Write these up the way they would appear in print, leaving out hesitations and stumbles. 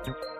you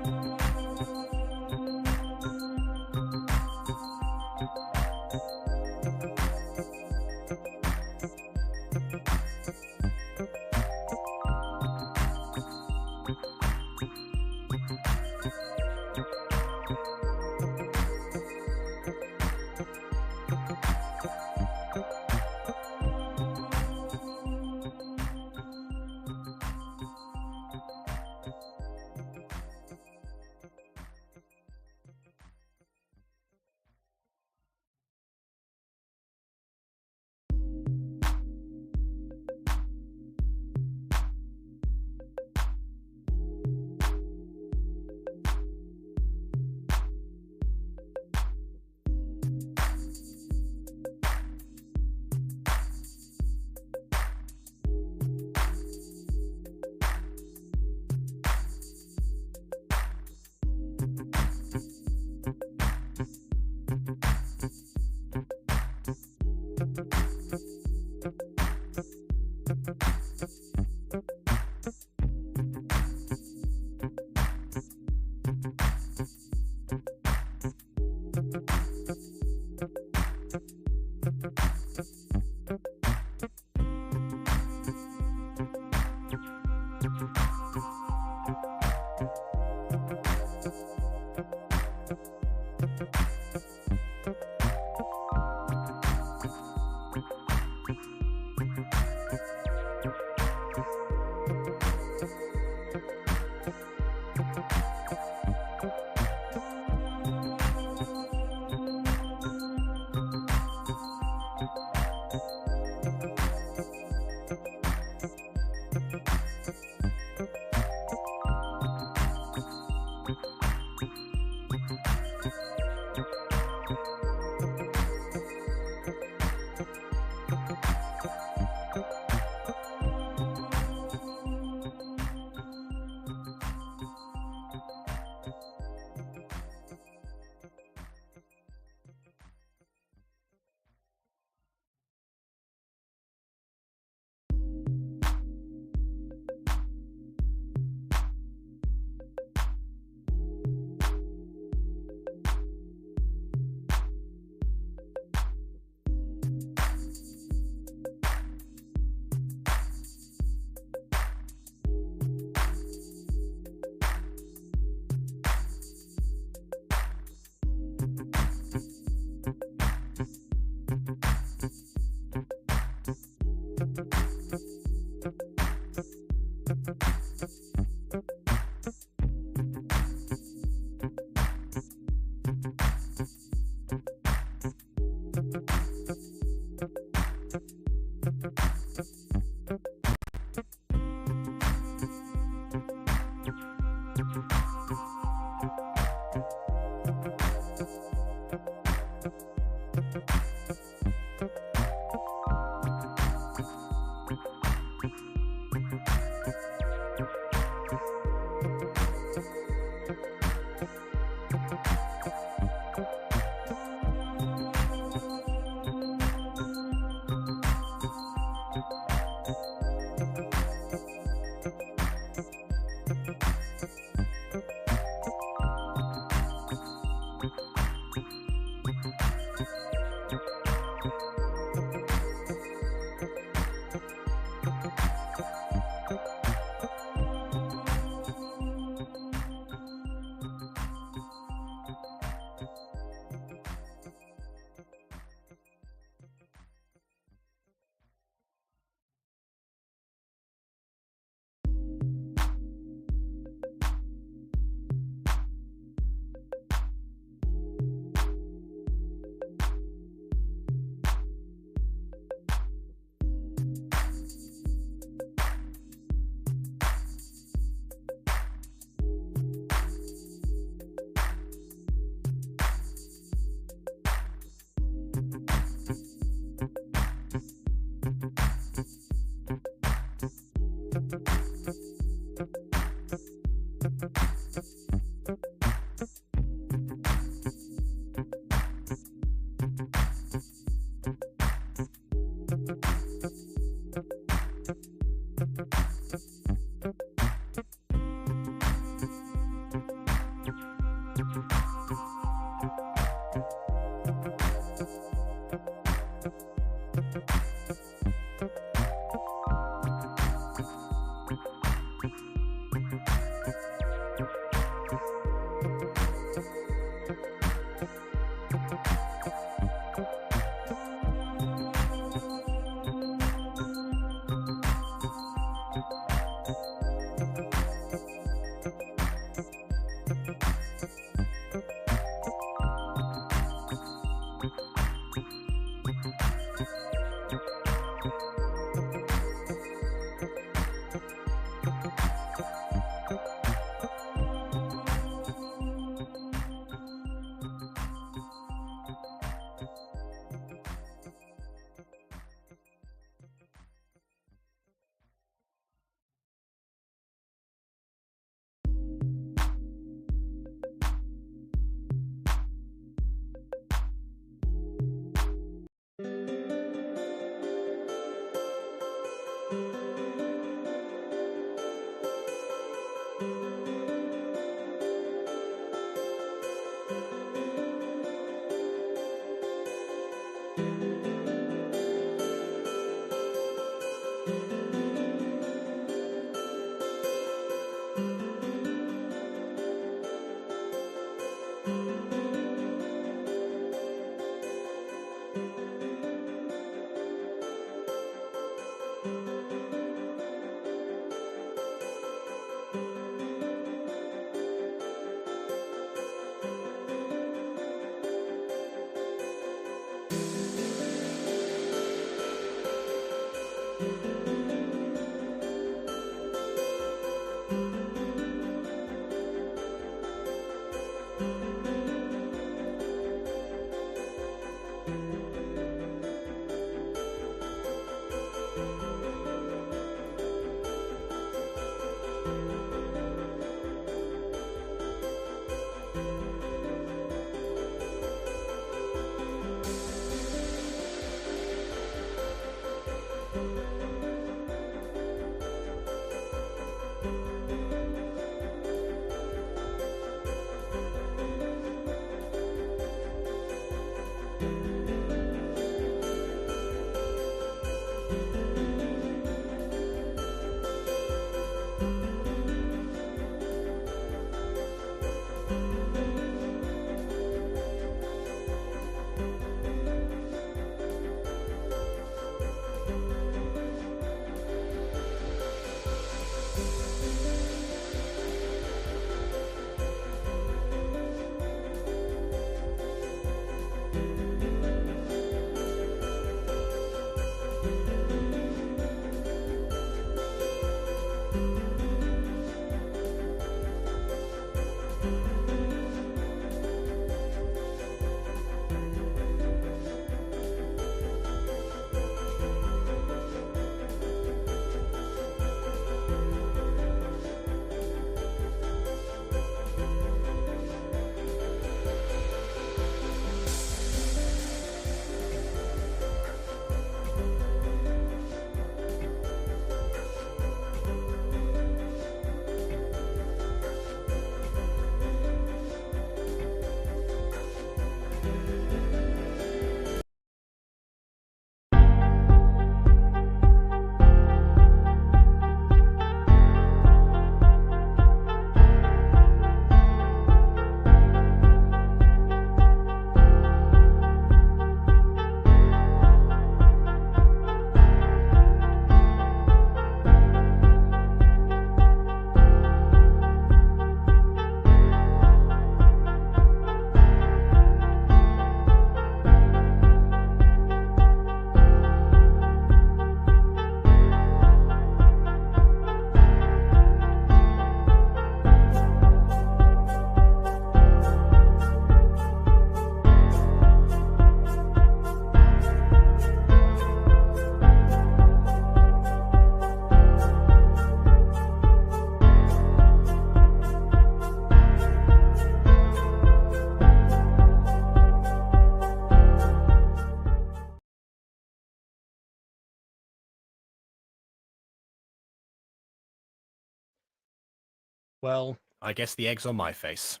Well, I guess the egg's on my face.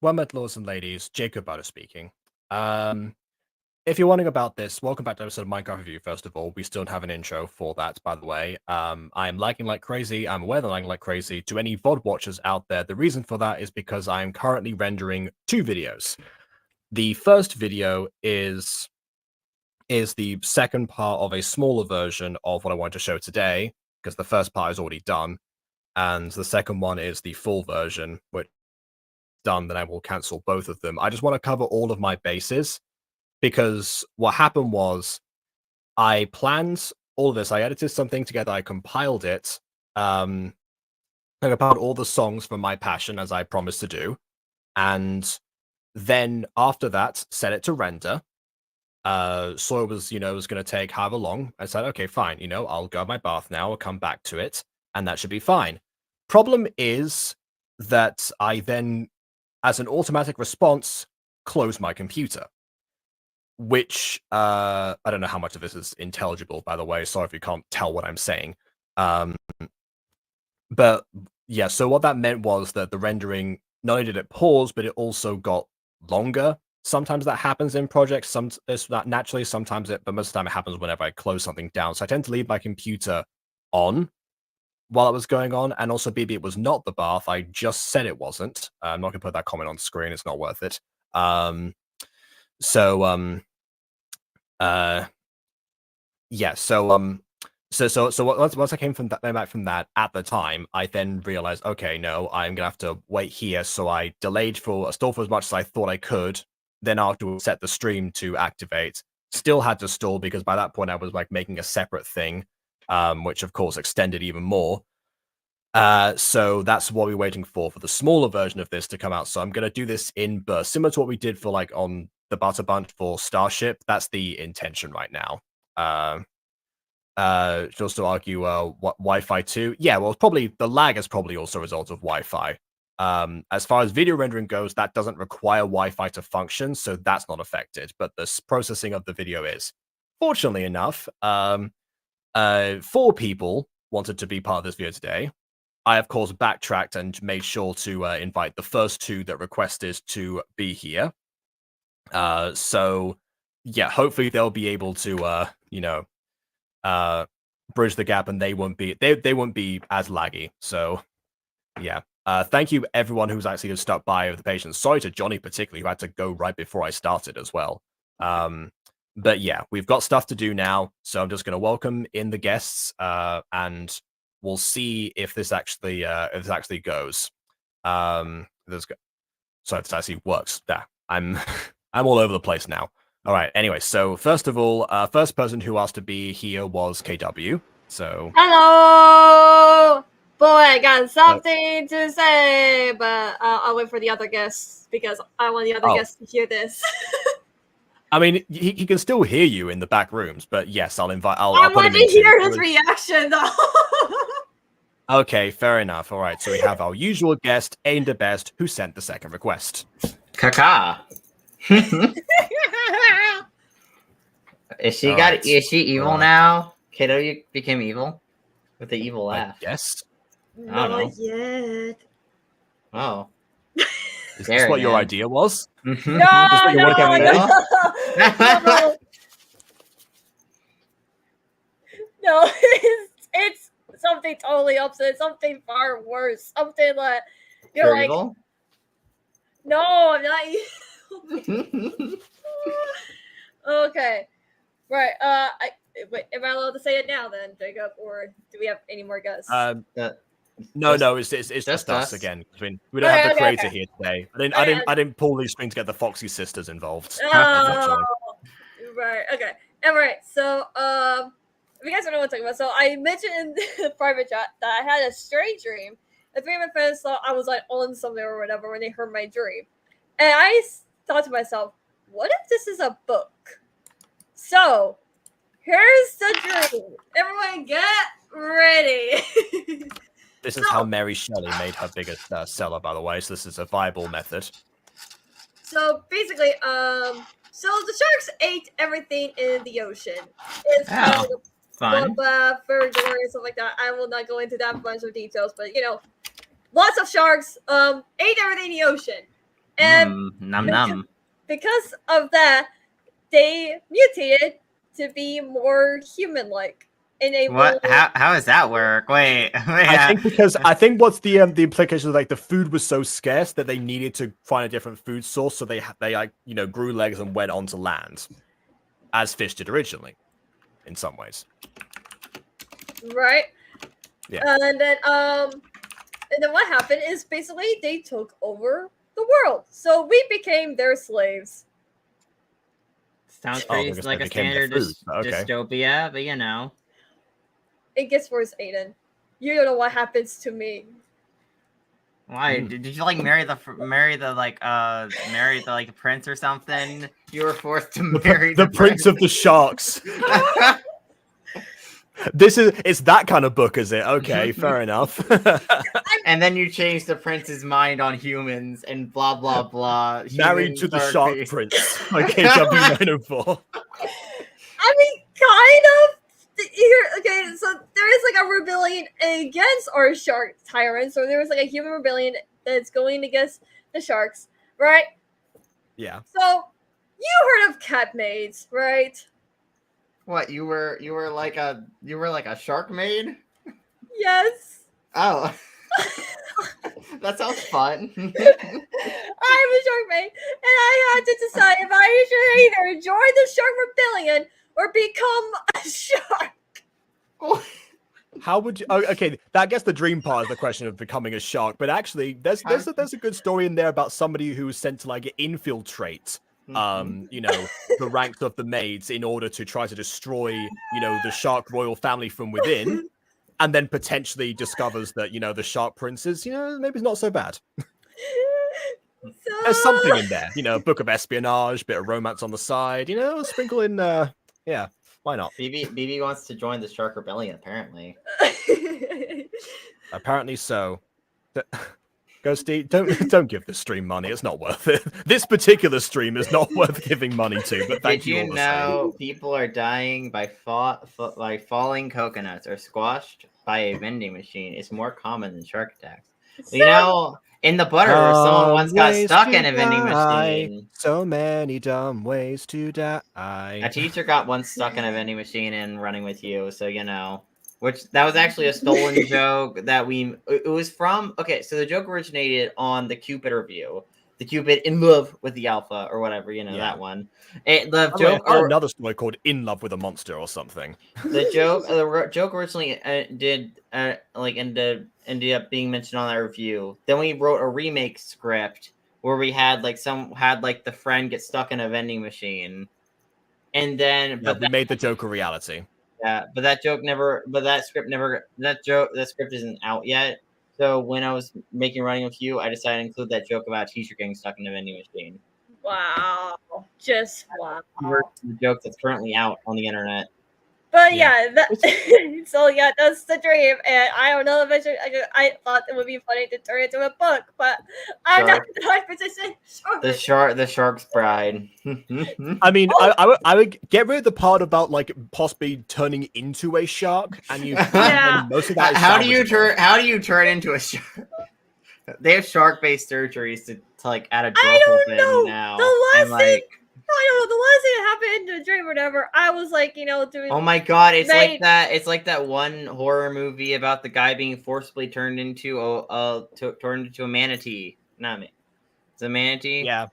Well met, lords and ladies. Jacob Butter speaking. If you're wondering about this, welcome back to episode of Minecraft Review, first of all. We still don't have an intro for that, by the way. I am lagging like crazy. I'm aware that I'm lagging like crazy. To any VOD watchers out there, the reason for that is because I am currently rendering 2 videos. The first video is the second part of a smaller version of what I want to show today, because the first part is already done. And the second one is the full version, which done, then I will cancel both of them. I just want to cover all of my bases, because what happened was I planned all of this. I edited something together. I compiled it. I compiled all the songs from my passion, as I promised to do. And then after that, set it to render. So it was, was going to take however long. I said, okay, fine. I'll go have my bath now. I'll come back to it, and that should be fine. Problem is that I then, as an automatic response, close my computer. Which, I don't know how much of this is intelligible, by the way. Sorry if you can't tell what I'm saying. But yeah, so what that meant was that the rendering, not only did it pause, but it also got longer. Sometimes that happens in projects. It's not naturally, sometimes but most of the time it happens whenever I close something down. So I tend to leave my computer on while it was going on. And also, maybe it was not the bath. I just said it wasn't. I'm not gonna put that comment on screen. It's not worth it. Yeah. So once I came back from that, at the time, I then realized, okay, no, I'm gonna have to wait here. So I delayed for stall for as much as I thought I could. Then afterwards, set the stream to activate. Still had to stall because by that point I was like making a separate thing, which of course extended even more. So that's what we're waiting for the smaller version of this to come out. So I'm gonna do this in bursts, similar to what we did for like on the Butter Bunch for Starship. That's the intention right now. Should also argue Wi-Fi 2. Yeah, well, probably the lag is probably also a result of Wi-Fi. As far as video rendering goes, that doesn't require Wi-Fi to function, so that's not affected. But the processing of the video is. Fortunately enough, 4 people wanted to be part of this video today. I, of course, backtracked and made sure to invite the first 2 that requested to be here. So, yeah, hopefully they'll be able to, bridge the gap, and they won't be as laggy. So, yeah. Thank you everyone who's actually stuck by with the patience. Sorry to Johnny particularly, who had to go right before I started as well. But yeah, we've got stuff to do now, so I'm just going to welcome in the guests, and we'll see if this actually goes. Sorry, if this actually works. There, I'm all over the place now. All right. Anyway, so first of all, first person who asked to be here was KW. So hello, boy, I got something to say, but I'll wait for the other guests because I want the other guests to hear this. I mean, he can still hear you in the back rooms, but yes, I'll invite. I want to hear his reaction, though. Okay, fair enough. All right, so we have our usual guest, Aim the Best, who sent the second request. Kaka. Is she evil now? KW became evil with the evil laugh. Yes. Not yet. Oh. Is this what your idea was? No. No, it's something totally opposite. Something far worse. Something like you're like evil? No, I'm not evil. Okay. Right. Wait, am I allowed to say it now then, Jacob, or do we have any more guests? No, it's just us again. We don't have the creator here today. I didn't pull these strings to get the Foxy sisters involved. Oh, right. Okay. All right. So, if you guys don't know what I'm talking about, so I mentioned in the private chat that I had a strange dream. The 3 of my friends thought I was like on something or whatever when they heard my dream, and I thought to myself, "What if this is a book?" So, here's the dream. Everyone, get ready. This is how Mary Shelley made her biggest seller, by the way. So this is a viable method. So basically, so the sharks ate everything in the ocean. It's kind of fun, very gory and stuff like that. I will not go into that bunch of details, but lots of sharks ate everything in the ocean, and Num num. because of that, they mutated to be more human-like. And they What? How does that work? Wait. I think what's the implication is like the food was so scarce that they needed to find a different food source, so they like grew legs and went onto land, as fish did originally, in some ways. Right. Yeah. And then what happened is basically they took over the world, so we became their slaves. Sounds pretty like a standard dystopia, but It gets worse, Aiden. You don't know what happens to me. Why did you like marry the prince or something? You were forced to marry the prince of the sharks. It's that kind of book, is it? Okay, fair enough. And then you change the prince's mind on humans and blah blah blah. Married to the shark prince. Okay, W904. I mean, kind of. Okay, so there is like a rebellion against our shark tyrant. So there was like a human rebellion that's going against the sharks, right? Yeah. So you heard of cat maids, right? What, you were like a shark maid? Yes. Oh. That sounds fun. I'm a shark maid, and I had to decide if I should either join the shark rebellion or become a shark. How would you? Oh, okay, that gets the dream part of the question of becoming a shark. But actually, there's a good story in there about somebody who was sent to like infiltrate, the ranks of the maids in order to try to destroy, the shark royal family from within, and then potentially discovers that the shark princes, maybe it's not so bad. There's something in there, a book of espionage, bit of romance on the side, sprinkle in, yeah. Why not? BB wants to join the Shark Rebellion, apparently. Apparently so. Go, Steve. Don't give the stream money. It's not worth it. This particular stream is not worth giving money to. But thank you. Did you know people are dying by falling coconuts or squashed by a vending machine? It's more common than shark attacks. In the Butterverse, someone once got stuck in a vending machine. So many dumb ways to die. A teacher got once stuck in a vending machine and running with you, so which that was actually a stolen joke that it was from. Okay, so the joke originated on the Cupid review. The Cupid in love with the alpha or whatever, that one. Another story called "In Love with a Monster" or something. The joke originally ended up being mentioned on that review. Then we wrote a remake script where we had the friend get stuck in a vending machine, and then we made the joke a reality. Yeah, but that script isn't out yet. So when I was running with you, I decided to include that joke about a teacher getting stuck in a vending machine. Wow. Just wow. The joke that's currently out on the internet. But so that's the dream, and I don't know if I thought it would be funny to turn it into a book, but I'm not in the right position. The Shark's Bride. I mean, I would get rid of the part about like possibly turning into a shark, and most of that. How do you turn into a shark? They have shark-based surgeries to like add a droppel fin now. The last thing that happened in the dream or whatever, I was like, doing. Oh my god, it's like that. It's like that one horror movie about the guy being forcibly turned into a manatee. Not me. It's a manatee. Yeah.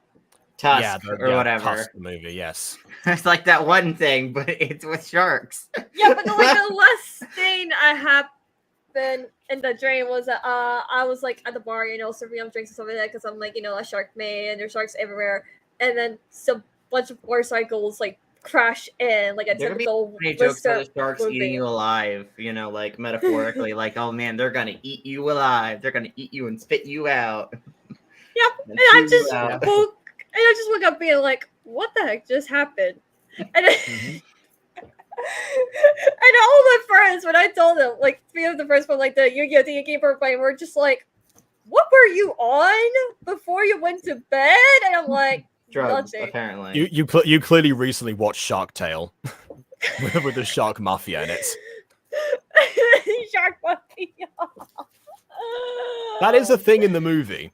Tusk or whatever. Tusk movie, yes. It's like that one thing, but it's with sharks. Yeah, but the last thing I happened in the dream was that I was like at the bar, serving up drinks and stuff like that because I'm like, a shark maid and there's sharks everywhere, and then some bunch of motorcycles like crash in like a typical jokes about the sharks eating you alive, like metaphorically, like, oh man, they're gonna eat you alive, they're gonna eat you and spit you out. Yep, and I just woke up being like, what the heck just happened? And then, and all my friends, when I told them, like 3 of the friends from like the Yu-Gi-Oh! TNT playing, were just like, what were you on before you went to bed? And I'm like, drugs, apparently. You clearly recently watched Shark Tale with the shark mafia in it. Shark mafia. That is a thing in the movie.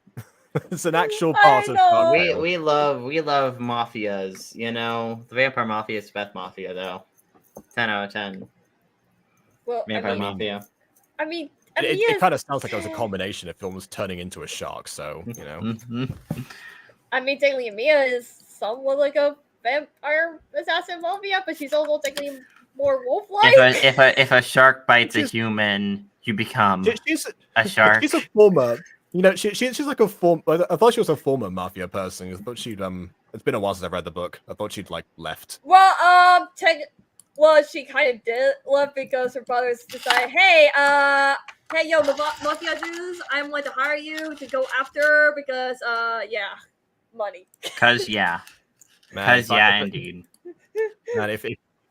It's an actual I part of know. Shark We Tale. we love mafias, you know. The Vampire Mafia is best mafia though. 10 out of 10. Well, Vampire I mean, Mafia. It Mia's- kind of sounds like it was a combination of films turning into a shark, so, you know. Mhm. I mean, technically, Mia is somewhat like a vampire assassin mafia, but she's also technically more wolf-like. If a shark bites a She's- human, you become She's a shark. she's a former, you know, she's like a form. I thought she was a former mafia person. I thought she'd It's been a while since I've read the book. I thought she'd like left. Well, well, she kind of did left because her brothers decided, hey, yo, mafia dudes, I'm going to hire you to go after because, yeah, money. Cause yeah. Indeed. Man, if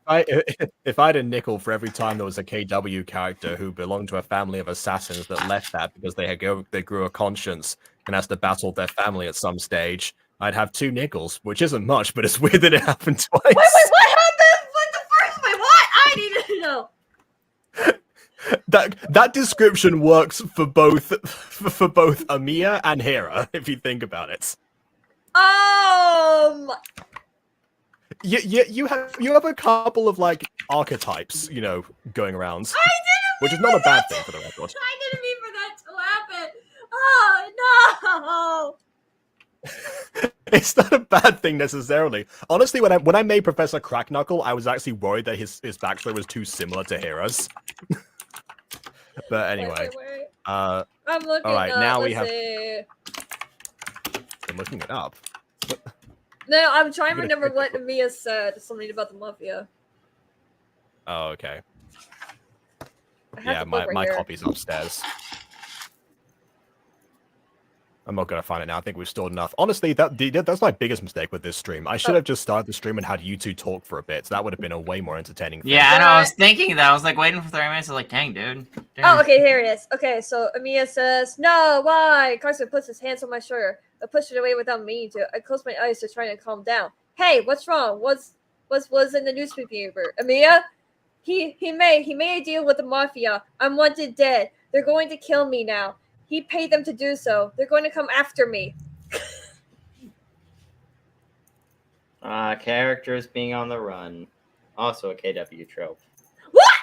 I had a nickel for every time there was a KW character who belonged to a family of assassins that left that because they grew a conscience and has to battle their family at some stage, I'd have 2 nickels, which isn't much, but it's weird that it happened twice. Wait, what happened with the first one? What? I need to know. That description works for both Amiya and Hera, if you think about it. You have a couple of like archetypes, you know, going around, which is not a bad thing for the record. I didn't mean for that to happen. Oh no! It's not a bad thing necessarily. Honestly, when I made Professor Crackknuckle, I was actually worried that his backstory was too similar to Hera's. But anyway, Wait. I'm looking. all right, now we let's have. see. I'm looking it up. No, I'm trying to You're remember gonna what Mia said. Something about the mafia. Oh, okay. I have Yeah, the book right my here. copy's upstairs. I'm not gonna find it now. I think we've stored enough. Honestly, that's my biggest mistake with this stream. I should have just started the stream and had you two talk for a bit. So that would have been a way more entertaining thing. Yeah, I know. I was thinking that. I was like waiting for 30 minutes. I was like, dang, dude. Damn. Oh, okay, here it is. Okay, so Amiya says, "No, why?" Carson puts his hands on my shoulder. I push it away without meaning to. I close my eyes to try to calm down. Hey, what's wrong? What's in the newspaper? Amiya? He made a deal with the mafia. I'm wanted dead. They're going to kill me now. He paid them to do so. They're going to come after me. Characters being on the run. Also a KW trope. What?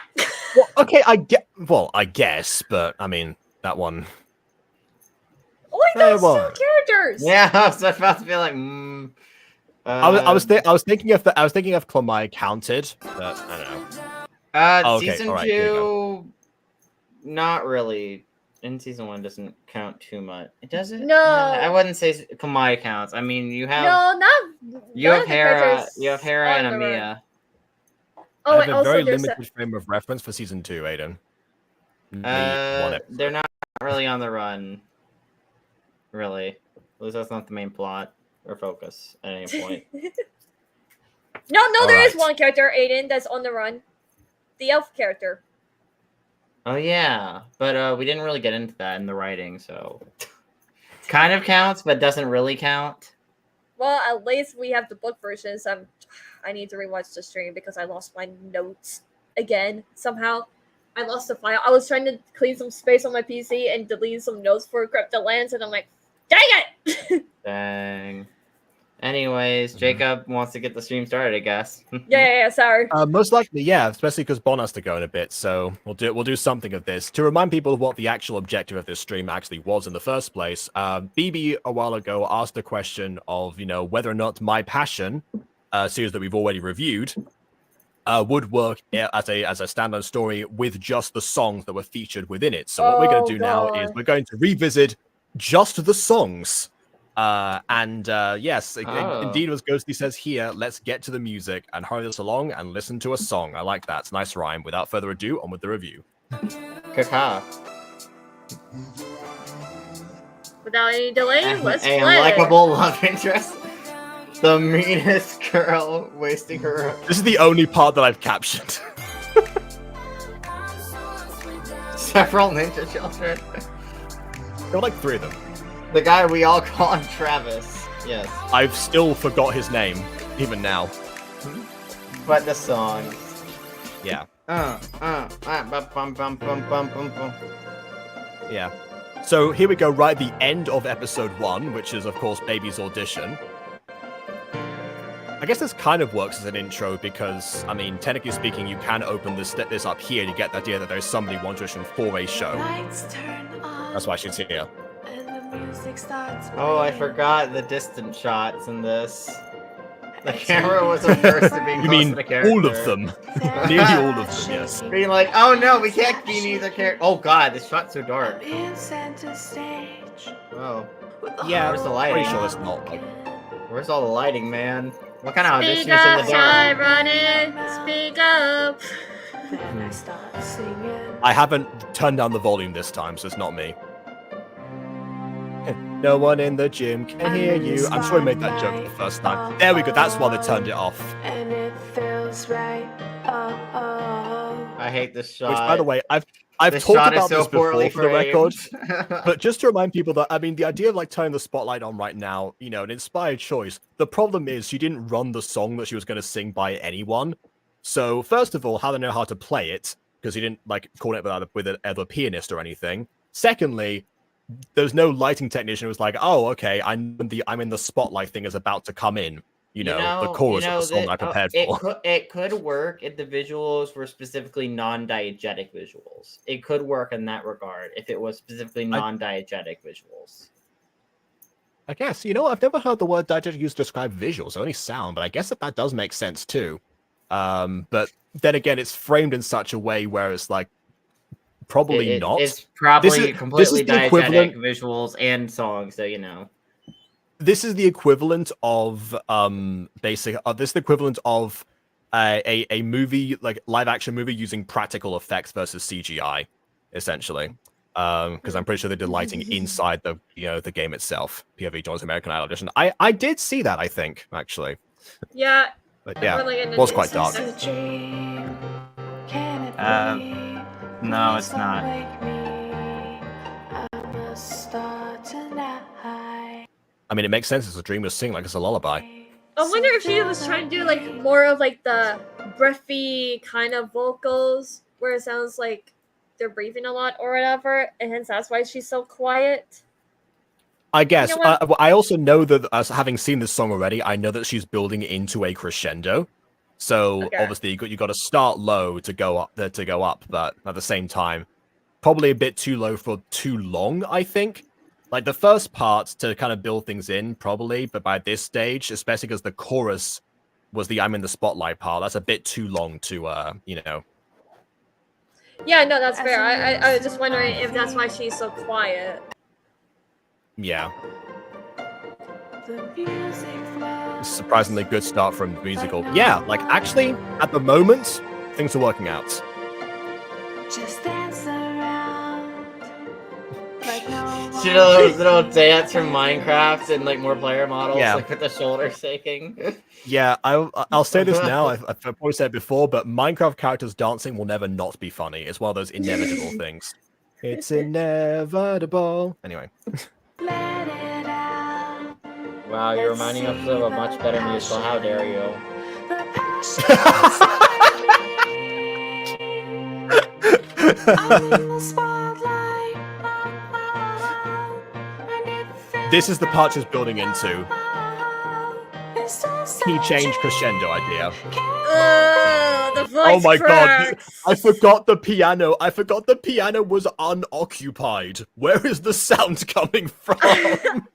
Well, okay, I guess, but I mean that one. Oh my god, well. some characters. Yeah, I was about to be like, I was thinking if Clamai counted, but I don't know. Okay, season all right, here you 2, not really. In season 1 doesn't count too much. It doesn't. No. I wouldn't say Kamai counts. I mean, you have No, not. you none have of the Hera, characters you have Hera on and the run. Amiya. Oh, I and have a also very there's limited frame of reference for season 2, Aiden. One They're not really on the run. Really, at least that's not the main plot or focus at any point. No, there is Alright. one character, Aiden, that's on the run. The elf character. Oh yeah, but we didn't really get into that in the writing, so kind of counts, but doesn't really count. Well, at least we have the book version, so I need to rewatch the stream because I lost my notes again somehow. I lost the file. I was trying to clean some space on my PC and delete some notes for Cryptolands, and I'm like, dang it! Dang. Anyways, Jacob wants to get the stream started, I guess. yeah, sorry. Most likely, yeah, especially because Bon has to go in a bit, so we'll do something of this. To remind people of what the actual objective of this stream actually was in the first place, BB a while ago asked a question of, you know, whether or not My Passion, a series that we've already reviewed, would work as a standalone story with just the songs that were featured within it. So what we're going to do now is we're going to revisit just the songs. Yes, indeed, as Ghosty says here, let's get to the music and hurry this along and listen to a song. I like that. It's a nice rhyme. Without further ado, on with the review. Kaka. Without any delay, let's A play. unlikable love interest. The meanest girl wasting her. This is the only part that I've captioned. Several ninja children. There were like 3 of them. The guy we all call him Travis. Yes. I've still forgot his name, even now. But the songs. Yeah. Bum, bum, bum, bum, bum, bum, bum. Yeah. So here we go, right at the end of episode 1, which is, of course, Baby's audition. I guess this kind of works as an intro because, I mean, technically speaking, you can open this up here to get the idea that there's somebody wanting to audition for a show. That's why she's here. Oh, I forgot the distant shots in this. The camera was the first to be close You mean to the character. all of them? Nearly all of them, yes. Being like, oh no, we can't be neither character. Oh god, this shot's so dark. Oh. Yeah, Where's the lighting? pretty sure it's not. Like, Where's all the lighting, man? What kind of audition Speak is in up, the dark? shy running. Speak up. I haven't turned down the volume this time, so it's not me. No one in the gym can hear you. I'm sure I made that joke the first time. There we go. That's why they turned it off. And it feels right. I hate this shot. Which, by the way, I've This talked shot is about so this before poorly for the record. framed. But just to remind people that, I mean, the idea of like turning the spotlight on right now, you know, an inspired choice. The problem is she didn't run the song that she was going to sing by anyone. So first of all, how do they know how to play it? Because he didn't like coordinate with another pianist or anything. Secondly, there's no lighting technician who was like, oh, okay, I'm in the spotlight thing is about to come in. You know, the chorus of the song I prepared for. It could work if the visuals were specifically non-diegetic visuals. It could work in that regard if it was specifically non-diegetic visuals. I guess, you know, I've never heard the word diegetic used to describe visuals, only sound, but I guess that does make sense too. But then again, it's framed in such a way where it's like, probably not. It's probably This is completely the diegetic equivalent- visuals and songs, so you know. This is the equivalent of this is the equivalent of a movie, like live action movie using practical effects versus CGI, essentially. Because I'm pretty sure they did lighting inside the the game itself. POV joins American Idol edition. I did see that, I think, actually. Yeah. But yeah, Really it was quite dark. No, it's not. I mean, it makes sense. It's a dream to sing like it's a lullaby. I wonder if she was trying to do like more of like the breathy kind of vocals where it sounds like they're breathing a lot or whatever, and hence that's why she's so quiet. I guess. You know I also know that, as having seen this song already, I know that she's building into a crescendo. So Okay. obviously you got to start low to go up, but at the same time, probably a bit too low for too long. I think, like the first part to kind of build things in, probably, but by this stage, especially because the chorus was the "I'm in the spotlight" part, that's a bit too long to Yeah, no, that's fair. I was just wondering if that's why she's so quiet. Yeah. Surprisingly good start from the musical. Yeah, like actually, at the moment, things are working out. Just dance around like no You know those little dance from Minecraft and like more player models, Yeah. like with the shoulders shaking. Yeah, I'll say this now. I've probably said it before, but Minecraft characters dancing will never not be funny. It's one of those inevitable things. It's inevitable. Anyway. let it out. Wow, you're reminding us of a much better musical. How dare you? The passion on the spotlight. And it This is the part she's building into. feels so Key change crescendo idea. The voice Oh my god, cracks. I forgot the piano. I forgot the piano was unoccupied. Where is the sound coming from?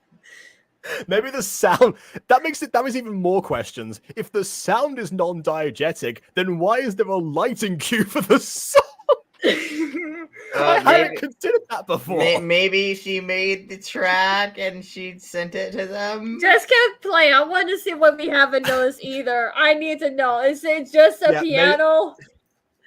Maybe the sound that was even more questions. If the sound is non-diegetic, then why is there a lighting cue for the song? I hadn't considered that before. Maybe she made the track and she sent it to them. Just keep playing. I want to see what we haven't noticed either. I need to know. Is it just a Yeah, piano?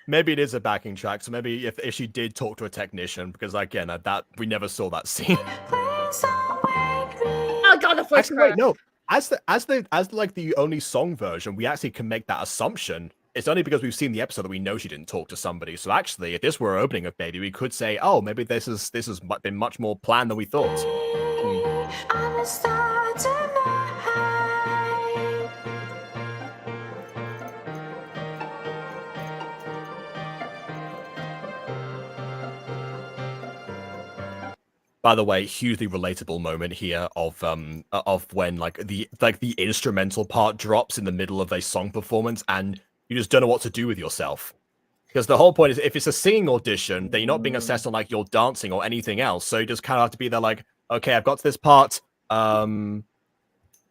Maybe it is a backing track, so maybe if she did talk to a technician, because again, that we never saw that scene. please don't wake me. Oh god, the voice Actually, crack. wait, no. As like the only song version, we actually can make that assumption. It's only because we've seen the episode that we know she didn't talk to somebody. So actually, if this were opening of Baby, we could say, oh, maybe this has been much more planned than we thought. I'm a star tonight. By the way, hugely relatable moment here of when like the instrumental part drops in the middle of a song performance and you just don't know what to do with yourself. Because the whole point is if it's a singing audition, then you're not being assessed on like your dancing or anything else. So you just kind of have to be there like, okay, I've got to this part. Dun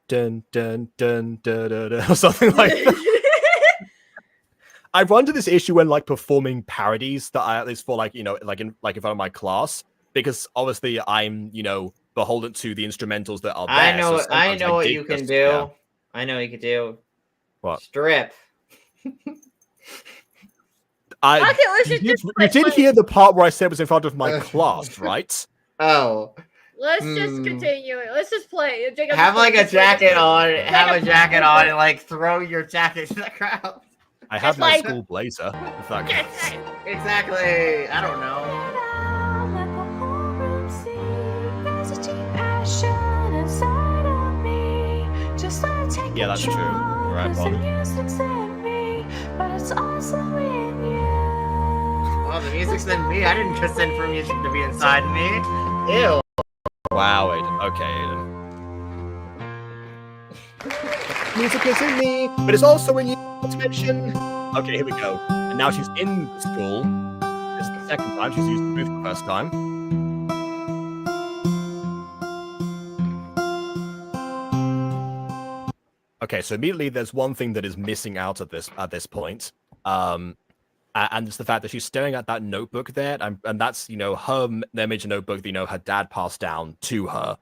dun dun dun dun, dun or something like that. I run into this issue when like performing parodies that I at least for like, you know, like in front of my class, because obviously I'm, you know, beholden to the instrumentals that are there. I know what dig you can this, do. yeah. I know what you could do. What? Strip. Okay, let's You just did play. hear the part where I said it was in front of my class, right? Oh. Let's just continue. Let's just play. Jacob, Have just like play, a just play, just jacket play. on. Jacob, Have a jacket just on play. and like throw your jacket to the crowd. I have Just my like- school blazer. If that Just counts. say. Exactly. I don't know. Down, let the whole room see. There's a deep passion inside of me. Just let it take Yeah, that's true. control, You're right, 'cause the Molly. music's in me, but it's also in you. Well, the music's in me. I didn't consent for music to be inside me. Ew. Wow, Aiden. Okay, Aiden. Music is in me, but it's also in you. Not to mention. Okay, here we go. And now she's in the school. This is the second time she's used the booth for the first time. Okay, so immediately there's one thing that is missing out at this point. And it's the fact that she's staring at that notebook there, and that's, you know, her image notebook that, you know, her dad passed down to her.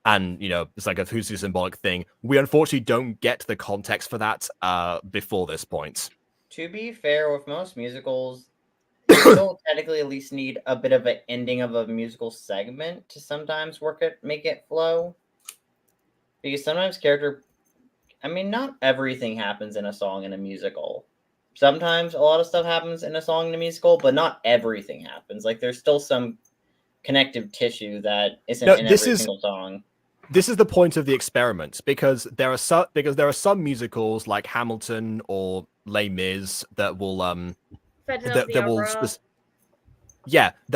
And, you know, it's like a hugely symbolic thing. We unfortunately don't get the context for that before this point. To be fair, with most musicals, you still technically at least need a bit of an ending of a musical segment to sometimes make it flow. Because sometimes not everything happens in a song in a musical. Sometimes a lot of stuff happens in a song in a musical, but not everything happens. Like there's still some connective tissue that isn't in every single song. This is the point of the experiment, because there are some musicals like Hamilton or Les Mis that will that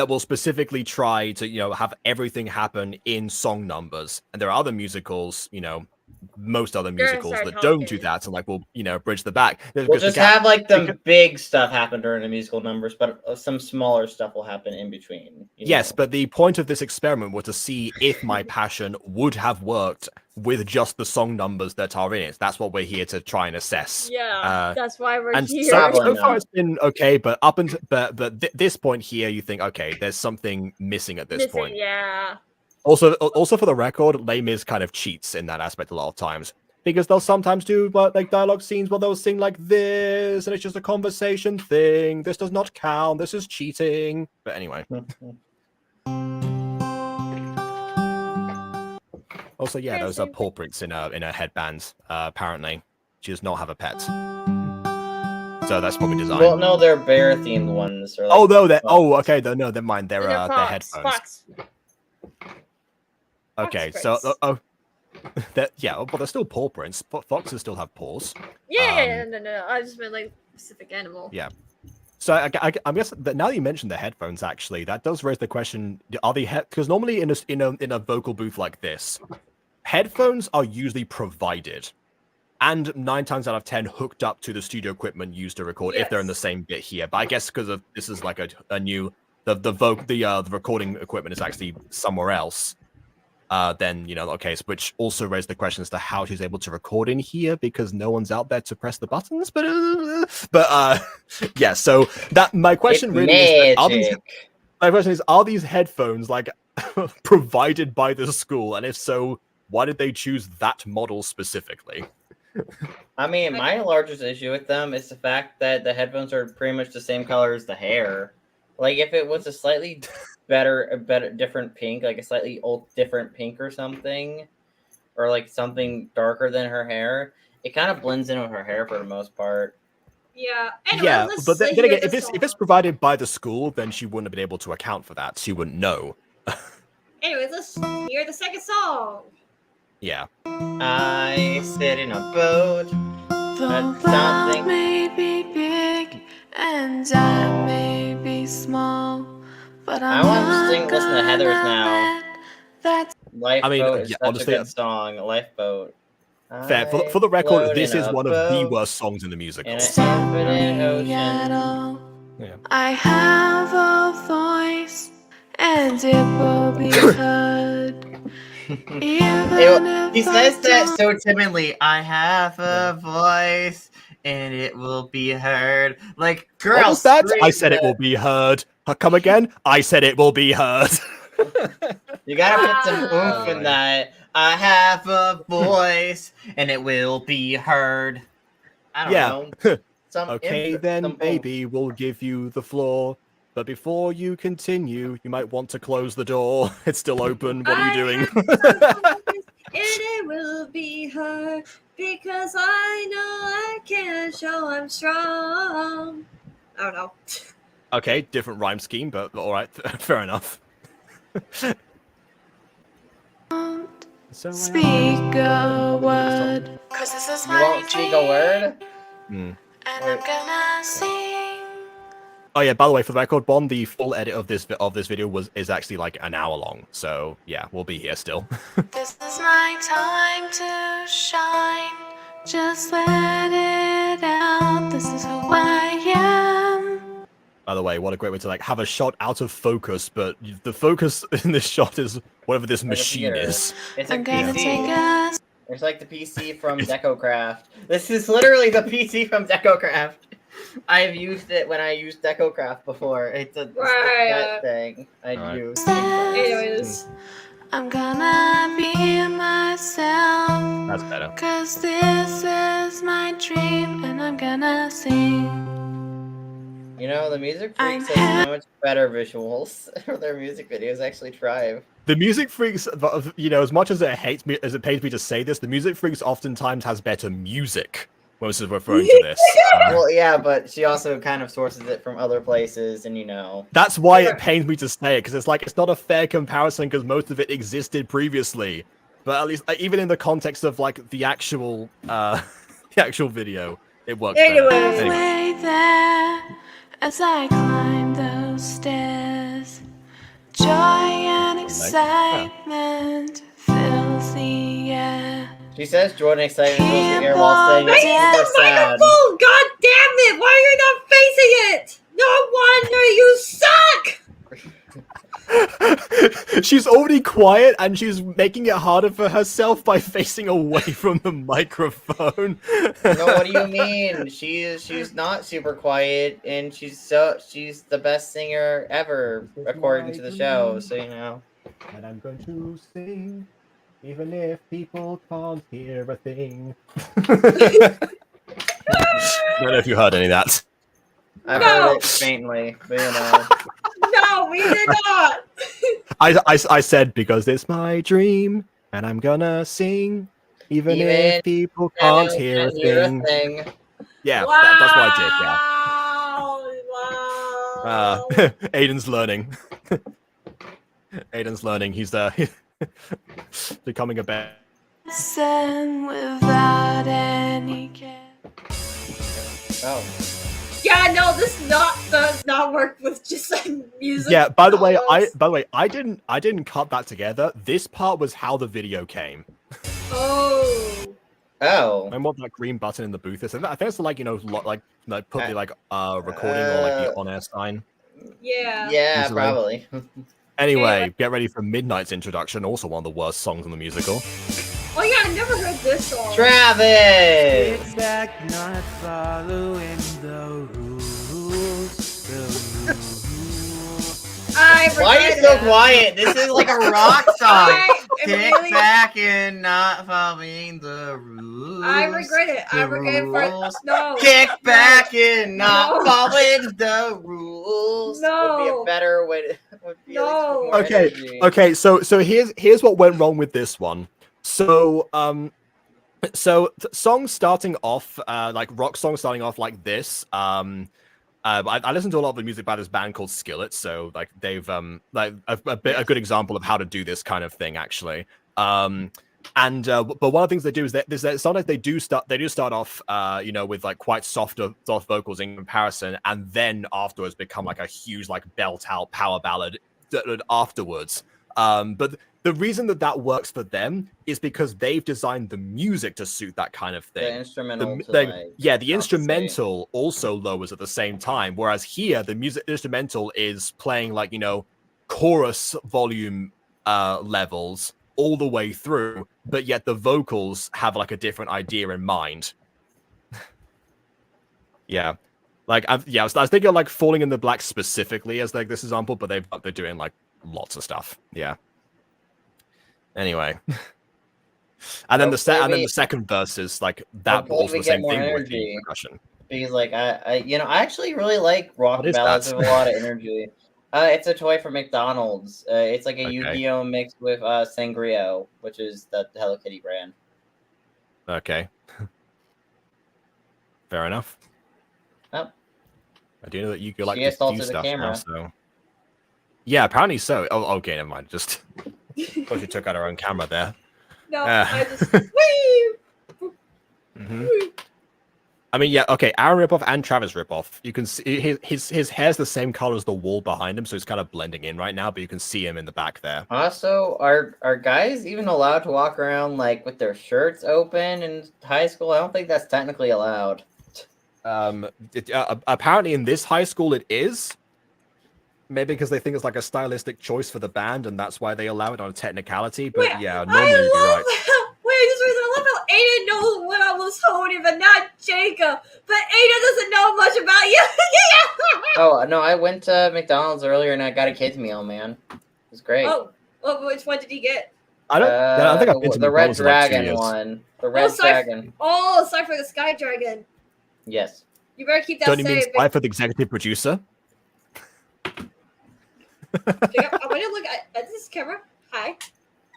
will specifically try to, you know, have everything happen in song numbers, and there are other musicals, you know, most other musicals that don't do that, and like will, you know, bridge the back. We'll just have like the big stuff happen during the musical numbers, but some smaller stuff will happen in between. Yes, but the point of this experiment was to see if my passion would have worked with just the song numbers that are in it. That's what we're here to try and assess. Yeah, that's why we're here. So far it's been okay, but this point here, you think, okay, there's something missing at this point. Yeah. Also for the record, Les Mis kind of cheats in that aspect a lot of times, because they'll sometimes do like dialogue scenes where they'll sing like this, and it's just a conversation thing. This does not count. This is cheating. But anyway. Also, yeah, those are paw prints in her headband. Apparently, she does not have a pet, so that's probably designed. Well, no, they're bear themed ones. Or like, okay. No, never mind. They're headphones. Fox. Okay, so but they're still paw prints. Foxes still have paws. Yeah, no. I just meant like specific animal. Yeah. So I guess that now that you mentioned the headphones, actually, that does raise the question: are they because normally in a vocal booth like this, headphones are usually provided, and 9 times out of 10 hooked up to the studio equipment used to record if they're in the same bit here. But I guess because of this is like a new the recording equipment is actually somewhere else. Then, you know, okay, which also raised the question as to how she's able to record in here, because no one's out there to press the buttons. But yeah. So that my question really is, are these headphones like provided by the school, and if so, why did they choose that model specifically? I mean, my largest issue with them is the fact that the headphones are pretty much the same color as the hair. Like, if it was a slightly different pink, like a slightly different pink or something, or like something darker than her hair, it kind of blends in with her hair for the most part. Yeah. Anyway, yeah, but then again, if it's provided by the school, then she wouldn't have been able to account for that. She wouldn't know. Anyways, let's hear the second song. Yeah. I sit in a boat. The world may be big and I may be small, but I'm I want to listen to Heather's now. That's Lifeboat is yeah, such honestly, a good song. Lifeboat. fair. For the record, this is one of the worst songs in the musical. In an infinite me at ocean. all. Yeah. I have a voice, and it will be heard. Even if He I says that don't. so timidly. I have a voice, and it will be heard. Like, girl, What was that? I scream said it will that. be heard. Come again? I said it will be heard. You gotta put some oomph Oh, in that. I have a voice, and it will be heard. I don't yeah. know. Some Okay, imp- then, some oomph. baby, we'll give you the floor. But before you continue, you might want to close the door. It's still open. What are you doing? And it will be her because I know I can show I'm strong. I don't know. Okay, different rhyme scheme, but all right, fair enough. So Speak a word, cause this is You my won't speak a word? Hmm. and I'm gonna sing. Oh yeah, by the way, for the record, Bond, the full edit of this video is actually like an hour long. So yeah, we'll be here still. This is my time to shine. Just let it out. This is who I am. By the way, what a great way to like have a shot out of focus, but the focus in this shot is whatever this Like a machine theater. is. It's a I'm gonna take PC. a It's like the PC from DecoCraft. This is literally the PC from DecoCraft. I've used it when I used DecoCraft before. It's that Right. thing I'd Alright. use. Anyways. I'm gonna be myself. That's better. Cause this is my dream and I'm gonna sing. You know, the Music I'm Freaks has so much better visuals. Their music videos actually thrive. The Music Freaks, you know, as much as it pains me to say this, the Music Freaks oftentimes has better music when this is referring to this. Well, yeah, but she also kind of sources it from other places, and you know. That's why it pains me to say it, because it's like it's not a fair comparison because most of it existed previously. But at least, even in the context of like the actual video, it works better. Anyways. Anyway. Way there as I climb those stairs. Joy and excitement fills the air. She says joy and excitement fills the air while saying Right in it's the super sad. microphone! God damn it! Why are you not facing it? No wonder you suck! She's already quiet and she's making it harder for herself by facing away from the microphone. No, what do you mean? She's not super quiet, and she's the best singer ever according to the show. So you know. And I'm going to sing, even if people can't hear a thing. I don't know if you heard any of that. I've No. heard it faintly, but you know. No, we did not! I said because it's my dream, and I'm gonna sing, even if people can't hear a thing. Yeah, that's what I did. Yeah. Wow. Aiden's learning. Aiden's learning. He's becoming a bear. Listen without any care. Oh. Yeah, no, this does not work with just like music. Yeah. By the way, solos. I didn't cut that together. This part was how the video came. Oh. Oh. Remember what that green button in the booth is? I think it's like, you know, like put the like recording or like the on-air sign. Yeah. Yeah, Easily. probably. Anyway, get ready for Midnight's introduction, also one of the worst songs in the musical. Oh yeah, I never heard this song. Travis! It's like not following the rules. I Why are you regret so it. quiet? This is like a rock song. I am Kick really- back and not following the rules. I regret it. I The regret it rules. for no. Kick no. back and not No. following the rules. Would be No. a better way to. Would be at least No. more Okay, energy. Okay, so here's what went wrong with this one. So songs starting off like rock songs starting off like this. I listened to a lot of the music by this band called Skillet, so like they've like a good example of how to do this kind of thing actually. But one of the things they do is that sometimes they do start off you know, with like quite soft vocals in comparison, and then afterwards become like a huge like belt out power ballad afterwards. But the reason that works for them is because they've designed the music to suit that kind of The thing. instrumental to The compensate. instrumental also lowers at the same time, whereas here the instrumental is playing like, you know, chorus volume levels all the way through, but yet the vocals have like a different idea in mind. Yeah. Like I was thinking of like Falling in the Black specifically as like this example, but they're doing like lots of stuff. Yeah. Anyway. And then the second verse is like that, but also the same thing with the percussion. Because like I actually really like rock ballads that? with a lot of energy. It's a toy from McDonald's. It's like a Okay. Yu-Gi-Oh mixed with Sangrio, which is the Hello Kitty brand. Okay. Fair enough. Oh. I do know that you go like She to do assaulted the stuff camera. now, so yeah, apparently so. Oh, okay, never mind. Just thought she took out her own camera there. No, I just whee! I mean, yeah, okay. Aaron ripoff and Travis ripoff. You can see his hair's the same color as the wall behind him, so it's kind of blending in right now. But you can see him in the back there. Also, are guys even allowed to walk around like with their shirts open in high school? I don't think that's technically allowed. Apparently in this high school it is. Maybe because they think it's like a stylistic choice for the band, and that's why they allow it on a technicality. But Wait, yeah, normally you'd be right. I love how Aiden knows what I was holding, but not Jacob. But Aiden doesn't know much about you. Oh no, I went to McDonald's earlier and I got a kids meal, man. It was great. Oh, which one did he get? I don't think I've been to the Red McDonald's in like 2 Dragon years. one. The Red Dragon. Oh, sorry for the Sky Dragon. Yes. You better keep that Don't you mean safe. Spy for the executive producer? Jacob, I want to look at this camera. Hi.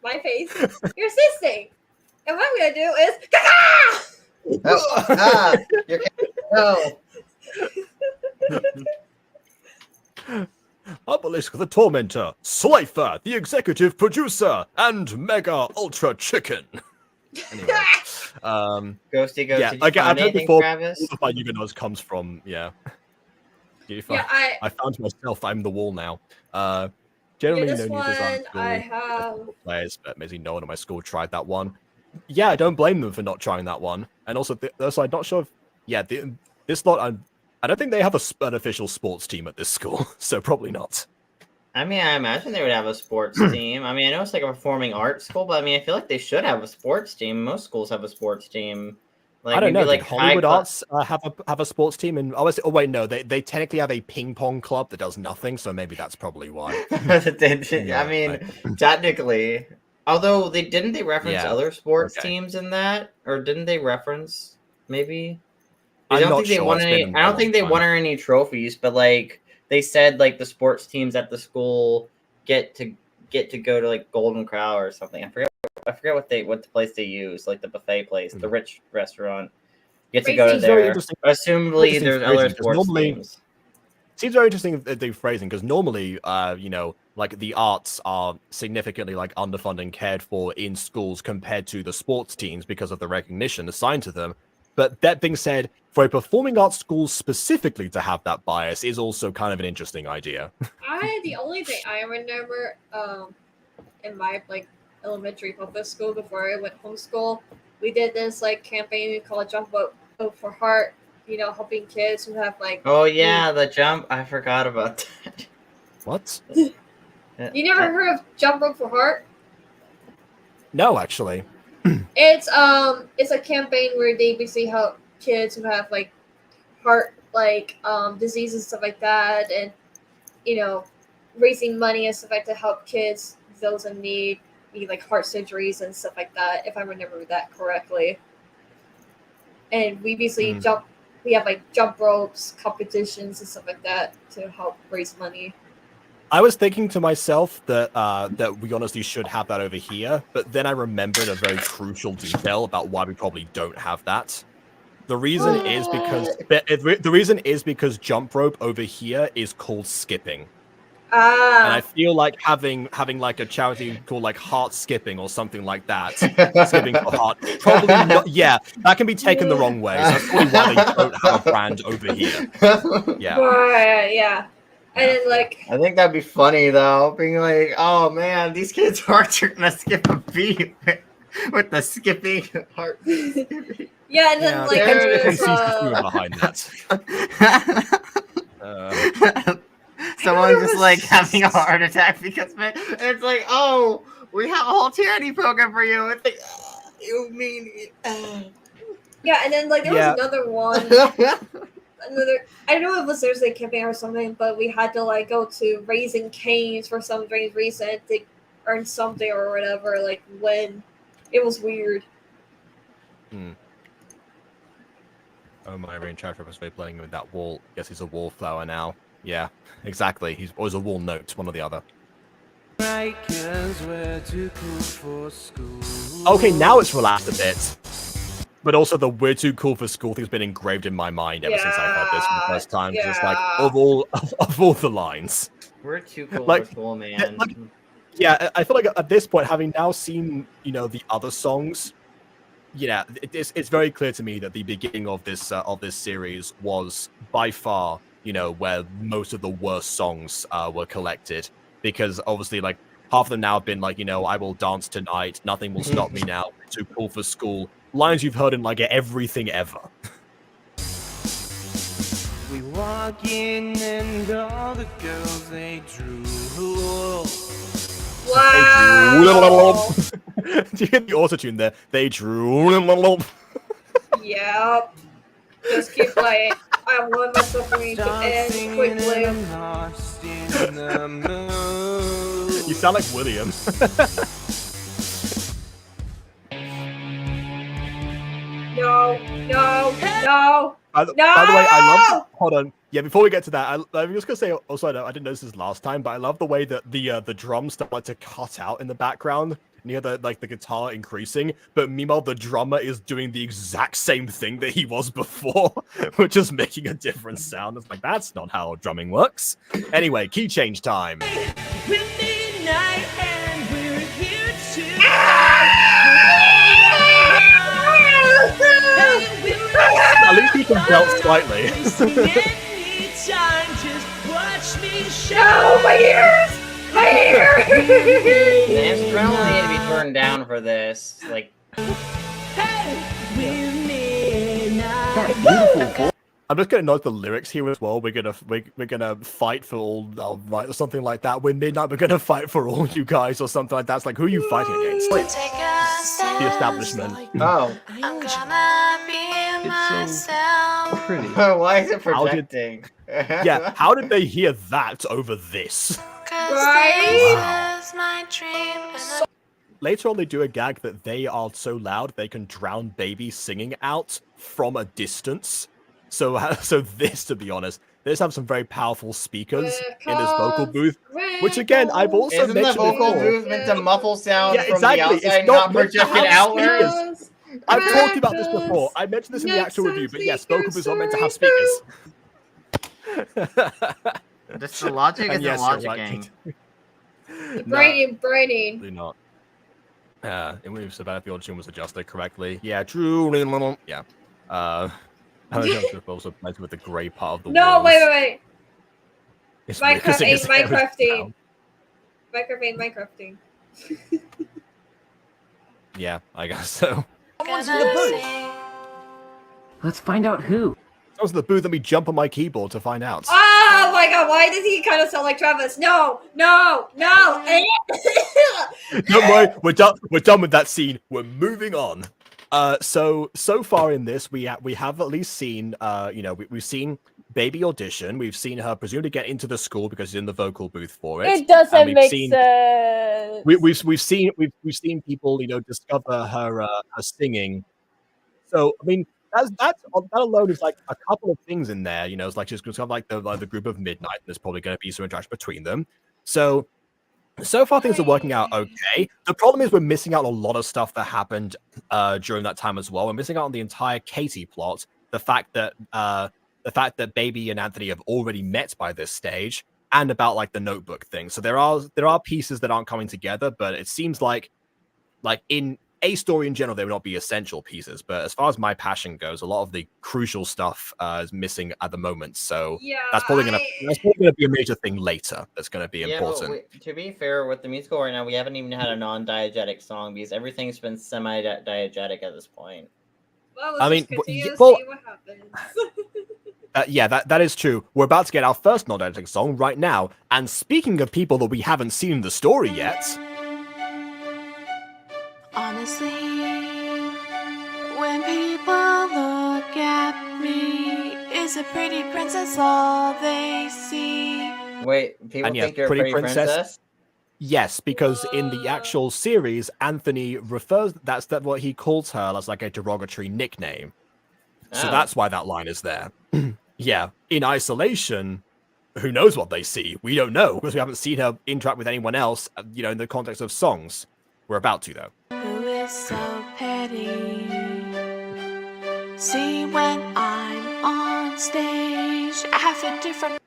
My face. You're assisting. And what I'm going to do is... You're no. Obelisk the Tormentor, Slifer, the executive producer, and Mega Ultra Chicken. Anyway, Ghosty, yeah, did you like find I've heard anything, before, Travis? all of my Huguenots comes from, yeah. I found myself, I'm the wall now. Generally, this no new design one, school I have... players, but maybe no one in my school tried that one. Yeah, I don't blame them for not trying that one. And also, I'm not sure if, yeah, this lot, I don't think they have an official sports team at this school, so probably not. I mean, I imagine they would have a sports team. I mean, I know it's like a performing arts school, but I mean, I feel like they should have a sports team. Most schools have a sports team. Like, I don't know. Like did Hollywood Arts have a sports team? And oh wait, no, they technically have a ping pong club that does nothing. So maybe that's probably why. I mean, technically, although didn't they reference other sports teams in that, or didn't they reference maybe? I don't think they won any. I don't think they won any trophies, but like they said, like the sports teams at the school get to go to like Golden Crow or something. I forget what the place they use, like the buffet place, the rich restaurant. You get to go to there. Assumably, there's other sports teams. Seems very interesting the phrasing, because normally, you know, like the arts are significantly like underfunded and cared for in schools compared to the sports teams because of the recognition assigned to them. But that being said, for a performing arts school specifically to have that bias is also kind of an interesting idea. The only thing I remember in my like elementary public school before I went homeschool, we did this like campaign called Jump Rope for Heart, you know, helping kids who have like... Oh yeah, the jump, I forgot about that. What? You never heard of Jump Rope for Heart? No, actually. It's a campaign where they basically help kids who have like heart diseases and stuff like that, and you know, raising money and stuff like that to help kids, those in need like heart surgeries and stuff like that, if I remember that correctly. And we basically we have like jump ropes competitions and stuff like that to help raise money. I was thinking to myself that we honestly should have that over here, but then I remembered a very crucial detail about why we probably don't have that. The reason is because jump rope over here is called skipping. And I feel like having like a charity called like Heart Skipping or something like that, skipping for heart, probably not. Yeah, that can be taken the wrong way. So that's probably why they don't have a brand over here. Yeah. Yeah. And then like I think that'd be funny though, being like, "Oh man, these kids' hearts are gonna skip a beat with the skipping heart." Skipping. yeah, and then Yeah, like there there it is is. behind that. Someone's just like having a heart attack because man, and it's like, "Oh, we have a whole tyranny program for you." It's like, you mean? yeah, and then like there Yeah. was another one. I don't know if it was Thursday camping or something, but we had to like go to Raising Cane's for some strange reason to earn something or whatever. Like when it was weird. Oh, my rain traffic was playing with that wall. Guess he's a wallflower now. Yeah, exactly. He's always a wall note, one or the other. Right, 'cause we're too cool for school. Okay, now it's relaxed a bit. But also the "we're too cool for school" thing's been engraved in my mind ever since I heard this for the first time. Just like of all the lines. We're too cool Like, for school, man. Yeah, I feel like at this point, having now seen the other songs, it's very clear to me that the beginning of this series was by far where most of the worst songs were collected, because obviously like half of them now have been like I will dance tonight, nothing will stop me now, we're too cool for school, lines you've heard in like everything ever. We walk in and all the girls they drool. Wow. Do you hear the auto-tune there? They drew. Yep. Just keep playing. I want my suffering to Start end singing and quickly. I'm lost in the mood. You sound like William. No. By the way, I love. Hold on. Yeah, before we get to that, I'm just gonna say. Also, I didn't notice this last time, but I love the way that the drums start to cut out in the background. And you hear the guitar increasing, but meanwhile the drummer is doing the exact same thing that he was before, which is making a different sound. It's like that's not how drumming works. Anyway, key change time. At least you can belt slightly. No, my ears! My ears! The instrumental need to be turned down for this. Like, I'm just gonna note the lyrics here as well. We're gonna fight for all right or something like that. We're midnight. We're gonna fight for all you guys or something like that. It's like, who are you fighting against? Take a step. The establishment. oh, I'm gonna be myself. Pretty. why is it How did- projecting? Yeah, how did they hear that over this? 'Cause Right? this is my dream. And Later on, they do a gag that they are so loud they can drown baby singing out from a distance. So this, to be honest, this have some very powerful speakers in this vocal booth. Which again, I've also Isn't the mentioned vocal before. booth meant to muffle sound Yeah, from exactly. the It's outside, not not meant to project it have outward? speakers. I've talked about this before. I mentioned this in the actual review, but yes, vocal booths are meant to have speakers. Just the logic And isn't yes, you're right, logicking. Braining. Absolutely not. It would have so bad if the audio was adjusted correctly. Yeah, true. Yeah. I don't know if also plays with the grey part of the No, walls. wait. It's weird 'cause it is every Minecrafting. sound. Minecrafting. Yeah, I guess so. Someone's in the booth. Let's find out who. That was the booth. Let me jump on my keyboard to find out. Oh my god, why does he kind of sound like Travis? No. Don't worry, we're done with that scene. We're moving on. So far in this, we have at least seen, we've seen Baby audition. We've seen her presumably get into the school because she's in the vocal booth for it. It doesn't we've make seen- sense. We've seen people, discover her singing. So I mean, that alone is like a couple of things in there. It's like she's kind of like the group of Midnight. And there's probably going to be some interaction between them. So far things are working out okay. The problem is we're missing out on a lot of stuff that happened during that time as well. We're missing out on the entire Katie plot. The fact that Baby and Anthony have already met by this stage, and about like the notebook thing. So there are pieces that aren't coming together, but it seems like in a story in general, they would not be essential pieces. But as far as my passion goes, a lot of the crucial stuff is missing at the moment. So Yeah, that's probably gonna be a major thing later. That's gonna be important. But to be fair, with the musical right now, we haven't even had a non-diegetic song because everything's been semi-diegetic at this point. Well, I let's mean, just continue to well, see what happens. yeah, that is true. We're about to get our first non-diegetic song right now. And speaking of people that we haven't seen in the story yet, Honestly, when people look at me, is a pretty princess all they see? Wait, people And yeah, think you're a Pretty pretty Princess? princess? yes, because in the actual series, Anthony refers that's what he calls her as like a derogatory nickname. So Oh. that's why that line is there. Yeah, in isolation, who knows what they see? We don't know because we haven't seen her interact with anyone else, in the context of songs. We're about to, though. Who is so petty? See, when I'm on stage, I have a different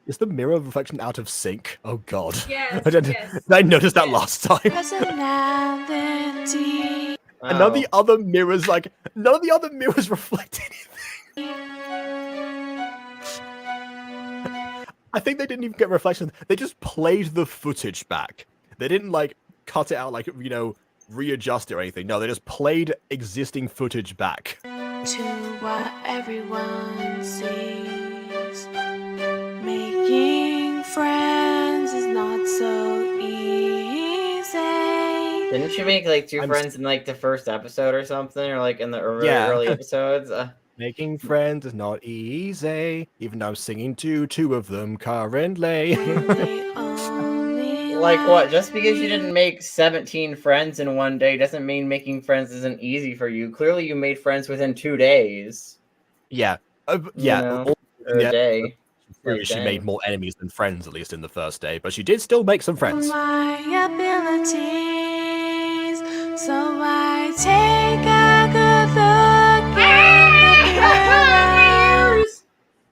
Is the mirror reflection out of sync? Oh god. Yes, Did I notice that yes. last time? personality. And none of the other mirrors, reflect anything. I think they didn't even get reflection. They just played the footage back. They didn't cut it out, readjust it or anything. No, they just played existing footage back. To what everyone sees. Making friends is not so easy. Didn't you make like 2 I'm friends in like the first episode or something, or like in the early episodes? Making friends is not easy, even though I'm singing to 2 of them currently. Like what? Just because you didn't make 17 friends in one day doesn't mean making friends isn't easy for you. Clearly, you made friends within 2 days. Yeah, Or a day. She made more enemies than friends, at least in the first day, but she did still make some friends. My abilities, so I take a good look in the mirror.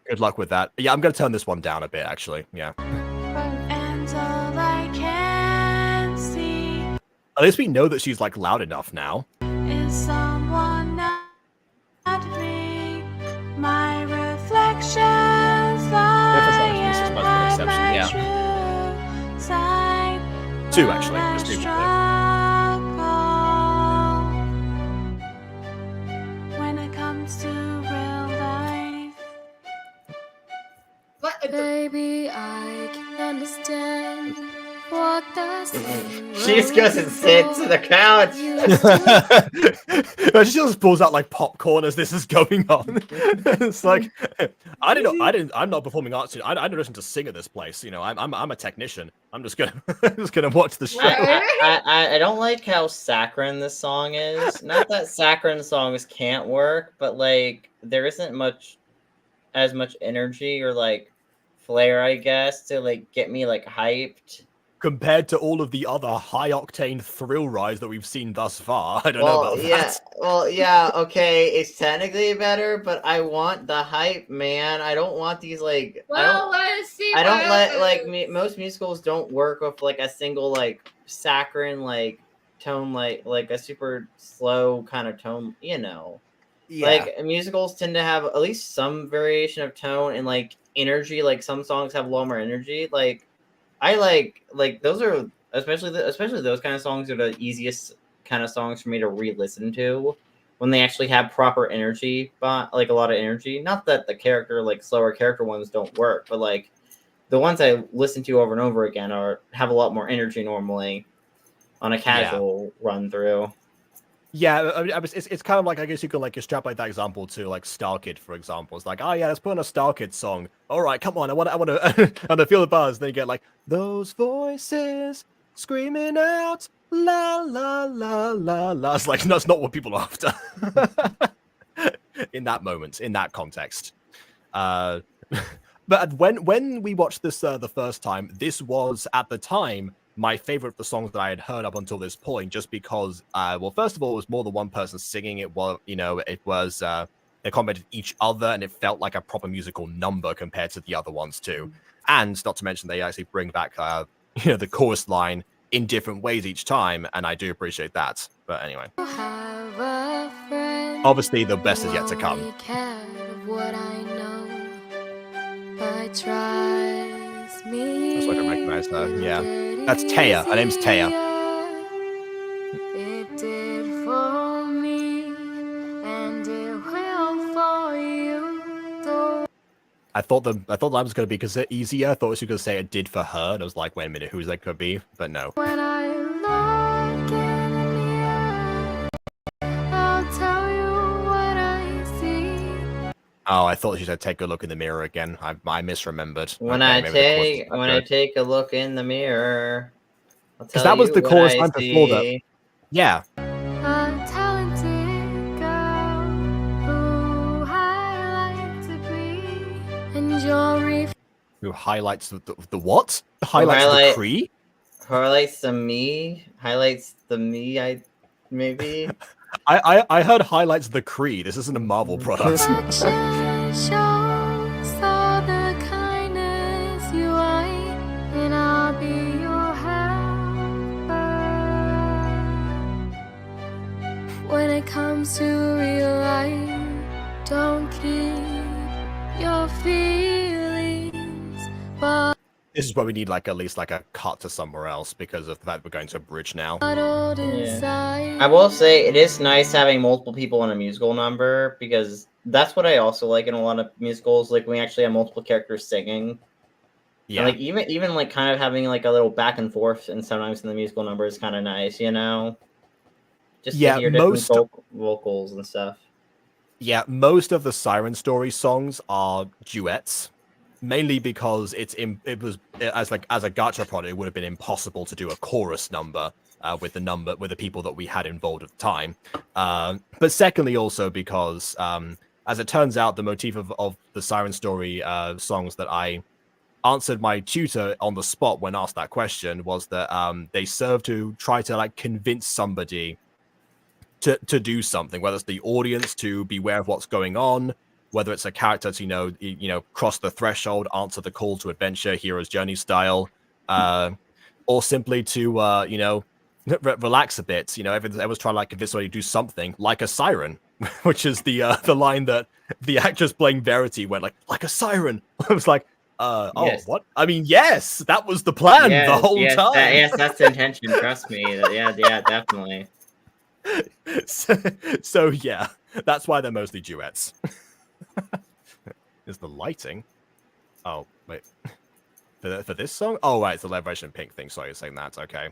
Good luck with that. Yeah, I'm going to turn this one down a bit, actually. Yeah. And all I can see At least we know that she's, loud enough now. is someone not me. My reflections lie and hide my true side. 2, actually. But I Just 2. struggle when it comes to real life. Baby, I can understand what the She just goes and sits in the couch. She just pulls out popcorn as this is going on. It's like I'm not performing arts. I don't listen to sing at this place. I'm a technician. I'm just gonna watch the show. I don't like how saccharine this song is. Not that saccharine songs can't work, but there isn't as much energy or flair, I guess, to get me hyped. Compared to all of the other high octane thrill rides that we've seen thus far. I don't know about that. Well, yeah, okay, it's technically better, but I want the hype, man. I don't want these Let's see. I don't let most musicals don't work with a single saccharine tone, like a super slow kind of tone, Yeah. Musicals tend to have at least some variation of tone and energy. Some songs have a lot more energy. I like those are especially those kind of songs are the easiest kind of songs for me to re-listen to when they actually have proper energy, but a lot of energy. Not that the slower character ones don't work, but the ones I listen to over and over again have a lot more energy normally on a casual run through. Yeah, I mean, it's kind of I guess you could extrapolate that example to Star Kid, for example. It's oh yeah, let's put on a Star Kid song. All right, come on, I want to feel the buzz. Then you get those voices screaming out, la la la la la. It's that's not what people are after in that moment, in that context. But when we watched this the first time, this was at the time my favorite of the songs that I had heard up until this point, just because, first of all, it was more than one person singing. It was, they complimented each other, and it felt like a proper musical number compared to the other ones too. And not to mention, they actually bring back, the chorus line in different ways each time, and I do appreciate that. But anyway, have a friend. obviously the best is yet to come. Only cared of what I know, but tries me. That's why I can recognize her. Yeah, that's Taya. Her name's Taya. It did for me, and it will for you. Though I thought the line was going to be because it's easier. I thought she was going to say it did for her, and I was like, wait a minute, who's that could be? But no. when I look in the mirror, I'll tell you what I see. Oh, I thought she said take a look in the mirror again. I misremembered. When Okay, I maybe the chorus take was when I take a look in the mirror, because that was the chorus line I before that. see. Yeah. A talented girl who I like to be, and you're Who highlights the what? Highlights highlight- the Cree? Highlights the me. I maybe. I heard highlights the Cree. This isn't a Marvel product. reflection shows all the kindness you hide, and I'll be your helper. When it comes to real life, don't keep your feelings, but This is where we need like at least like a cut to somewhere else because of the fact we're going to a bridge now. bottled Yeah. inside. I will say it is nice having multiple people in a musical number because that's what I also like in a lot of musicals. Like when we actually have multiple characters singing. Yeah. And like even like kind of having like a little back and forth and sometimes in the musical number is kind of nice, you know. Just Yeah, to hear different most- vocals and stuff. Yeah, most of the Siren Story songs are duets, mainly because it was as a gacha product, it would have been impossible to do a chorus number with the people that we had involved at the time. But secondly, also because as it turns out, the motif of the Siren Story songs that I answered my tutor on the spot when asked that question was that they serve to try to like convince somebody to do something, whether it's the audience to be aware of what's going on, whether it's a character to cross the threshold, answer the call to adventure, hero's journey style, or simply to relax a bit. Everyone's trying to like convince somebody to do something like a siren, which is the line that the actress playing Verity went like a siren. I was like, Yes. oh, what? I mean, yes, that was the plan the whole time. Yes, that's the intention. Trust me. Yeah, definitely. So yeah, that's why they're mostly duets. Is the lighting? Oh wait, for this song? Oh right, it's the Liberation Pink thing. Sorry, you're saying that. Okay,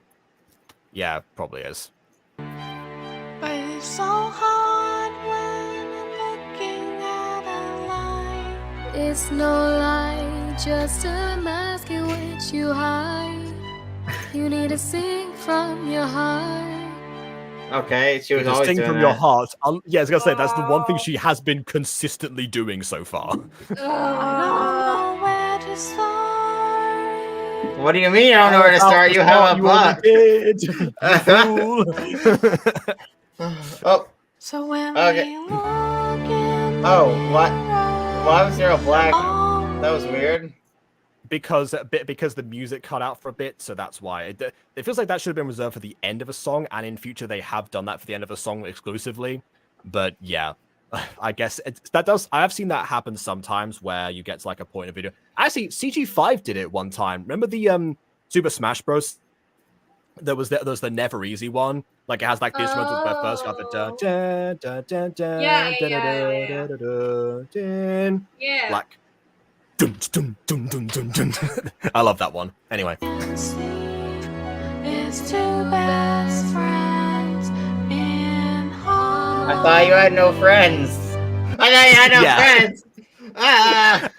yeah, probably is. But it's so hard when I'm looking at a lie. It's no lie, just a mask in which you hide. You need to sing from your heart. Okay, she was Because always sing doing from that. your heart. Yeah, I was gonna say that's the one thing she has been consistently doing so far. I don't know where to start. What do you mean? I don't know where to start. You have a butt. Kid, you fool. Oh, So when Okay. we look in the Oh, what? mirror, why was there a black? all That was weird. because the music cut out for a bit, so that's why it feels like that should have been reserved for the end of a song, and in future they have done that for the end of a song exclusively. But yeah, I guess I have seen that happen sometimes where you get to like a point of video. Actually, CG5 did it one time. Remember the Super Smash Bros. There was the Never Easy one. Like it has like the instrumental where first got the dun dun dun dun dun Yeah. dun dun dun dun. Yeah. Like dun dun dun dun dun dun. I love that one. Anyway. can see is two best friends in harmony. I thought you had no friends. I thought you had no Yeah. friends. Ah.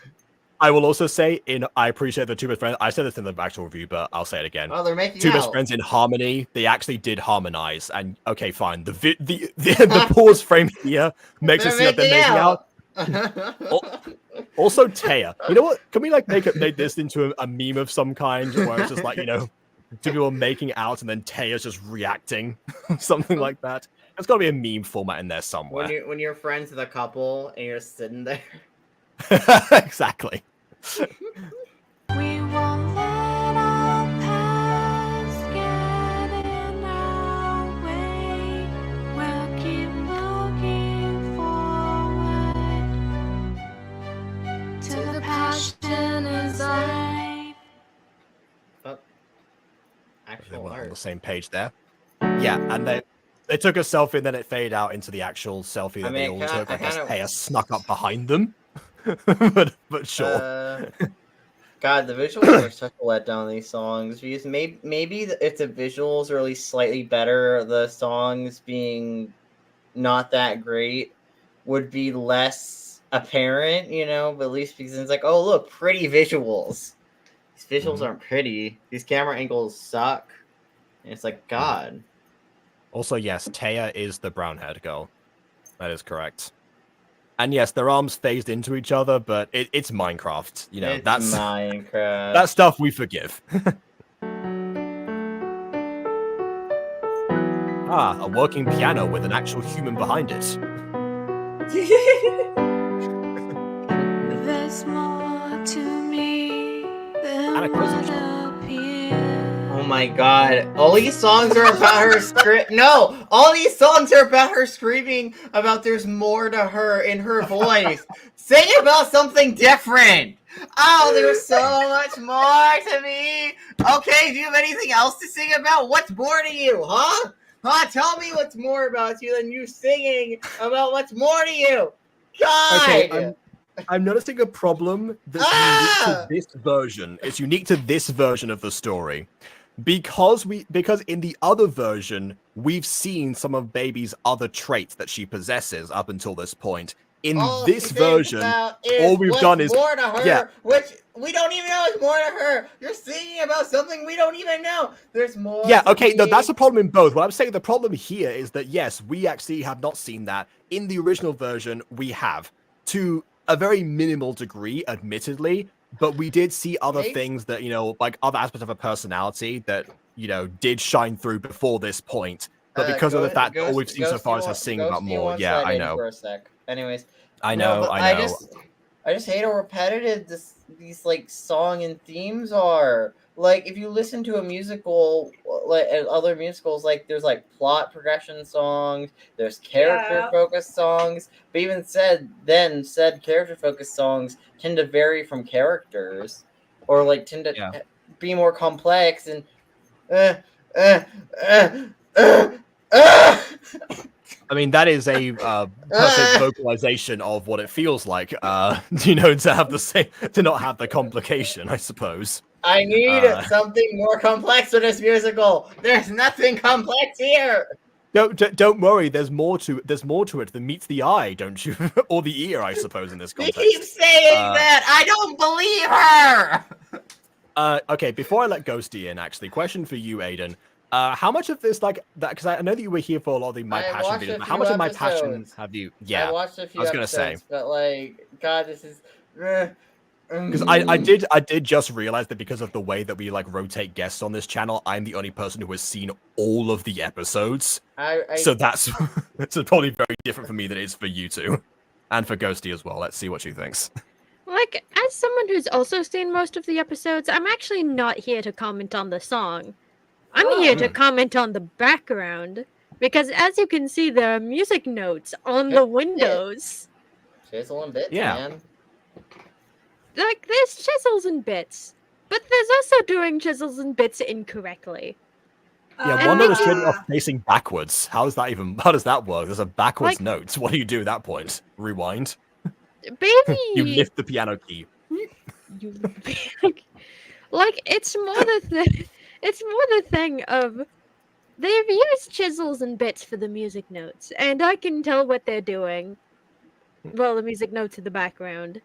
I will also say, I appreciate the Two Best Friends. I said this in the actual review, but I'll say it again. Oh, they're making Two out. Best Friends in harmony. They actually did harmonize, and okay, fine. The pause frame here makes it seem like they're making out. Also, Taya. You know what? Can we like make this into a meme of some kind, where it's just like two people making out and then Taya's just reacting, something like that. There's got to be a meme format in there somewhere. when you're friends with a couple and you're sitting there. Exactly. We won't let our past get in our way. the same page there. Yeah, and they took a selfie, and then it faded out into the actual selfie that they all took. I guess Taya snuck up behind them, but sure. God, the visuals are such a letdown. These songs, because maybe if the visuals are at least slightly better, the songs being not that great would be less apparent, but at least because it's like, oh look, pretty visuals. These visuals aren't pretty. These camera angles suck. And it's like, God. Also, yes, Taya is the brown-haired girl. That is correct. And yes, their arms phased into each other, but it's Minecraft. That's Minecraft. That stuff we forgive. A working piano with an actual human behind it. There's more to me than And a close-up what shot. appears. Oh my God! All these songs are about her No, all these songs are about her screaming about there's more to her in her voice. Sing about something different. Oh, there's so much more to me. Okay, do you have anything else to sing about? What's more to you, huh? Tell me what's more about you than you singing about what's more to you. God. Okay, I'm noticing a problem that's unique to this version. It's unique to this version of the story. Because in the other version, we've seen some of Baby's other traits that she possesses up until this point. In this version, all we've done is more to her, which we don't even know is more to her. You're singing about something we don't even know. There's more. Yeah, okay, no, that's a problem in both. What I'm saying, the problem here is that yes, we actually have not seen that. In the original version, we have, to a very minimal degree, admittedly, but we did see other things that, like other aspects of her personality that, did shine through before this point. But because of the fact that all we've seen so far is her singing about more, yeah, I know. For a sec. Anyways, I know. I just hate how repetitive these like song and themes are. Like if you listen to a musical, like other musicals, like there's like plot progression songs, there's character focused songs. But even said character focused songs tend to vary from characters, or like tend to be more complex and. I mean, that is a perfect vocalization of what it feels like, to have to not have the complication, I suppose. I need something more complex for this musical. There's nothing complex here. Don't worry. There's more to it than meets the eye, don't you? Or the ear, I suppose, in this context. You keep saying that. I don't believe her. Okay. Before I let Ghosty in, actually, question for you, Aiden. How much of this, like that? Because I know that you were here for a lot of the My Passion videos. But how much of My Passion have you? Yeah, I watched a few. I was gonna say, but like, God, this is. Because I did just realize that because of the way that we like rotate guests on this channel, I'm the only person who has seen all of the episodes. So that's probably very different for me than it is for you two, and for Ghosty as well. Let's see what she thinks. Like, as someone who's also seen most of the episodes, I'm actually not here to comment on the song. I'm here to comment on the background, because as you can see, there are music notes on the windows. Chisel and bits, man. Like, there's chisels and bits, but there's also doing chisels and bits incorrectly. Yeah, one note is straight off facing backwards. How does that work? There's a backwards note. What do you do at that point? Rewind? Baby! You lift the piano key. Like, it's more the thing of they've used chisels and bits for the music notes, and I can tell what they're doing. Well, the music notes in the background.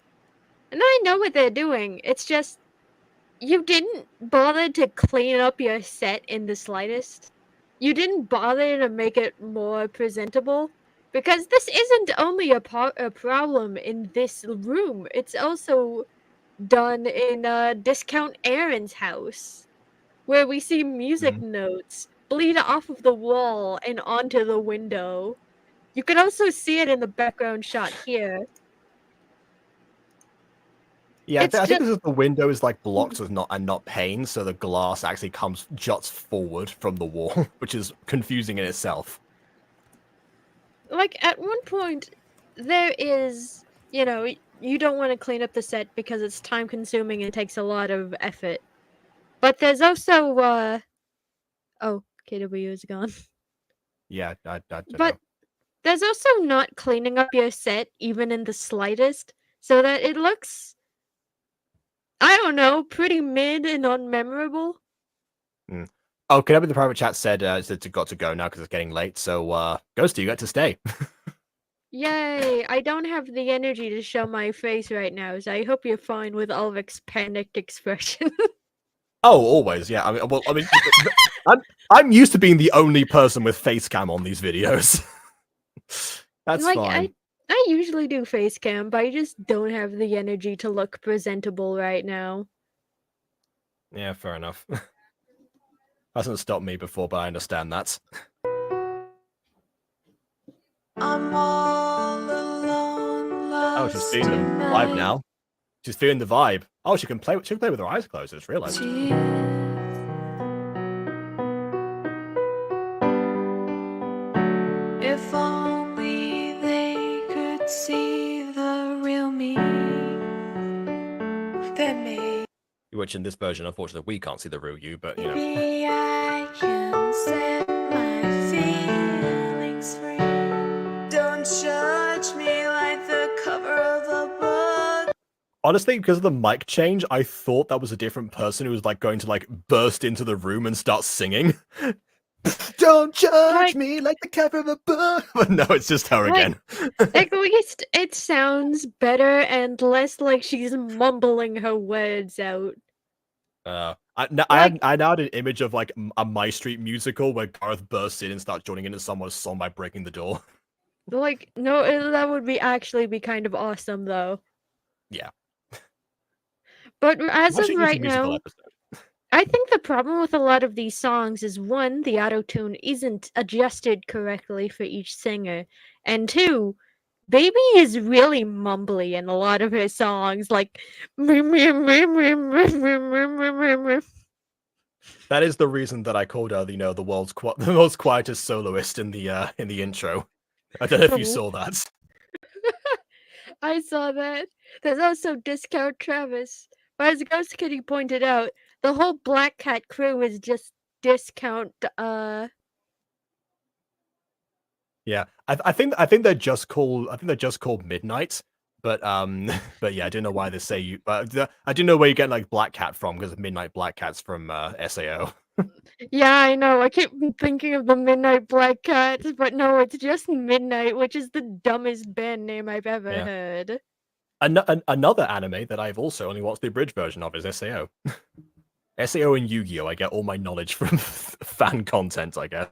And I know what they're doing. It's just you didn't bother to clean up your set in the slightest. You didn't bother to make it more presentable. Because this isn't only a problem in this room. It's also done in Discount Aaron's house, where we see music notes bleed off of the wall and onto the window. You can also see it in the background shot here. Yeah, I think this is the window is like blocks and not pane, so the glass actually juts forward from the wall, which is confusing in itself. Like, at one point, there is, you don't want to clean up the set because it's time-consuming and takes a lot of effort. But there's also, Oh, KW is gone. Yeah, I don't But know. there's also not cleaning up your set even in the slightest, so that it looks, I don't know, pretty mid and unmemorable. Oh, Kenobi in the private chat said it's got to go now because it's getting late. So, Ghosty, you got to stay. Yay! I don't have the energy to show my face right now, so I hope you're fine with Ulrich's panicked expression. Oh, always, yeah. I mean, I'm used to being the only person with face cam on these videos. That's like fine. I usually do face cam, but I just don't have the energy to look presentable right now. Yeah, fair enough. Hasn't stopped me before, but I understand that. I'm all alone, Oh, she's lost feeling the in vibe my now. She's feeling the vibe. Oh, she can play with her eyes closed. I just realized. tears. If only they could see the real me. Then Which in this version, unfortunately, we can't see the real you, but you know. maybe I can set my feelings free. Don't judge me like the cover of a book. Honestly, because of the mic change, I thought that was a different person who was like going to like burst into the room and start singing. Don't judge me like the cover of a book. But no, it's just her again. At least it sounds better and less like she's mumbling her words out. I now had an image of like a My Street musical where Gareth bursts in and starts joining into someone's song by breaking the door. Like, no, that would actually be kind of awesome, though. Yeah. But as Watch of a YouTube right musical now, episode. I think the problem with a lot of these songs is one, the auto-tune isn't adjusted correctly for each singer, and two, Baby is really mumbly in a lot of her songs, like. That is the reason that I called her, the world's the most quietest soloist in the intro. I don't know if you saw that. I saw that. There's also Discount Travis. But as Ghost Kitty pointed out, the whole Black Cat crew is just Discount. Yeah, I think they're just called Midnight, but yeah, I don't know why they say you. I do know where you get like Black Cat from because Midnight Black Cat's from SAO. Yeah, I know. I keep thinking of the Midnight Black Cat, but no, it's just Midnight, which is the dumbest band name I've ever Yeah. heard. Another anime that I've also only watched the abridged version of is SAO. SAO and Yu-Gi-Oh! I get all my knowledge from fan content, I guess.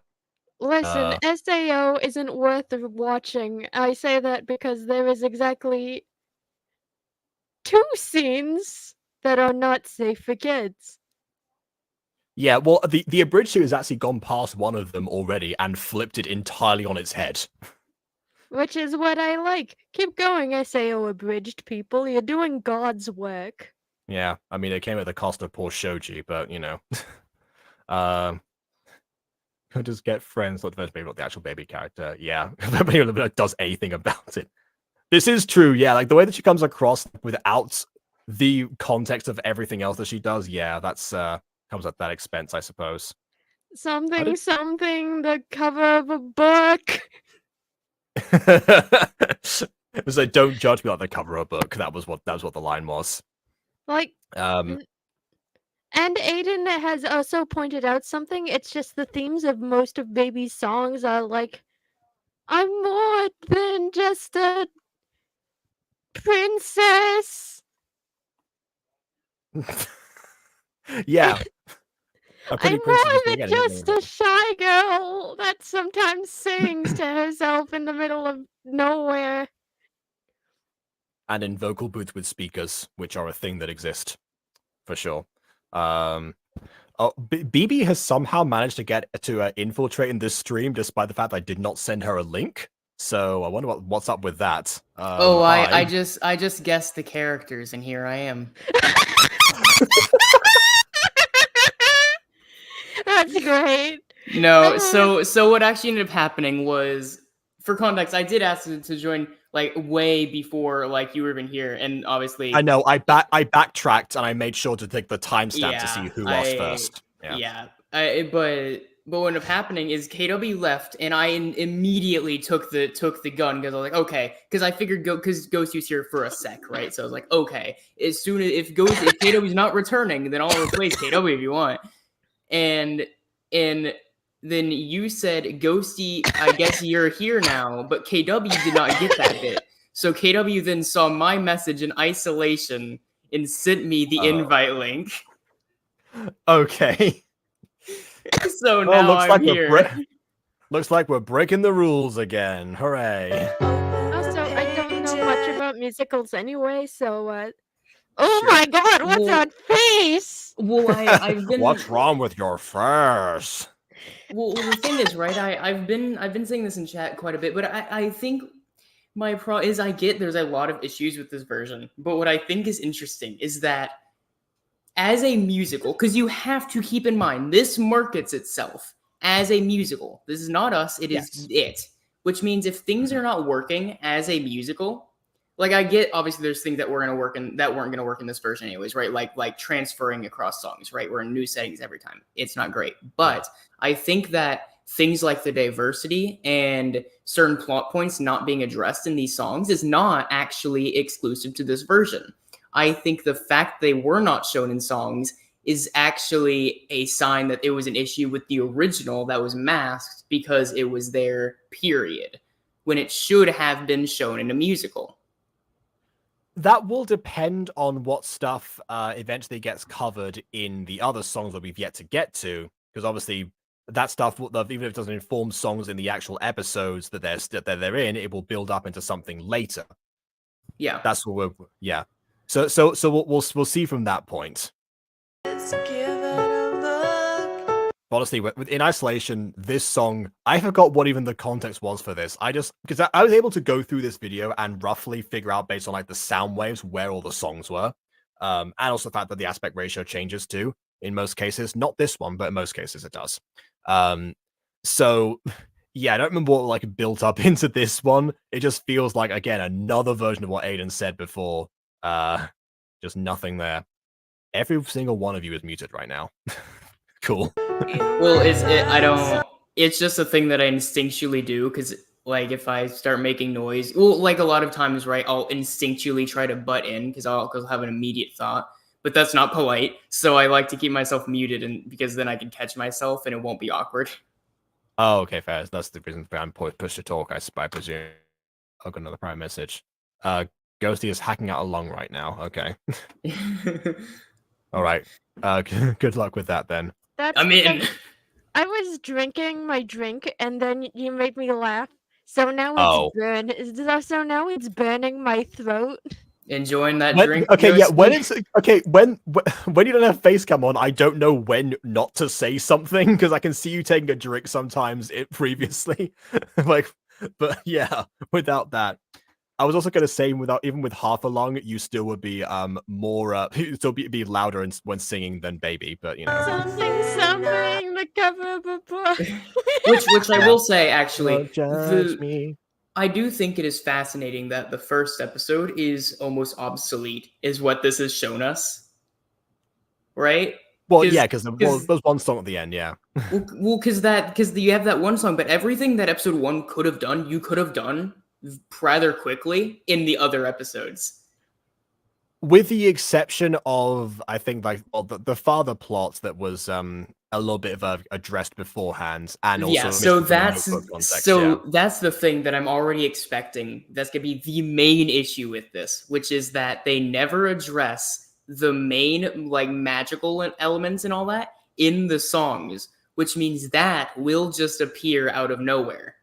Listen, SAO isn't worth watching. I say that because there is exactly 2 scenes that are not safe for kids. Yeah, well, the abridged series has actually gone past one of them already and flipped it entirely on its head. Which is what I like. Keep going, SAO abridged people. You're doing God's work. Yeah, I mean, it came at the cost of poor Shoji, but you know. Could just get friends, not the first baby, not the actual baby character. Yeah, nobody does anything about it. This is true, yeah. Like the way that she comes across without the context of everything else that she does, yeah, that's comes at that expense, I suppose. Something, the cover of a book. It was like, don't judge me like the cover of a book. That was what the line was. Like, and Aiden has also pointed out something. It's just the themes of most of Baby's songs are like, I'm more than just a princess. Yeah. I'm more than just a shy girl that sometimes sings to herself in the middle of nowhere. And in vocal booths with speakers, which are a thing that exist, for sure. BB has somehow managed to get to infiltrate in this stream, despite the fact I did not send her a link. So I wonder what's up with that. I just guessed the characters, and here I am. That's great. No, so what actually ended up happening was, for context, I did ask to join like way before like you were even here, and obviously I know I backtracked and I made sure to take the timestamp to see who asked first. But what ended up happening is KW left, and I immediately took the gun because I was like, okay, because I figured because Ghosty was here for a sec, right? So I was like, okay, as soon as if KW's not returning, then I'll replace KW if you want. And then you said, Ghosty, I guess you're here now, but KW did not get that bit. So KW then saw my message in isolation and sent me the invite link. Okay. So Well, now I'm here. Looks like we're breaking the rules again. Hooray. Also, I don't know much about musicals anyway, so oh my god, what's that face? Well, I've been. What's wrong with your face? Well, the thing is, right? I've been saying this in chat quite a bit, but I think my is I get there's a lot of issues with this version, but what I think is interesting is that as a musical, because you have to keep in mind this markets itself as a musical. This is not us; it is it. Which means if things are not working as a musical, like I get, obviously there's things that weren't gonna work in this version anyways, right? Like transferring across songs, right? We're in new settings every time. It's not great, but I think that things like the diversity and certain plot points not being addressed in these songs is not actually exclusive to this version. I think the fact they were not shown in songs is actually a sign that it was an issue with the original that was masked because it was there, period, when it should have been shown in a musical. That will depend on what stuff eventually gets covered in the other songs that we've yet to get to, because obviously that stuff, even if it doesn't inform songs in the actual episodes that they're in, it will build up into something later. Yeah, that's what we're. Yeah, so we'll see from that point. Honestly, in isolation, this song, I forgot what even the context was for this. Because I was able to go through this video and roughly figure out based on like the sound waves where all the songs were, and also the fact that the aspect ratio changes too in most cases. Not this one, but in most cases it does. So yeah, I don't remember what like built up into this one. It just feels like again another version of what Aiden said before. Just nothing there. Every single one of you is muted right now. Cool. Well, it's just a thing that I instinctually do, because like if I start making noise, well, like a lot of times, right, I'll instinctually try to butt in because I'll have an immediate thought, but that's not polite. So I like to keep myself muted, and because then I can catch myself and it won't be awkward. Oh, okay, fair. That's the reason I'm push to talk, I presume. I've got another private message. Ghosty is hacking out a lung right now. Okay. All right. Good luck with that then. I'm in. I was drinking my drink, and then you made me laugh. So now it's So now it's burning my throat. Enjoying that drink. Okay, yeah. When you don't have face cam on, I don't know when not to say something because I can see you taking a drink sometimes. Previously, but yeah, without that. I was also going to say, even with half a lung, you still would be more, still be louder when singing than Baby, but you know. Something, the cover of a book. which I will say, actually, me. I do think it is fascinating that the first episode is almost obsolete, is what this has shown us, right? Well, yeah, because there's one song at the end, yeah. well, because you have that one song, but everything that episode 1 could have done, you could have done rather quickly in the other episodes, with the exception of I think the father plot that was a little bit of addressed beforehand, and also that's the thing that I'm already expecting. That's gonna be the main issue with this, which is that they never address the main like magical elements and all that in the songs, which means that will just appear out of nowhere.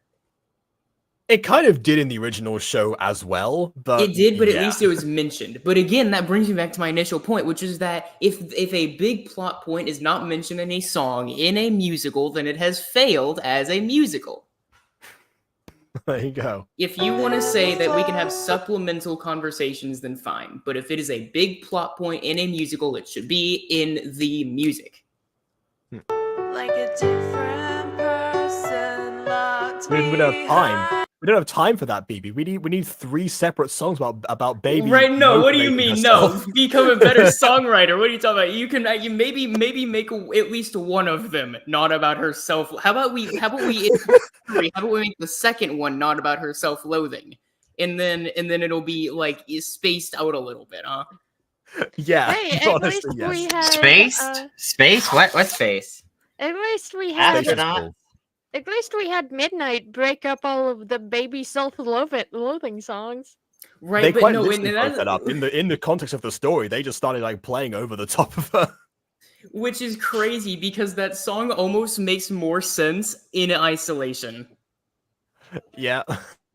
It kind of did in the original show as well, but it did, but at least it was mentioned. But again, that brings me back to my initial point, which is that if a big plot point is not mentioned in a song in a musical, then it has failed as a musical. There you go. If you want to say that we can have supplemental conversations, then fine. But if it is a big plot point in a musical, it should be in the music. Like a different person locked we would have time. We don't have time for that, BB. We need 3 separate songs about baby. Right? No. What do you motivating mean? herself. No. Become a better songwriter. What are you talking about? You can you maybe make at least one of them not about her self. How about we make the second one not about her self-loathing, and then it'll be like spaced out a little bit, huh? Yeah. Hey, at honestly, least yes. we had Spaced? Space? What space? At least we had Space is Astronaut? cool. At least we had Midnight break up all of the baby self-loathing songs. Right, They but quite no, literally and broke that up in the context of the story. They just started like playing over the top of her. which is crazy because that song almost makes more sense in isolation. Yeah.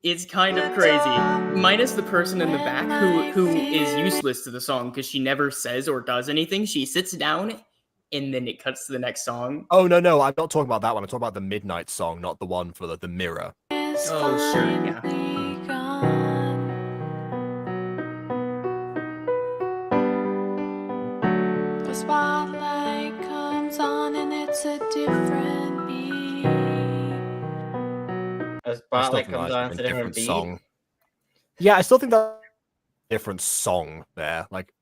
It's kind of crazy. Minus the person in the back who is useless to the song because she never says or does anything. She sits down and then it cuts to the next song. Oh no, I'm not talking about that one. I'm talking about the Midnight song, not the one for the mirror. Oh, sure, yeah. The spotlight comes on and it's a different beat. A I still spotlight think comes that on, should it's a be different beat. song. Yeah, I still think that different song there. Like,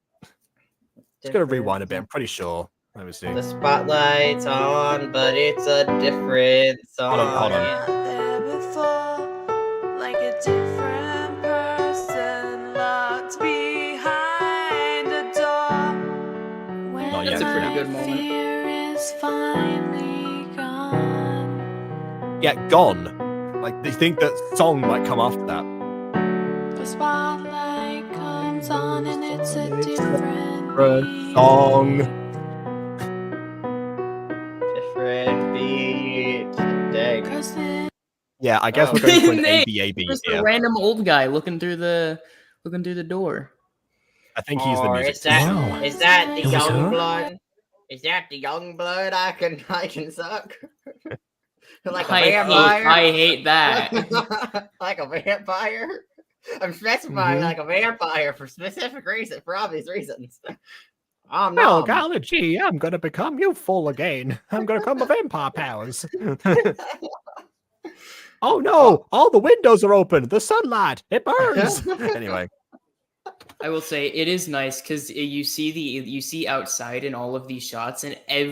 just gonna rewind a bit. I'm pretty sure. Let me see. The spotlight's on, but it's a different song. Hold on. Not there before, like a different person locked behind a door. When Not That's a pretty my good moment. fear is finally gone. Yeah, gone. Like, they think that song might come after that. The spotlight comes on and it's a different beat. Song. Different beat. Dang. 'Cause it Yeah, I guess Oh. we're going for an Nate, ABAB Just a here. random old guy looking through the door. I think he's the Or music. is that Wow. is that the It was young her? blood? Is that the young blood I can suck? Like a I vampire? hate that. Like a vampire? I'm specifying Mhm. like a vampire for specific reason, for obvious reasons. Oh Well, no. golly gee, I'm gonna become youthful again. I'm gonna come with vampire powers. Oh no! All the windows are open. The sunlight, it burns. Anyway, I will say it is nice because you see outside in all of these shots, and I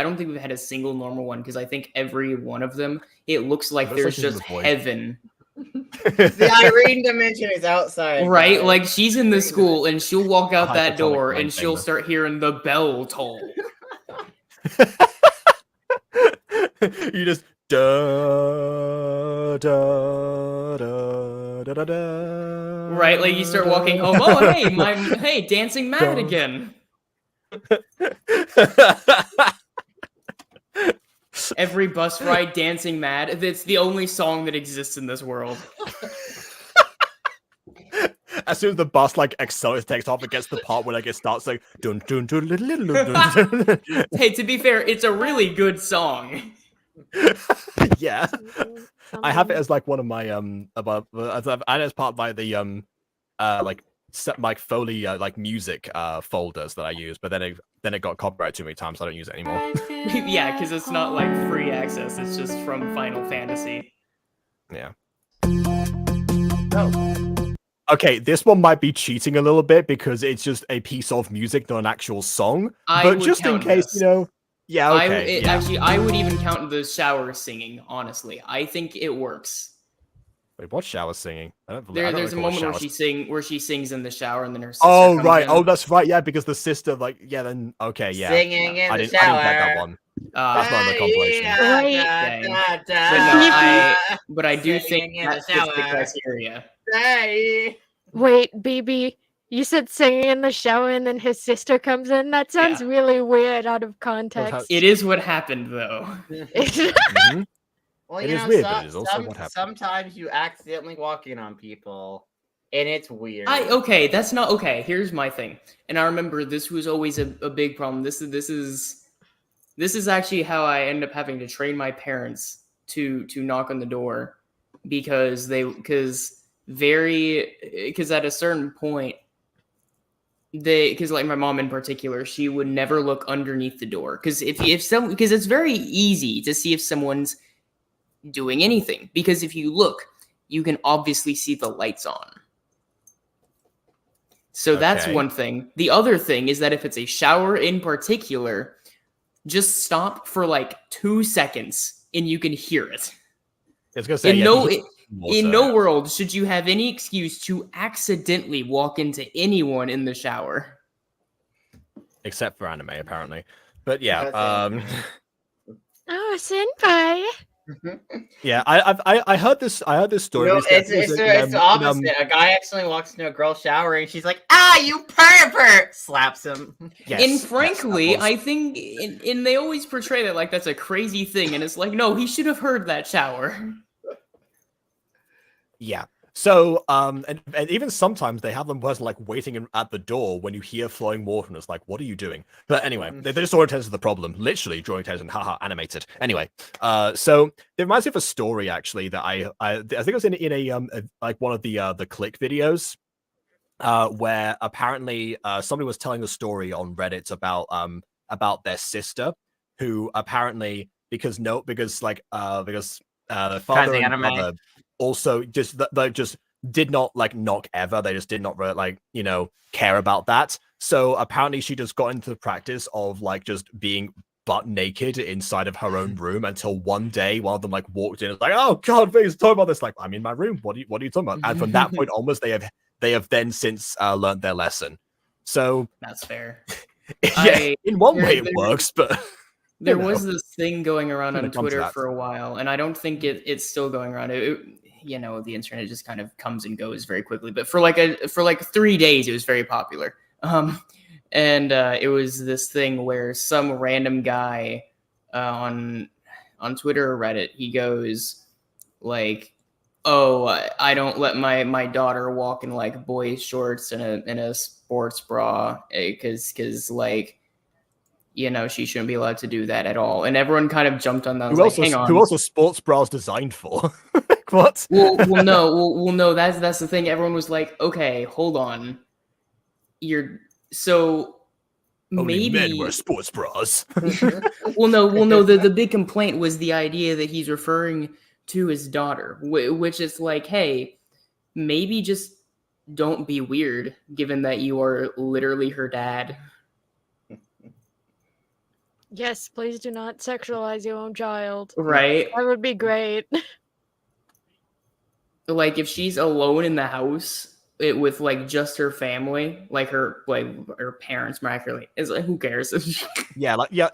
don't think we've had a single normal one because I think every one of them it looks like looks like there's she's in just the void. heaven, The Irene dimension is outside. right? guys. Like she's in the school and she'll walk out that Hypersonic door mind and she'll chamber. start hearing the bell toll. You just da da da da da da. Right, like you start walking home. Oh, hey, dancing mad again. Every bus ride, dancing mad. It's the only song that exists in this world. As soon as the bus like accelerates, takes off, it gets to the part where like it starts like dun dun dun dun dun dun dun. Hey, to be fair, it's a really good song. Yeah, I have it as like one of my about and as part of my the like like Foley like music folders that I use, but then it got copyrighted too many times, so I don't use it anymore. Yeah, because it's not like free access. It's just from Final Fantasy. Yeah. Oh. Okay, this one might be cheating a little bit because it's just a piece of music, not an actual song. I But would just in count case, this. you know. Yeah, okay. Yeah. Actually, I would even count the shower singing. Honestly, I think it works. Wait, what shower singing? I don't believe There's a recall moment shower where she sings in the shower, and then her sister Oh comes right. in. Oh, that's right. Yeah, because the sister, like, yeah. Then okay, yeah. Singing in I the didn't get that shower. one. That's not in the compilation. Right. But I do think Singing in the that fits the shower. criteria. Hey. Wait, BB, you said singing in the shower and then his sister comes in? That sounds really weird out of context. It is what happened, though. Mhm. Well, It you is know, weird, but it is also what happened. sometimes you accidentally walk in on people, and it's weird. Okay, that's not okay. Here's my thing, and I remember this was always a big problem. This is actually how I end up having to train my parents to knock on the door because at a certain point because like my mom in particular, she would never look underneath the door because because it's very easy to see if someone's doing anything, because if you look you can obviously see the lights on. So that's Okay. one thing. The other thing is that if it's a shower in particular, just stop for like 2 seconds and you can hear it. I was gonna say, In yeah, no he- in no world should you have any excuse to accidentally walk into anyone in the shower. except for anime, apparently. But yeah, That's Oh, senpai. yeah, I heard this story. No, recently. I it's think it was it's the opposite. A guy accidentally walks into a girl's shower and she's like, "Ah, you pervert!" Slaps him. yes, And yes, frankly, that was- I think and they always portray that like that's a crazy thing, and it's like, no, he should have heard that shower. yeah. So, and even sometimes they have them person like waiting at the door when you hear flowing water, and it's like, what are you doing? But anyway, they just draw attention to the problem, literally drawing attention, haha, animated. Anyway, so it reminds me of a story actually that I think it was in a like one of the click videos, where apparently somebody was telling a story on Reddit about their sister, who apparently because the father and anime. mother also just just did not like knock ever. They just did not really, like, you know, care about that. So apparently she just got into the practice of like just being butt naked inside of her own room until one day one of them like walked in and was like, oh god, please talk about this. Like, I'm in my room. What are you talking about? And from that point onwards, they have then since learned their lesson. So That's fair. yeah, in one way it works, but there was this thing going around When on it comes to Twitter that. for a while, and I don't think it's still going around. You know, the internet just kind of comes and goes very quickly. But for like 3 days, it was very popular. And it was this thing where some random guy on Twitter or Reddit, he goes like, "Oh, I don't let my daughter walk in like boy shorts and a sports bra because like." You know, she shouldn't be allowed to do that at all. And everyone kind of jumped on that. who else are sports bras designed for? Like, what? Well, no. That's the thing. Everyone was like, okay, hold on. So Only maybe men wear sports bras. well, no. The big complaint was the idea that he's referring to his daughter, which is like, hey, maybe just don't be weird, given that you are literally her dad. Yes, please do not sexualize your own child. Right? That would be great. Like if she's alone in the house with like just her family, like her parents miraculously, is like, who cares? Yeah, like you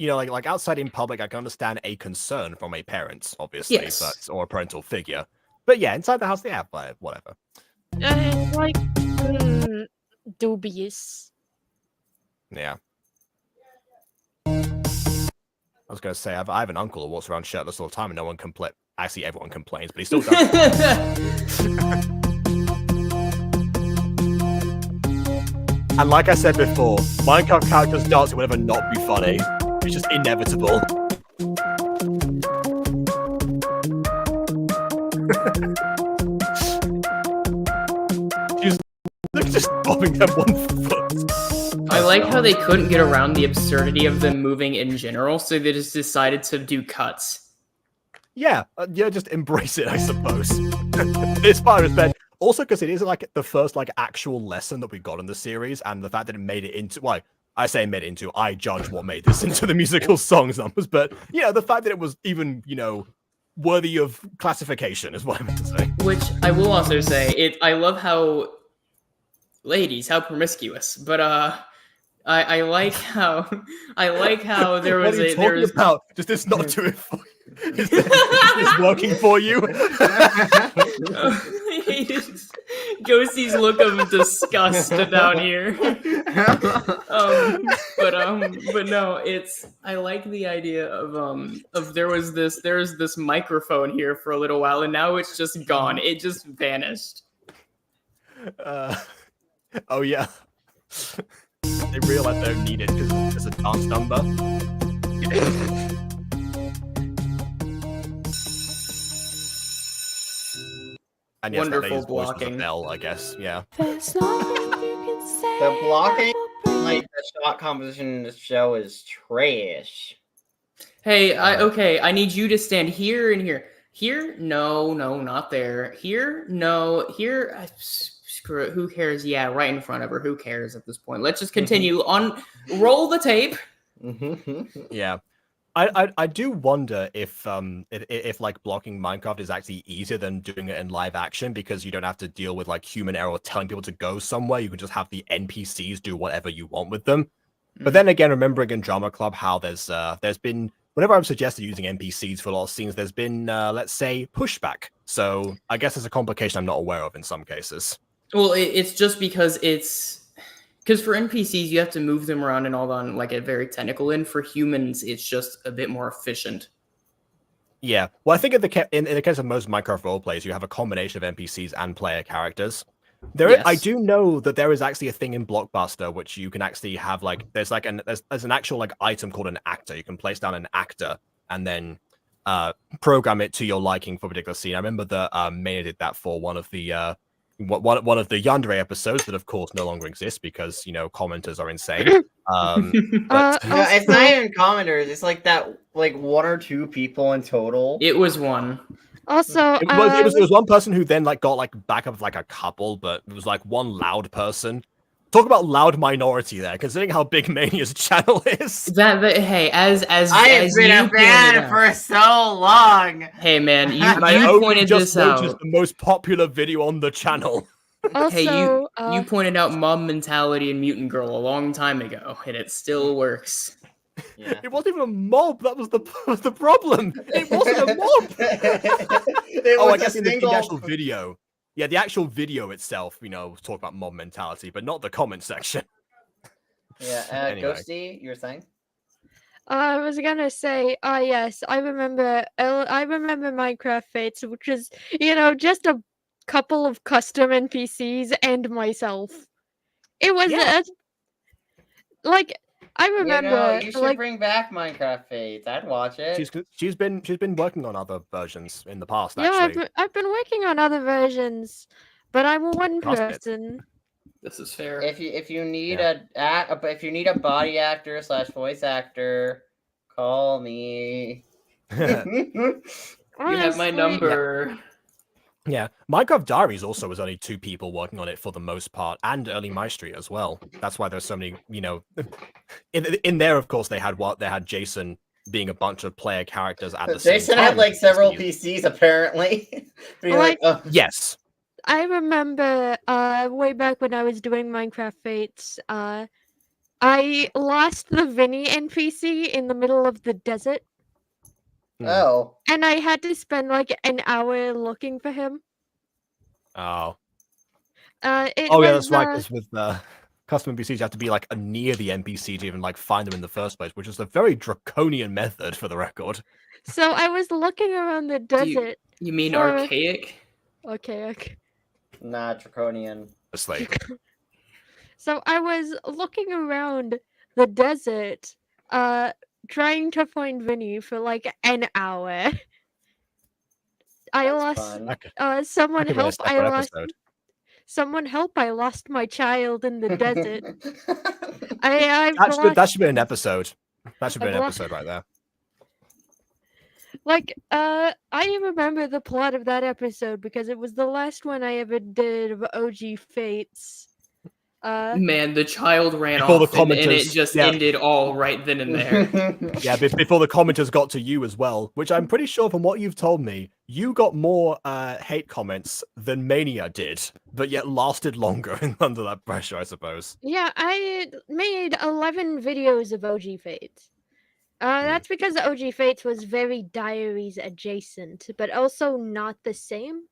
know, like outside in public, I can understand a concern from a parent, obviously, Yes. but or a parental figure. But yeah, inside the house, they have whatever. Like, dubious. Yeah. I was gonna say I have an uncle who walks around shirtless all the time, and no one complains. Actually, everyone complains, but he still does. And like I said before, Minecraft characters dancing will never not be funny. It's just inevitable. She's just bobbing them 1 foot. I like how they couldn't get around the absurdity of them moving in general, so they just decided to do cuts. Yeah, just embrace it, I suppose. It's fine with Ben. Also, because it is like the first like actual lesson that we got in the series, and the fact that it made it into, well, I say made it into, I judge what made this into the musical songs numbers, but yeah, the fact that it was even, you know, worthy of classification is what I meant to say. Which I will also say, I love how ladies, how promiscuous, but I like how there was What are you talking about? Does this not do it for you? Is this working for you? Ghostie's look of disgust down here. But no, I like the idea of there's this microphone here for a little while, and now it's just gone. It just vanished. Oh yeah. They realize they don't need it because it's a dance number. And yes, Wonderful blocking. blocking. Bell, I guess. Yeah. The blocking, like the shot composition in this show is trash. Hey, I need you to stand here and here. Here, no, not there. Here, no. Here, screw it. Who cares? Yeah, right in front of her. Who cares at this point? Let's just continue on. Roll the tape. Yeah. I do wonder if like blocking Minecraft is actually easier than doing it in live action, because you don't have to deal with like human error telling people to go somewhere. You can just have the NPCs do whatever you want with them. But then again, remembering in Drama Club how there's been, whenever I've suggested using NPCs for a lot of scenes, there's been let's say pushback. So I guess it's a complication I'm not aware of in some cases. Well, it's just because for NPCs you have to move them around and all on like a very technical end. For humans, it's just a bit more efficient. Yeah, well, I think in the case of most Minecraft roleplays, you have a combination of NPCs and player characters. I do know that there is actually a thing in Blockbuster which you can actually have like there's an actual like item called an actor. You can place down an actor and then program it to your liking for a particular scene. I remember that Maya did that for one of the one of the Yandere episodes that of course no longer exists because commenters are insane. But it's not even commenters. It's like that, like 1 or 2 people in total. It was 1. Also, it was one person who then like got like back up with like a couple, but it was like one loud person. Talk about loud minority there, considering how big Mania's channel is. Hey, as I have been a fan for so long. Hey man, you pointed this out. The most popular video on the channel. Also, hey, you pointed out mob mentality in Mutant Girl a long time ago, and it still works. Yeah. It wasn't even a mob. That was the problem. It wasn't a mob. I guess in the actual video. Yeah, the actual video itself, talk about mob mentality, but not the comment section. Yeah, Anyway. Ghosty, you were saying? I was gonna say, yes, I remember Minecraft Fates, which is, just a couple of custom NPCs and myself. It was I remember. You should bring back Minecraft Fates. I'd watch it. She's been working on other versions in the past. Yeah, Actually, I've been working on other versions, but I'm one person. This is fair. If you need if you need a body actor / voice actor, call me. You have my number. Yeah, Minecraft Diaries also was only 2 people working on it for the most part, and Early My Street as well. That's why there's so many, in there, of course, they had Jason being a bunch of player characters at the same time. Jason had like several PCs apparently. Yes. I remember way back when I was doing Minecraft Fates, I lost the Vinny NPC in the middle of the desert. Oh. And I had to spend like an hour looking for him. Oh. Yeah, that's right. Because with custom NPCs, you have to be like near the NPC to even like find them in the first place, which is a very draconian method, for the record. So I was looking around the desert. You mean archaic? Archaic. Nah, draconian. So I was looking around the desert, trying to find Vinny for like an hour. I lost. Someone help! Someone help! I lost my child in the desert. That should be an episode. That should be an episode right there. I remember the plot of that episode because it was the last one I ever did of OG Fates. Man, the child ran off and it just ended all right then and there. Yeah, before the commenters got to you as well, which I'm pretty sure from what you've told me, you got more hate comments than Mania did, but yet lasted longer under that pressure, I suppose. Yeah, I made 11 videos of OG Fates. That's because OG Fates was very Diaries adjacent, but also not the same.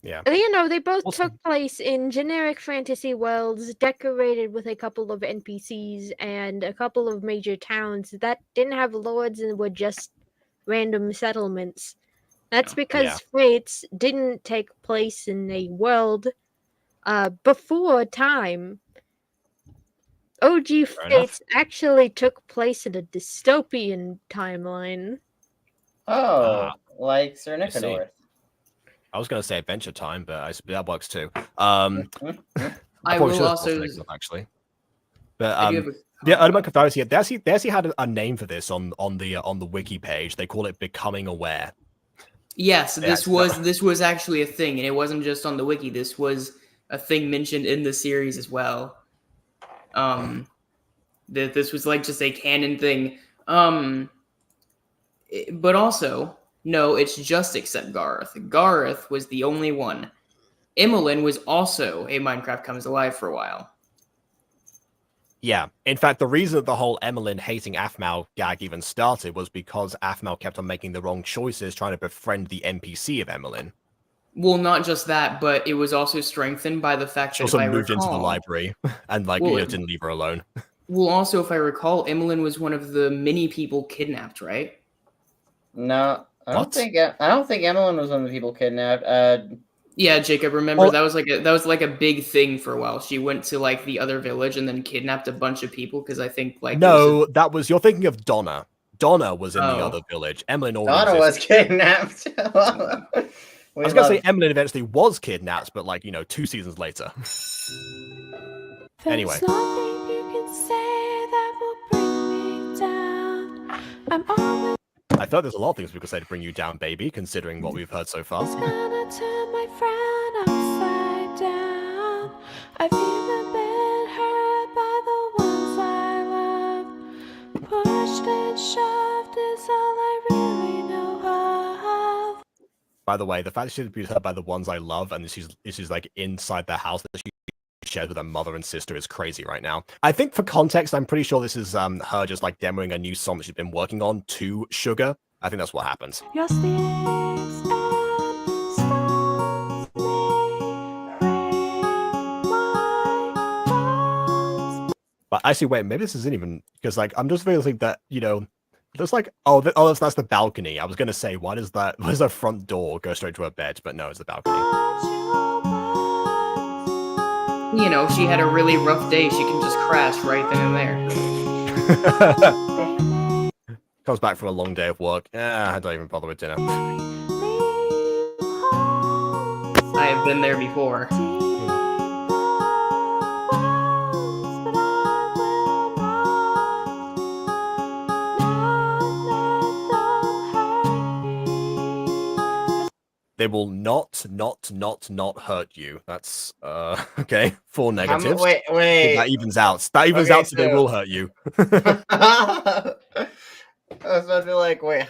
Yeah. They both took place in generic fantasy worlds, decorated with a couple of NPCs and a couple of major towns that didn't have lords and were just random settlements. That's because Fates didn't take place in a world before time. OG Fates actually took place in a dystopian timeline. Oh, like Sir Nicanor. I was going to say Adventure Time, but that works too. I will also actually. But I do have a yeah, comment. Ultimate Catharsis, yeah, they actually had a name for this on the wiki page. They call it becoming aware. Yes, Yeah, this was actually a thing, and it wasn't just on the wiki. This was a thing mentioned in the series as well. That this was like just a canon thing. But also, no, it's just except Garth. Garth was the only one. Emmeline was also a Minecraft Comes Alive for a while. Yeah. In fact, the reason that the whole Emmeline hating Aphmau gag even started was because Aphmau kept on making the wrong choices, trying to befriend the NPC of Emmeline. Well, not just that, but it was also strengthened by the fact She that also if I moved into the recall, library and didn't leave her alone. well, also if I recall, Emmeline was one of the many people kidnapped, right? No, I don't What? think Emmeline was one of the people kidnapped. Yeah, Jacob, remember Well- that was like a big thing for a while. She went to like the other village and then kidnapped a bunch of people because I think like No, you're thinking of Donna. Donna was in the Oh. other village. Emmeline already Donna was existed. kidnapped. I was gonna say Emmeline eventually was kidnapped, but 2 seasons later. Anyway. There's nothing you can say that will bring me down. I'm always I thought there's a lot of things we could say to bring you down, baby, considering what we've heard so far. gonna turn my frown upside down. I've even been hurt by the ones I love. Pushed and shoved is all I really know of. By the way, the fact that she's been hurt by the ones I love and she's like inside the house that she shared with her mother and sister is crazy right now. I think for context, I'm pretty sure this is her just like demoing a new song that she's been working on to Sugar. I think that's what happens. Your sticks and stones may break my bones. But actually, wait, maybe this isn't even because I'm just feeling that there's that's the balcony. I was gonna say, why does the front door go straight to her bed? But no, it's the balcony. you know, she had a really rough day. She can just crash right then and there. Comes back from a long day of work. I don't even bother with dinner. I have been there before. They will not hurt you. That's okay. 4 negatives. Wait. That evens out. That evens out, so they will hurt you. I was about to be like, wait,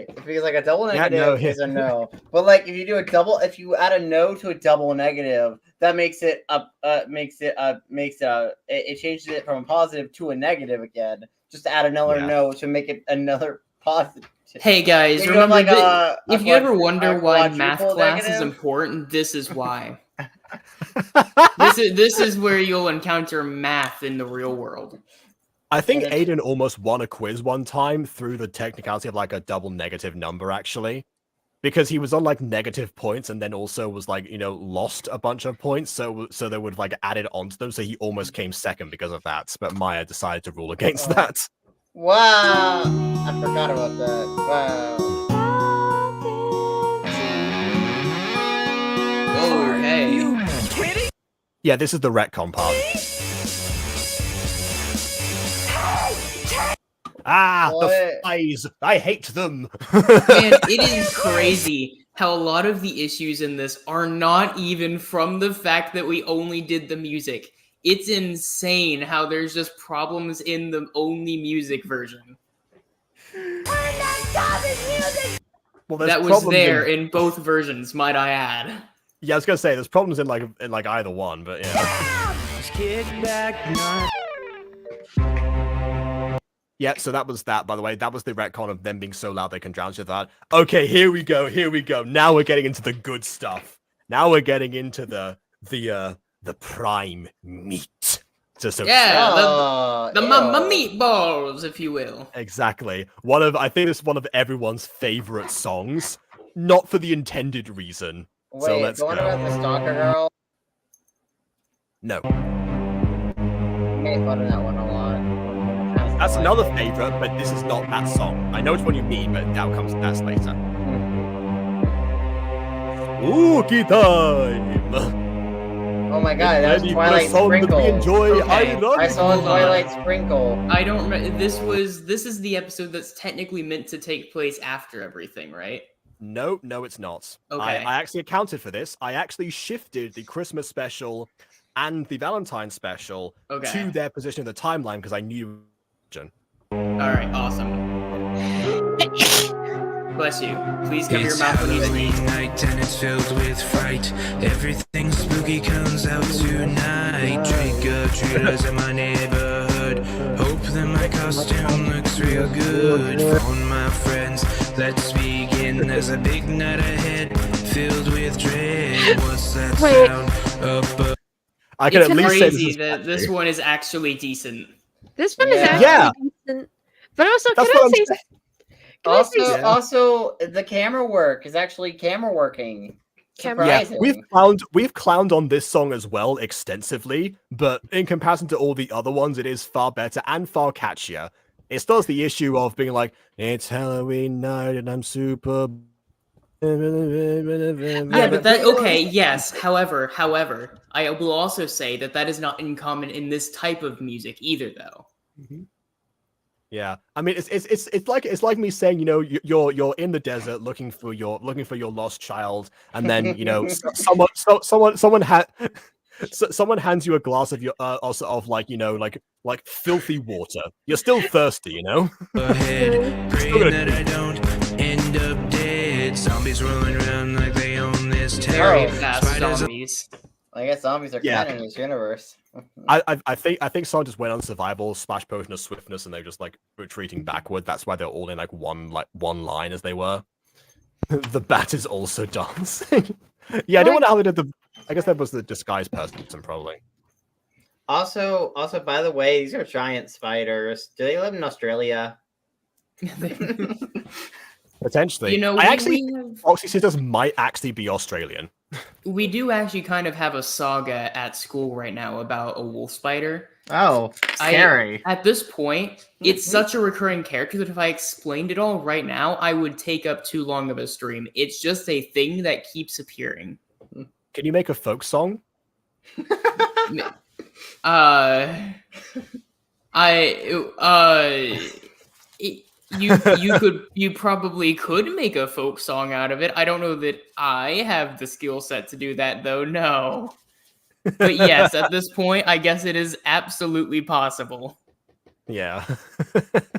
because like a double Yeah, negative no, is a no, but like if you do a double, if you add a no to a double negative, that makes it it changes it from a positive to a negative again. Just to add another no to make it another positive. Hey guys, You remember have, like, that if you ever a wonder why quadruple math class is negative? important, this is why. This is where you'll encounter math in the real world. I think Aiden almost won a quiz one time through the technicality of like a double negative number, actually. Because he was on like negative points and then also was like, lost a bunch of points. So they would like add it onto them. So he almost came second because of that. But Maya decided to rule against that. Wow, I forgot about that. Wow. Oh, hey. Yeah, this is the retcon part. The flies! I hate them! And it is crazy how a lot of the issues in this are not even from the fact that we only did the music. It's insane how there's just problems in the only music version. Well, That was there in both versions, might I add. Yeah, I was gonna say there's problems in like either one, but yeah. Just kick back, not Yeah, so that was that, by the way. That was the retcon of them being so loud they can drown each other out. Okay, here we go. Now we're getting into the good stuff. Now we're getting into the prime meat. The meatballs, if you will. Exactly. I think it's one of everyone's favorite songs, not for the intended reason. Wait, so let's the one go. about the stalker girl? No. Made fun of that one a lot. That's another favorite, but this is not that song. I know which one you mean, but that's later. Spooky time! Oh my god, that was Ready for Twilight a song that we Sprinkle. enjoy. Okay, I love I saw Hold on. Twilight Sprinkle. I don't remember. This is the episode that's technically meant to take place after everything, right? No, it's not. Okay. I actually accounted for this. I actually shifted the Christmas special and the Valentine's special Okay. to their position in the timeline because I knew. All right, awesome. Bless you. Please cover your It's mouth when you Halloween sneeze. night and it's filled with fright. Everything spooky comes out tonight. Trick-or-treaters in my neighborhood. Hope that my costume looks real good. Phone my friends, let's begin. There's a big night ahead, filled with dread. What's that Wait. sound up? I can It's at least say crazy this is that this one is actually decent. This one is Yeah. actually Yeah. decent. But also, That's can I what I'm say? saying. Can I say Also, Yeah. also, the camera work is actually camera working. Camera- Yeah, Surprising. we've clowned on this song as well extensively, but in comparison to all the other ones, it is far better and far catchier. It still has the issue of being like, it's Halloween night and I'm super. Yeah, but that okay, yes. However, I will also say that is not uncommon in this type of music either, though. Yeah, I mean, it's like me saying, you know, you're in the desert looking for your lost child, and then you know someone hands you a glass of your also of like you know like filthy water. You're still thirsty, you know. Ahead, praying that I don't end up dead. Zombies rolling around like they own this Very town. fast Spiders zombies. I guess zombies are Yeah. canon in this universe. I think someone just went on survival splash potion of swiftness and they're just like retreating backward. That's why they're all in like one line as they were. The bat is also dancing. Yeah, I don't know how they did the. I guess that was the disguised person probably. Also, by the way, these are giant spiders. Do they live in Australia? Potentially, You know, I actually we have- Foxy Sisters might actually be Australian. we do actually kind of have a saga at school right now about a wolf spider. Oh, scary. At this point, it's such a recurring character that if I explained it all right now, I would take up too long of a stream. It's just a thing that keeps appearing. Can you make a folk song? You probably could make a folk song out of it. I don't know that I have the skill set to do that though. No. But yes, at this point, I guess it is absolutely possible. Yeah.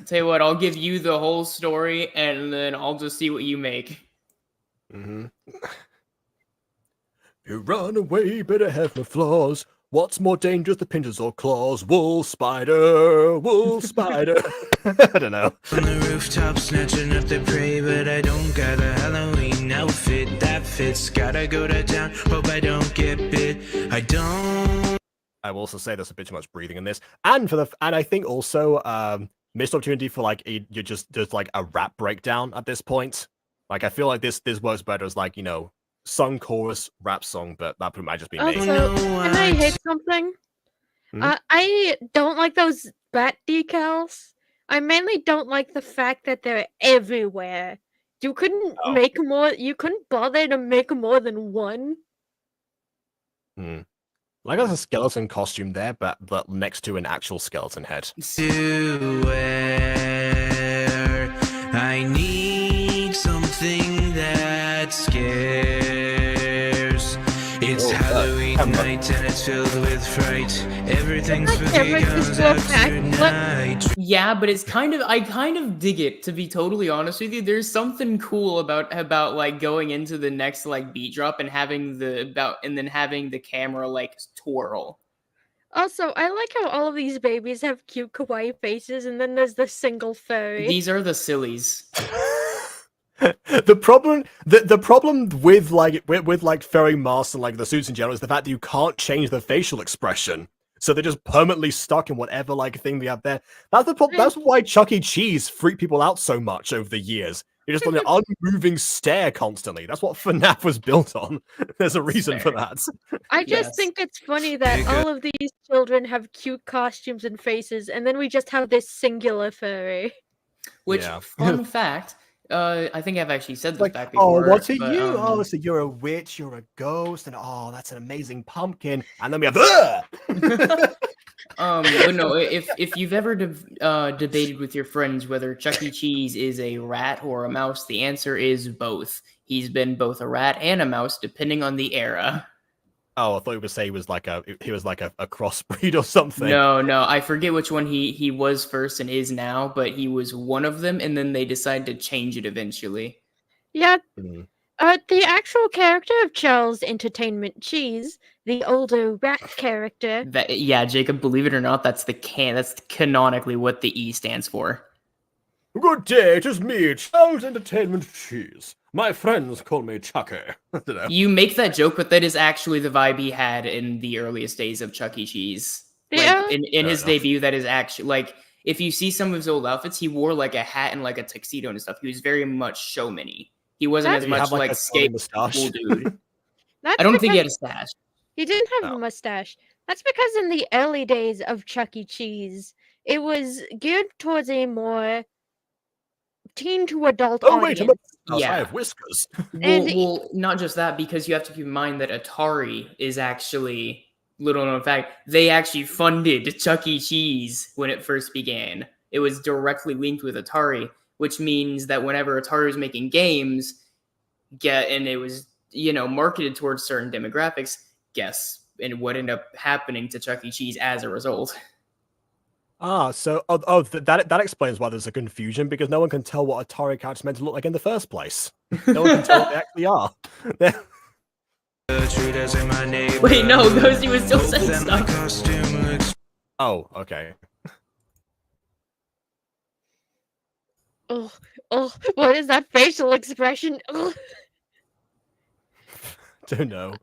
Tell you what, I'll give you the whole story and then I'll just see what you make. Mm-hmm. You run away, better have no flaws. What's more dangerous, the pincers or claws? Wolf spider, wolf spider. I don't know. On the rooftop snatching up the prey, but I don't got a Halloween outfit that fits. Gotta go to town, hope I don't get bit. I don't. I will also say there's a bit too much breathing in this, and I think also missed opportunity for like you're just like a rap breakdown at this point. Like I feel like this works better as like you know sung chorus rap song, but that might just be me. Also, can I hit something? Hmm? I don't like those bat decals. I mainly don't like the fact that they're everywhere. You couldn't make more. You couldn't bother to make more than one. Like there's a skeleton costume there, but next to an actual skeleton head. To wear. I need something that scares. It's Halloween night and it's filled with fright. Everything's That camera spooky just comes go out back. tonight. Yeah, but it's I kind of dig it, to be totally honest with you. There's something cool about like going into the next like beat drop and having the camera like twirl. Also, I like how all of these babies have cute kawaii faces, and then there's the single furry. These are the sillies. The problem with like furry masks and like the suits in general is the fact that you can't change the facial expression. So they're just permanently stuck in whatever like thing they have there. That's the problem. That's why Chuck E. Cheese freaked people out so much over the years. You're just on an unmoving stare constantly. That's what FNAF was built on. There's a reason for that. I just Yes. think it's funny that all of these children have cute costumes and faces, and then we just have this singular furry. Which, Yeah. fun fact, I think I've actually said this Like, back oh, before. what are but, you? Oh, so you're a witch, you're a ghost, and oh, that's an amazing pumpkin. And then we have but no, if you've ever debated with your friends whether Chuck E. Cheese is a rat or a mouse, the answer is both. He's been both a rat and a mouse, depending on the era. Oh, I thought you would say he was like a crossbreed or something. No, I forget which one he was first and is now, but he was one of them, and then they decided to change it eventually. Yeah. Mm. The actual character of Charles Entertainment Cheese, the older rat character. Yeah, Jacob, believe it or not, that's canonically what the E stands for. Good day, it is me, Charles Entertainment Cheese. My friends call me Chucky. I don't know. You make that joke, but that is actually the vibe he had in the earliest days of Chuck E. Cheese. Yeah. Like, in his debut, that is actually, like, if you see some of his old outfits, he wore, like, a hat and, like, a tuxedo and stuff. He was very much showman-y. He wasn't as much, like, skate cool dude. I don't think he had a stash. He didn't have a mustache. That's because in the early days of Chuck E. Cheese, it was geared towards a more teen to adult audience. I have whiskers. Well, not just that, because you have to keep in mind that Atari is actually, little known fact, they actually funded Chuck E. Cheese when it first began. It was directly linked with Atari, which means that whenever Atari was making games, and it was, marketed towards certain demographics, and what ended up happening to Chuck E. Cheese as a result. So that explains why there's a confusion, because no one can tell what Atari characters meant to look like in the first place. No one can tell what they actually are. Wait, no, Ghosty was still saying stuff. Oh, okay. Oh, what is that facial expression? Ugh. Don't know.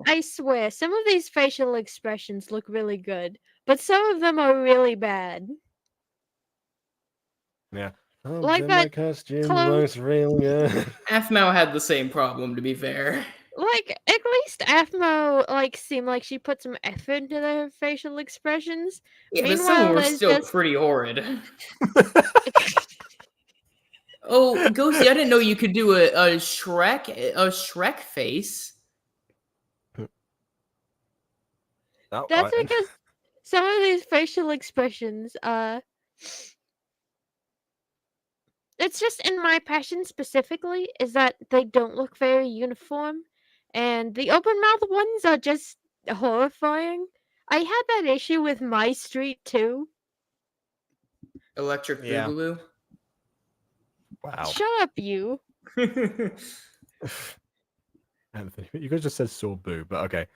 I swear, some of these facial expressions look really good, but some of them are really bad. Yeah. Like that costume clone- looks real good. Aphmau had the same problem, to be fair. Like, at least Aphmau, seemed like she put some effort into their facial expressions. Yeah, but some were still pretty horrid. Oh, Ghosty, I didn't know you could do a Shrek face. That's because some of these facial expressions, it's just in my passion specifically, is that they don't look very uniform, and the open mouth ones are just horrifying. I had that issue with My Street too. Electric Boogaloo. Wow. Shut up, you. Anthony, you guys just said saw boo, but okay.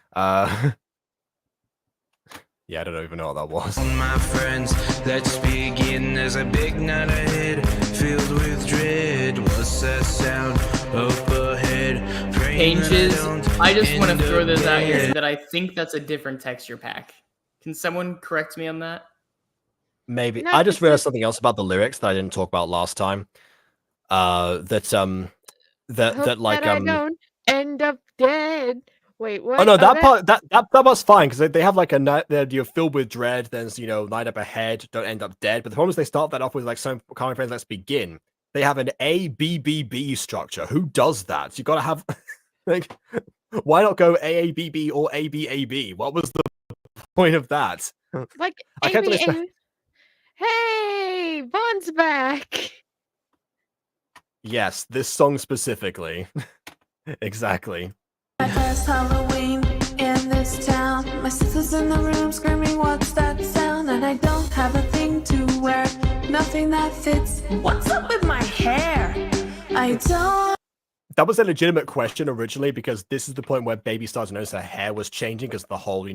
Yeah, I don't even know what that was. My friends, let's begin. There's a big night ahead, filled with dread. What's that sound up ahead? Pages. I just want to throw this out here that I think that's a different texture pack. Can someone correct me on that? Maybe. No, I just it's realized something else about the lyrics that I didn't talk about last time. I don't end up dead. Wait, what? Oh no, that part's fine, because they have like a night that you're filled with dread, then night up ahead, don't end up dead. But the problem is they start that off with like some common phrase, let's begin. They have an ABBB structure. Who does that? You gotta have like, why not go AABB or ABAB? What was the point of that? Like, I can't understand. Hey, Bond's back. Yes, this song specifically. Exactly. My first Halloween in this town. My sister's in the room screaming, what's that sound? And I don't have a thing to wear, nothing that fits. What's up with my hair? I don't. That was a legitimate question originally, because this is the point where Baby started to notice her hair was changing because the whole,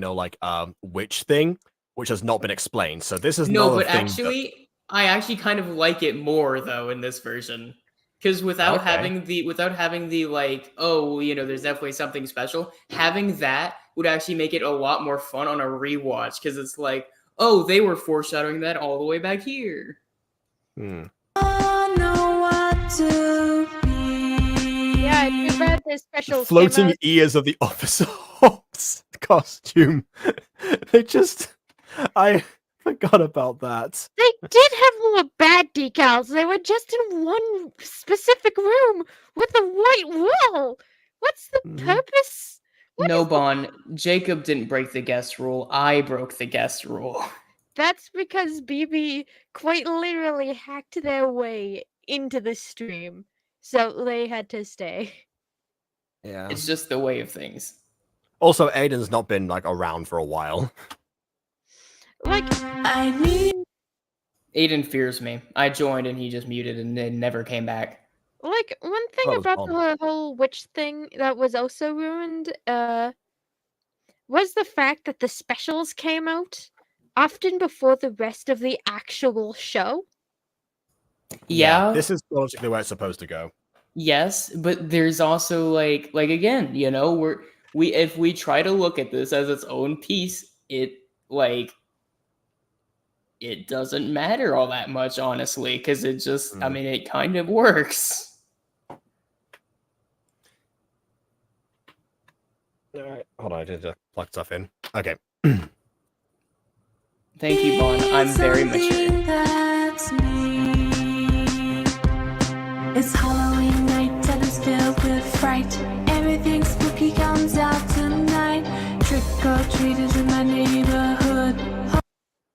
witch thing, which has not been explained. So this is I actually kind of like it more though in this version. Because without having the there's definitely something special. Having that would actually make it a lot more fun on a rewatch, because it's like, oh, they were foreshadowing that all the way back here. Hmm. I know what to be. Yeah, too bad this special Floating ears of the Officer Hawks costume. Forgot about that. They did have more bad decals. They were just in one specific room with a white wall. What's the purpose? What No, is the- Bon. Jacob didn't break the guest rule. I broke the guest rule. That's because BB quite literally hacked their way into the stream, so they had to stay. Yeah. It's just the way of things. Also, Aiden's not been like around for a while. Like, I need Aiden fears me. I joined and he just muted and then never came back. Like, one thing That was about fun. the whole witch thing that was also ruined, was the fact that the specials came out often before the rest of the actual show. Yeah. This is logically where it's supposed to go. Yes, but there's also like again, you know, if we try to look at this as its own piece, it doesn't matter all that much, honestly, because it just I mean it kind of works. Alright, hold on, I need to plug stuff in. Okay. Thank you, Bon. I'm very mature. That's me. It's Halloween night and it's filled with fright. Everything spooky comes out tonight. Trick or treaters in my neighborhood.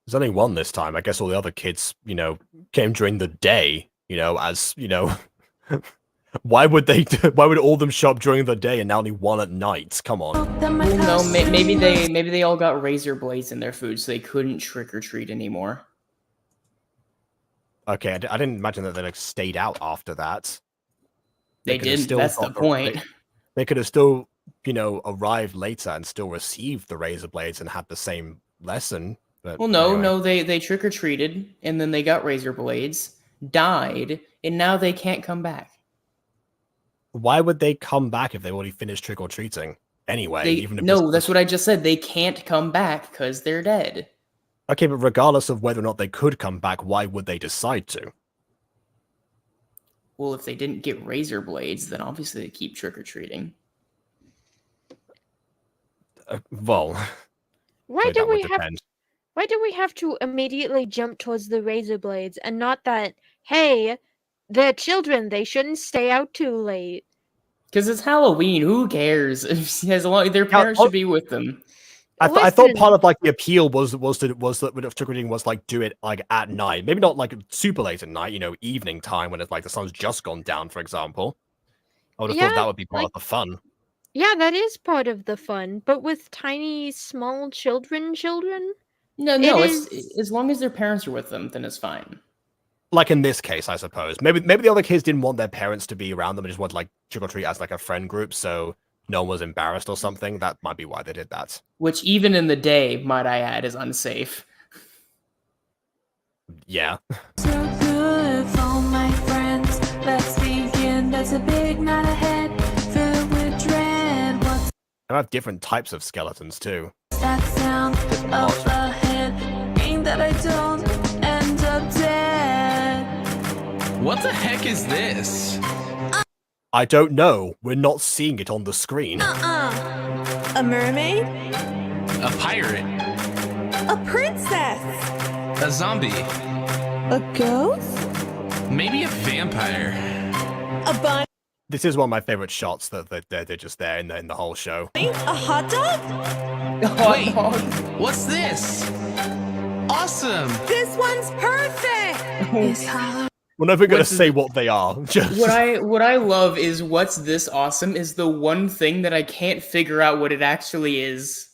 There's only one this time. I guess all the other kids, you know, came during the day, you know, as, you know... why would all of them show up during the day and now only one at night? Come on. Well, no, maybe they all got razor blades in their food, so they couldn't trick or treat anymore. Okay, I didn't imagine that they like stayed out after that. They could have didn't. That's the point. They could have still, you know, arrived later and still received the razor blades and had the same lesson. But Well, no, anyway. they trick or treated, and then they got razor blades, died, and now they can't come back. Why would they come back if they already finished trick or treating? Anyway, even if that's what I just said. They can't come back because they're dead. Okay, but regardless of whether or not they could come back, why would they decide to? Well, if they didn't get razor blades, then obviously they keep trick or treating. Well, Why do we have to immediately jump towards the razor blades and not that, hey, they're children, they shouldn't stay out too late? Because it's Halloween. Who cares? As long their parents should be with them. I thought part of like the appeal was that trick or treating was like do it like at night, maybe not like super late at night, you know, evening time when it's like the sun's just gone down, for example. I would have thought that would be part of the fun. Yeah, that is part of the fun, but with tiny, small children. No, it's as long as their parents are with them, then it's fine. Like in this case, I suppose. Maybe the other kids didn't want their parents to be around them and just wanted like trick or treat as like a friend group, so no one was embarrassed or something. That might be why they did that. Which, even in the day, might I add, is unsafe. Yeah. So good for my friends. Let's begin. There's a big night ahead, filled with dread. What's I have different types of skeletons too. that sound up ahead? Ain't that I don't end up dead. What the heck is this? I don't know. We're not seeing it on the screen. A mermaid? A pirate? A princess? A zombie? A ghost? Maybe a vampire? A bunny? This is one of my favorite shots that they're just there in the whole show. A hot dog? Wait, what's this? Awesome! This one's perfect! It's Halloween. We're never gonna say what they are. Just What I love is what's this awesome is the one thing that I can't figure out what it actually is.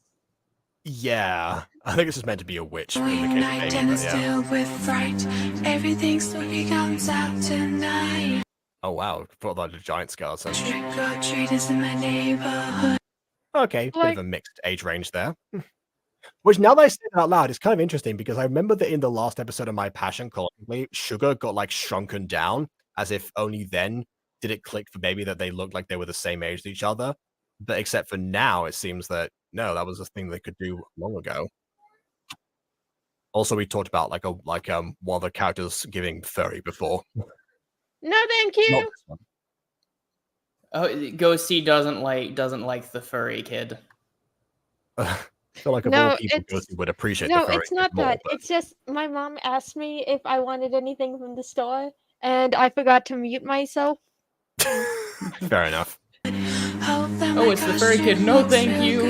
yeah. I think it's just meant to be a witch. In the Halloween case night of and Amy, it's but yeah. filled with fright. Everything spooky comes out tonight. Oh wow, thought that was a giant skeleton. Trick or treaters in my neighborhood. Okay, bit of a mixed age range there. Which, now that I say it out loud, it's kind of interesting because I remember that in the last episode of My Passion Collectively, Sugar got like shrunken down, as if only then did it click for Baby that they looked like they were the same age as each other. But except for now, it seems that no, that was a thing they could do long ago. Also, we talked about one of the characters giving furry before. No, thank you. Not this one. Oh, Ghosty doesn't like the furry kid. I feel like of No, all people, it's Ghosty would appreciate no, the furry it's not more, that. but It's just my mom asked me if I wanted anything from the store, and I forgot to mute myself. fair enough. Oh, it's the furry kid. No, thank you.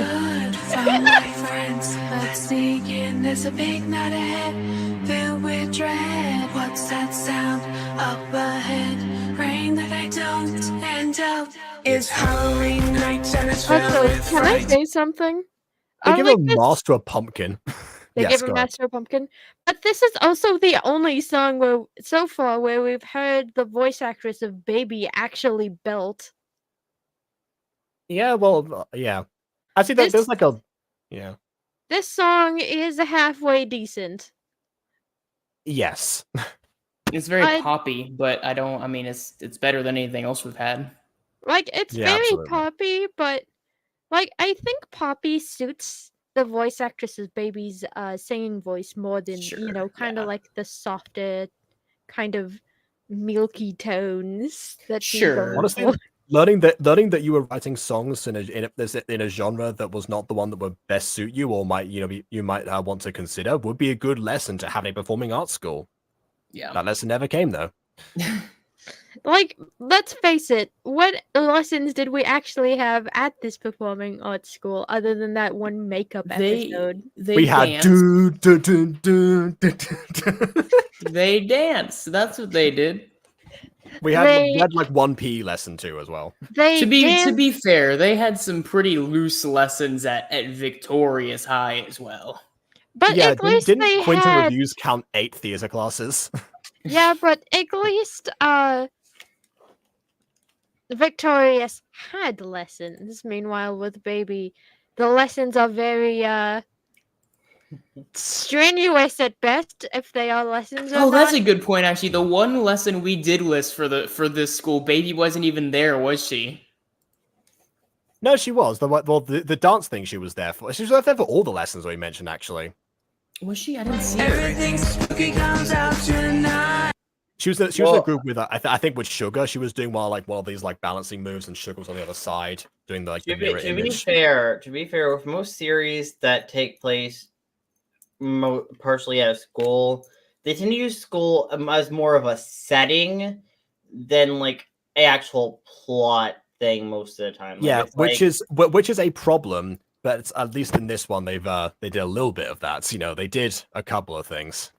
Let's sneak in. There's a big night ahead, filled with dread. What's that sound up ahead? Rain that I don't end up. It's Halloween night and it's filled Also, with can I fright. say something? They I give like a this. mask to a pumpkin. They Yes, give a go ahead. Master Pumpkin, but this is also the only song where so far where we've heard the voice actress of Baby actually belt. Yeah, well, yeah. Actually, This there's like a yeah. this song is halfway decent. Yes. It's very I- poppy, but I don't. I mean, it's better than anything else we've had. Like it's Yeah, very absolutely. poppy, but like I think poppy suits the voice actress's Baby's singing voice more than Sure, kind of yeah. like the softer, kind of milky tones that she's Sure. going Honestly, for. learning that you were writing songs in a genre that was not the one that would best suit you, or might you might want to consider, would be a good lesson to have in a performing arts school. Yeah. That lesson never came though. Like, let's face it, what lessons did we actually have at this performing arts school other than that one makeup episode? They We had danced. do do do do do do. They danced. That's what they did. We had like one PE lesson too as well. They To danced. be fair, they had some pretty loose lessons at Victorious High as well. But Yeah, at least didn't they Quentin had. Reviews count 8 theater classes? Yeah, but at least Victorious had lessons. Meanwhile, with Baby, the lessons are very strenuous at best, if they are lessons or Oh, that's not. a good point. Actually, the one lesson we did list for this school, Baby wasn't even there, was she? No, she was. The dance thing she was there for. She was there for all the lessons we mentioned, actually. Was she? I didn't see her. Everything spooky comes out tonight. She was in a group with I think with Sugar. She was doing one of these like balancing moves, and Sugar was on the other side doing the To mirror be image. fair, with most series that take place partially at a school, they tend to use school as more of a setting than like an actual plot thing most of the time. Like, Yeah, it's which is a problem. But it's, at least in this one, they did a little bit of that. So, they did a couple of things.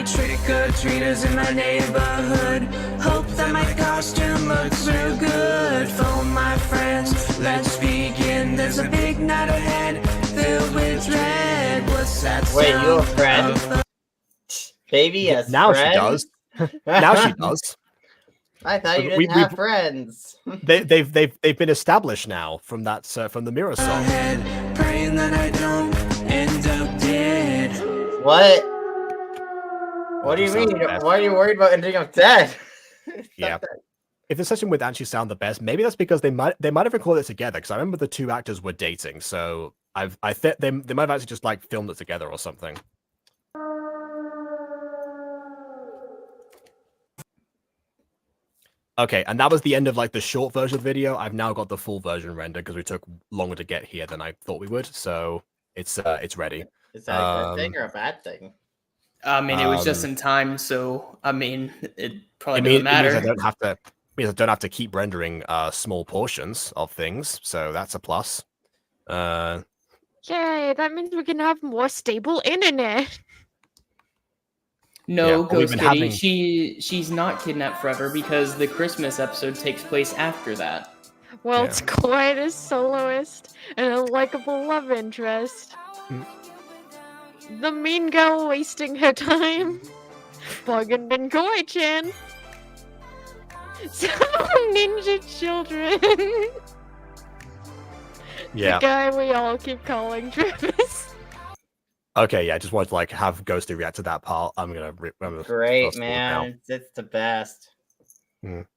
Trick-or-treaters in my neighborhood. Hope that my costume looks real good. For my friends, let's begin. There's a big night ahead, filled with dread. What's that sound? Wait, you a friend? Baby, yes. Now she does. Now she does. I thought you didn't We- have friends. They've been established now from that from the Mirror song. Praying that I don't end up dead. What? What do you Sounds mean? the best. Why are you worried about ending up dead? Yeah. If the session with actually sound the best, maybe that's because they might have recorded it together. Because I remember the two actors were dating, so I think they might have actually just like filmed it together or something. Okay, and that was the end of like the short version of the video. I've now got the full version rendered because we took longer to get here than I thought we would. So it's ready. Is that a good thing or a bad thing? I mean, it was just in time, so I mean, it probably It doesn't means matter. I don't have to keep rendering small portions of things, so that's a plus. Yay, that means we can have more stable internet. No, Yeah, well, we've Ghost been Kitty. having- She's not kidnapped forever because the Christmas episode takes place after that. Well, Yeah. it's quite a soloist and a likable love interest. Mm. The mean girl wasting her time. Bargain bin Koi-chan. Some ninja children. Yeah. The guy we all keep calling Travis. Okay, yeah, I just wanted to like have Ghosty react to that part. I'm gonna Great, fast forward now. man. It's the best. Mhm.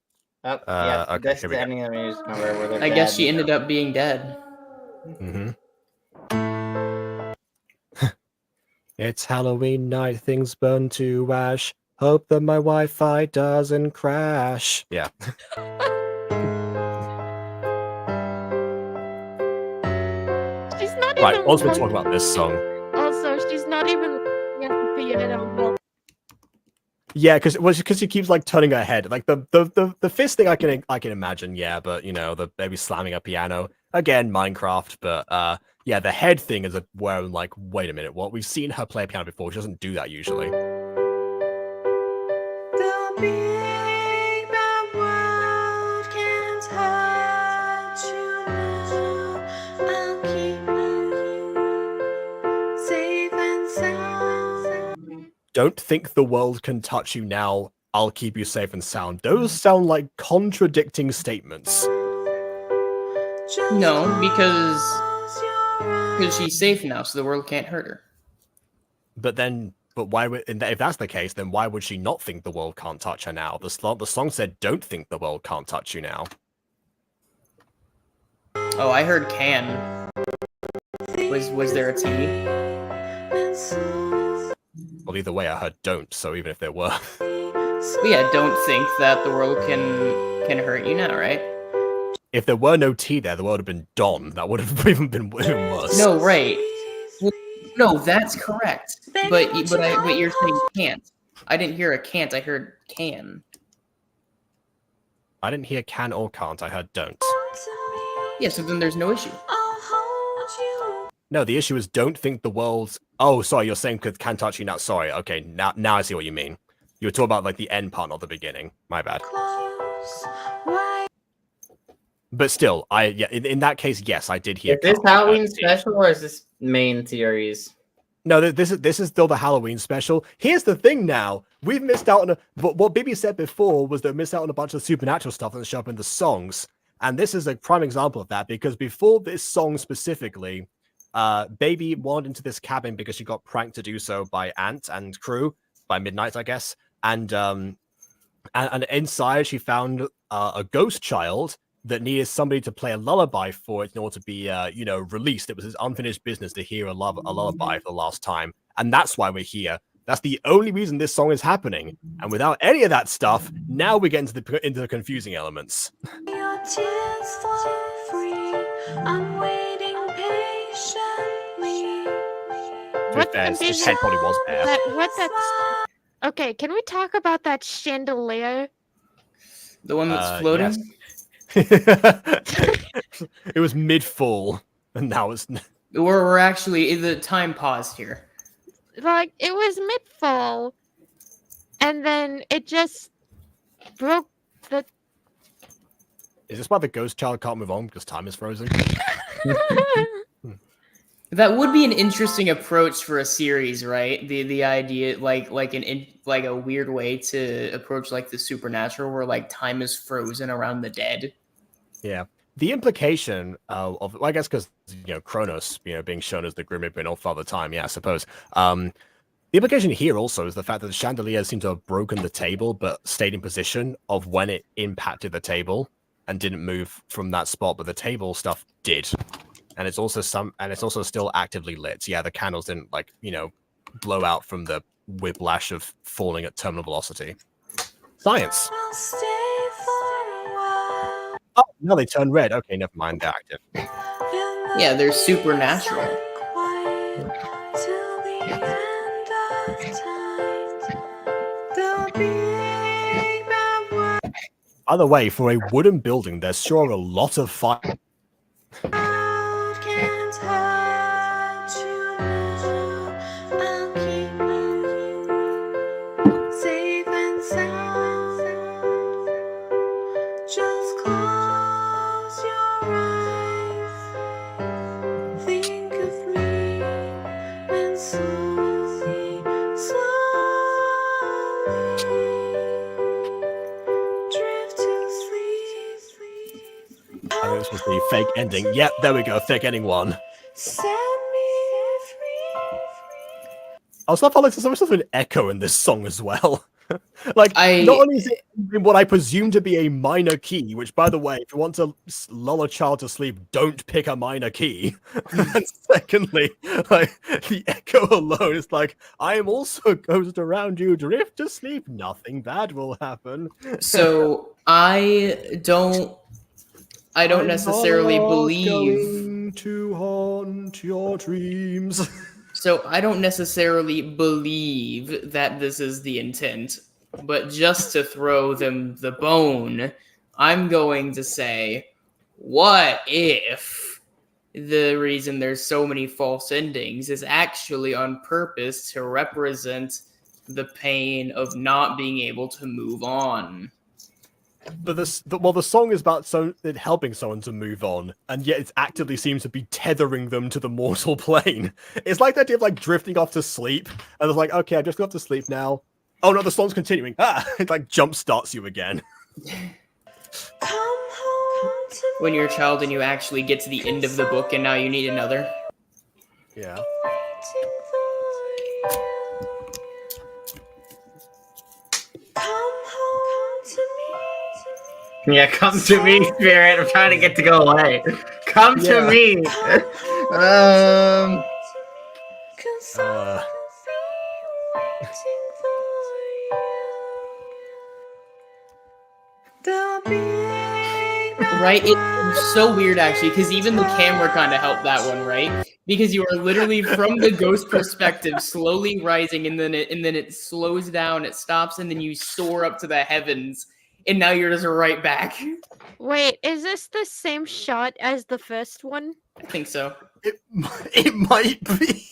Oh, yeah. Okay, That's here the we go. ending of the music number where they're I guess dead, she so- ended up being dead. Mm-hmm. It's Halloween night, things burn to ash. Hope that my Wi-Fi doesn't crash. Yeah. Right, even also we're looking talking about this song. Also, she's not even looking at the piano. Well, Yeah, because she keeps like turning her head. Like the fist thing I can imagine, yeah, but you know, the baby slamming a piano. Again, Minecraft, but yeah, the head thing is where I'm like, wait a minute, what? We've seen her play piano before, she doesn't do that usually. The big bad world can't hurt you now. I'll keep you safe and sound. Don't think the world can touch you now. I'll keep you safe and sound. Those sound like contradicting statements. No, because she's safe now, so the world can't hurt her. But why would, if that's the case, then why would she not think the world can't touch her now? The song said, "Don't think the world can't touch you now." Oh, I heard can. Was there a T? Well, either way, I heard "don't." So even if there were, Well, yeah, don't think that the world can hurt you now, right? if there were no T there, the world would have been Don. That would have even been worse. No, right. Well, no, that's correct. But you're saying can't. I didn't hear a can't. I heard can. I didn't hear can or can't. I heard don't. Yeah, so then there's no issue. No, the issue is don't think the world's... Oh, sorry, you're saying can touch you now. Sorry, okay, now I see what you mean. You were talking about like the end part, not the beginning. My bad. But still, in that case, yes, I did hear. Is this Halloween special or is this main series? No, this is still the Halloween special. Here's the thing now. We've missed out on what Bibi said before was that we missed out on a bunch of supernatural stuff that show up in the songs. And this is a prime example of that, because before this song specifically, Baby wandered into this cabin because she got pranked to do so by Ant and crew by midnight, I guess. And inside she found a ghost child that needed somebody to play a lullaby for it in order to be, released. It was his unfinished business to hear a lullaby for the last time. And that's why we're here. That's the only reason this song is happening. And without any of that stuff, now we get into the confusing elements. Your tears flow free. I'm waiting patiently. His head probably was there. Okay, can we talk about that chandelier? The one that's floating? Yes. It was mid-fall, and now it's... We're actually... The time paused here. Like, it was mid-fall, and then it just broke the... Is this why the ghost child can't move on because time is frozen? That would be an interesting approach for a series, right? The idea, like a weird way to approach like the supernatural, where like time is frozen around the dead. Yeah, the implication of I guess because Kronos, being shown as the Grim Reaper all Father Time. Yeah, I suppose. The implication here also is the fact that the chandelier seemed to have broken the table, but stayed in position of when it impacted the table and didn't move from that spot, but the table stuff did. And it's also still actively lit. Yeah, the candles didn't blow out from the whiplash of falling at terminal velocity. Science. Oh, now they turn red. Okay, never mind. They're active. Yeah, they're supernatural. By the way, for a wooden building, there's sure a lot of fire. I think this was the fake ending. Yep, there we go. Fake ending one. I also felt like there's some sort of an echo in this song as well. Not only is it in what I presume to be a minor key, which, by the way, if you want to lull a child to sleep, don't pick a minor key. And secondly, the echo alone is like, I am also a ghost around you, drift to sleep, nothing bad will happen. So I don't necessarily believe to haunt your dreams. So I don't necessarily believe that this is the intent, but just to throw them the bone, I'm going to say, what if the reason there's so many false endings is actually on purpose to represent the pain of not being able to move on? But the song is about it helping someone to move on, and yet it actively seems to be tethering them to the mortal plane. It's like the idea of like drifting off to sleep, and it's like, okay, I just got to sleep now. Oh no, the song's continuing. It like jump starts you again. When you're a child and you actually get to the end of the book and now you need another. Yeah. Yeah, come to me, spirit. I'm trying to get to go away. Come to me. Right? It's so weird, actually, because even the camera kind of helped that one, right? Because you are literally from the ghost perspective, slowly rising, and then it slows down, it stops, and then you soar up to the heavens, and now you're just right back. Wait, is this the same shot as the first one? I think so. It might be.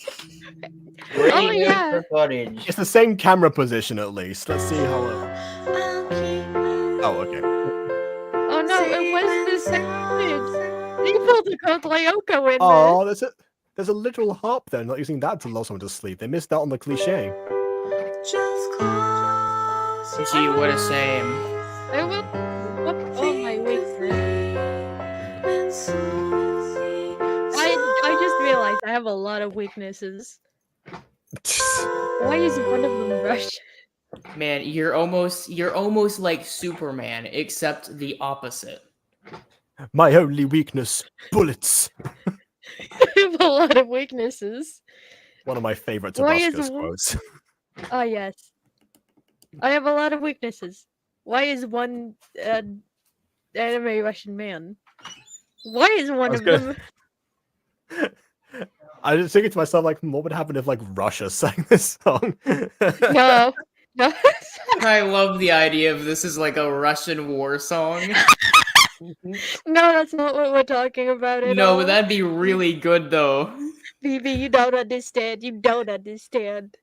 Oh yeah. Footage. It's the same camera position at least. Let's see how. Oh, okay. Oh no, it was the same footage. They pulled a Code Lyoko in Oh, there's a literal harp there. Not using that to lull someone to sleep. They missed out on the cliche. Gee, what a shame. there. I will. What? Oh my weakness. I just realized I have a lot of weaknesses. Why is one of them Russian? Man, you're almost like Superman, except the opposite. My only weakness, bullets. I have a lot of weaknesses. One of my favorite Why is Tabascos one- quotes. Ah, yes. I have a lot of weaknesses. Why is one anime Russian man? Why is one was of gonna- them? I was thinking to myself, like, what would happen if like Russia sang this song? No. No. I love the idea of this is like a Russian war song. No, that's not what we're talking about at No, all. but that'd be really good though. BB, you don't understand. You don't understand.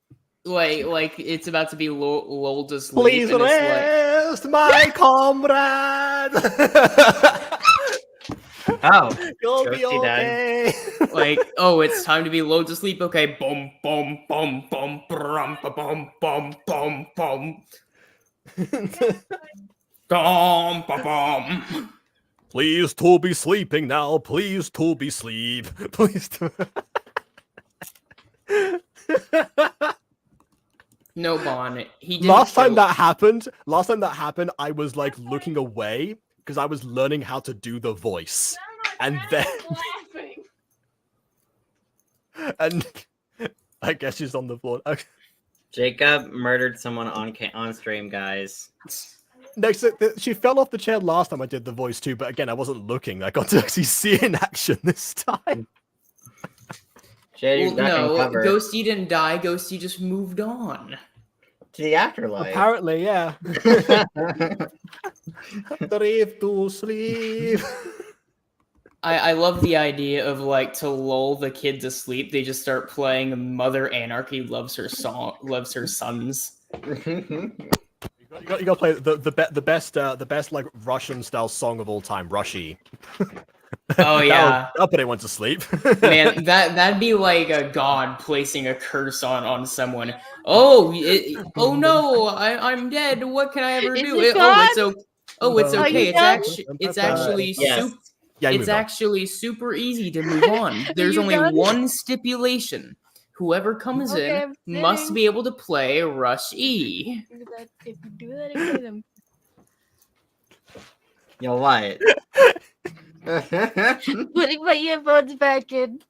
Like it's about to be lulled to sleep. Please and it's rest, my comrade. Oh, You'll be Ghosty died. okay. like, oh, it's time to be lulled to sleep. Okay, boom, boom, boom, boom, brum, boom, boom, boom, boom. Dum, ba-bum. Please to be sleeping now. Please to be sleep. Please to. No, Bon. He didn't Last time show- that happened, I was like looking away because I was learning how to do the voice, and then and I guess she's on the floor. Okay. Jacob murdered someone on stream, guys. Next, she fell off the chair last time I did the voice too, but again, I wasn't looking. I got to actually see it in action this time. Jay, Well, no, Ghosty didn't die. Ghosty just moved on to the afterlife. Apparently, yeah. Drift to sleep. I love the idea of like to lull the kid to sleep. They just start playing "Mother Anarchy Loves Her Sons." You got to play the best like Russian style song of all time, Rushy. Oh yeah, I'll put anyone to sleep. Man, that'd be like a god placing a curse on someone. Oh, oh no, I'm dead. What can I ever Is do? it God? It's okay. It's actually Yes. it's actually super easy to move on. There's you only done? one stipulation. Whoever comes Okay, in I'm must sitting. be able to play Rush E. If you do that again, You'll what? I'm putting my earphones back in.